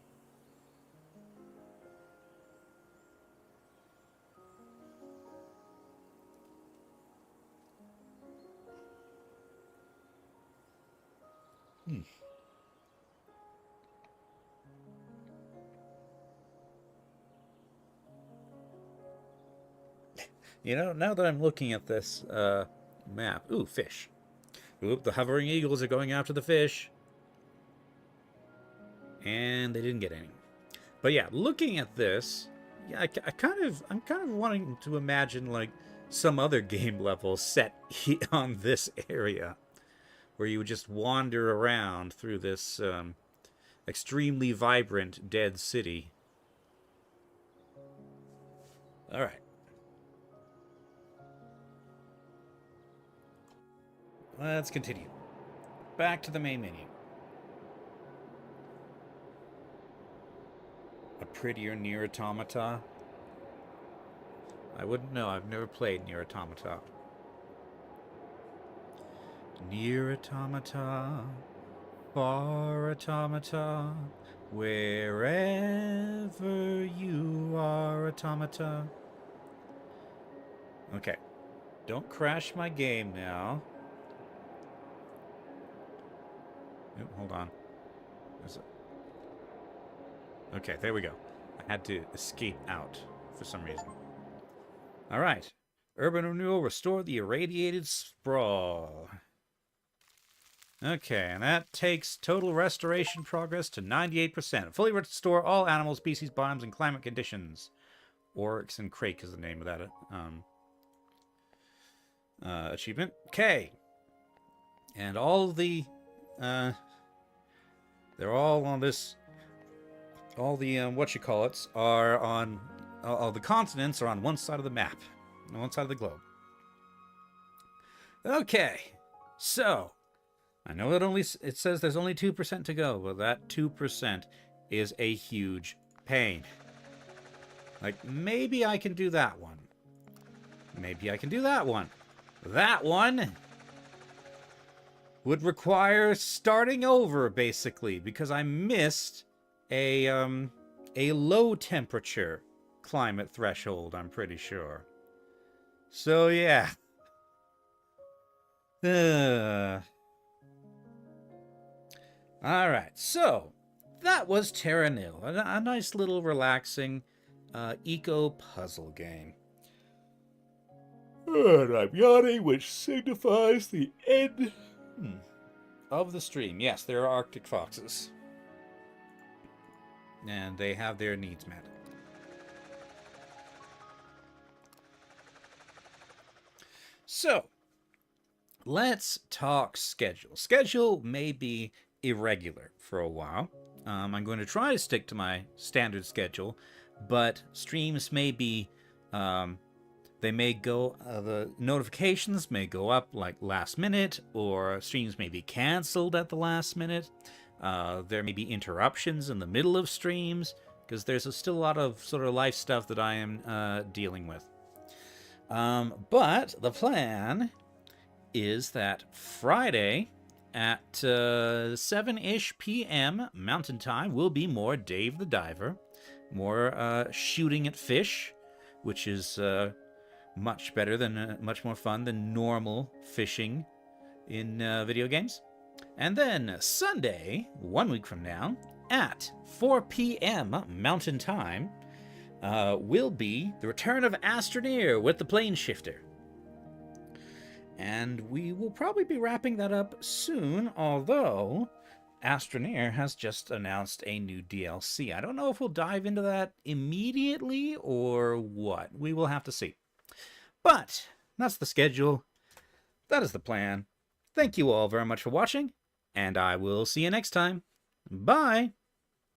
You know, now that I'm looking at this map... Ooh, fish. Oop, the hovering eagles are going after the fish. And they didn't get any. But yeah, looking at this, yeah, I'm kind of wanting to imagine like some other game level set on this area, where you would just wander around through this extremely vibrant dead city. All right. Let's continue. Back to the main menu. A prettier Nier Automata? I wouldn't know. I've never played Nier Automata. Nier Automata, far automata, wherever you are, automata. Okay. Don't crash my game now. Oh, hold on. Okay, there we go. I had to escape out for some reason. All right. Urban renewal, restore the irradiated sprawl. Okay, and that takes total restoration progress to 98%. Fully restore all animal species, biomes, and climate conditions. Oryx and Crake is the name of that achievement. Okay. And all the... they're all on this... All the, whatchamacallits are on... all the continents are on one side of the map. On one side of the globe. Okay. So... I know it says there's only 2% to go, but that 2% is a huge pain. Like, maybe I can do that one. Maybe I can do that one. That one would require starting over, basically, because I missed a low temperature climate threshold, I'm pretty sure. So, yeah. Alright, so that was Terra Nil, a nice little relaxing eco puzzle game. And I'm yawning, which signifies the end of the stream. Yes, there are Arctic foxes. And they have their needs met. So, let's talk schedule. Schedule may be irregular for a while. I'm going to try to stick to my standard schedule, but streams may be, they may go, the notifications may go up like last minute, or streams may be canceled at the last minute. There may be interruptions in the middle of streams, because there's still a lot of sort of life stuff that I am dealing with. But the plan is that Friday at 7-ish p.m. Mountain Time will be more Dave the Diver, more shooting at fish, which is much better than, much more fun than normal fishing in video games. And then Sunday, 1 week from now, at 4 p.m. Mountain Time, will be the return of Astroneer with the Plane Shifter. And we will probably be wrapping that up soon, although Astroneer has just announced a new DLC. I don't know if we'll dive into that immediately or what. We will have to see. But that's the schedule. That is the plan. Thank you all very much for watching, and I will see you next time. Bye!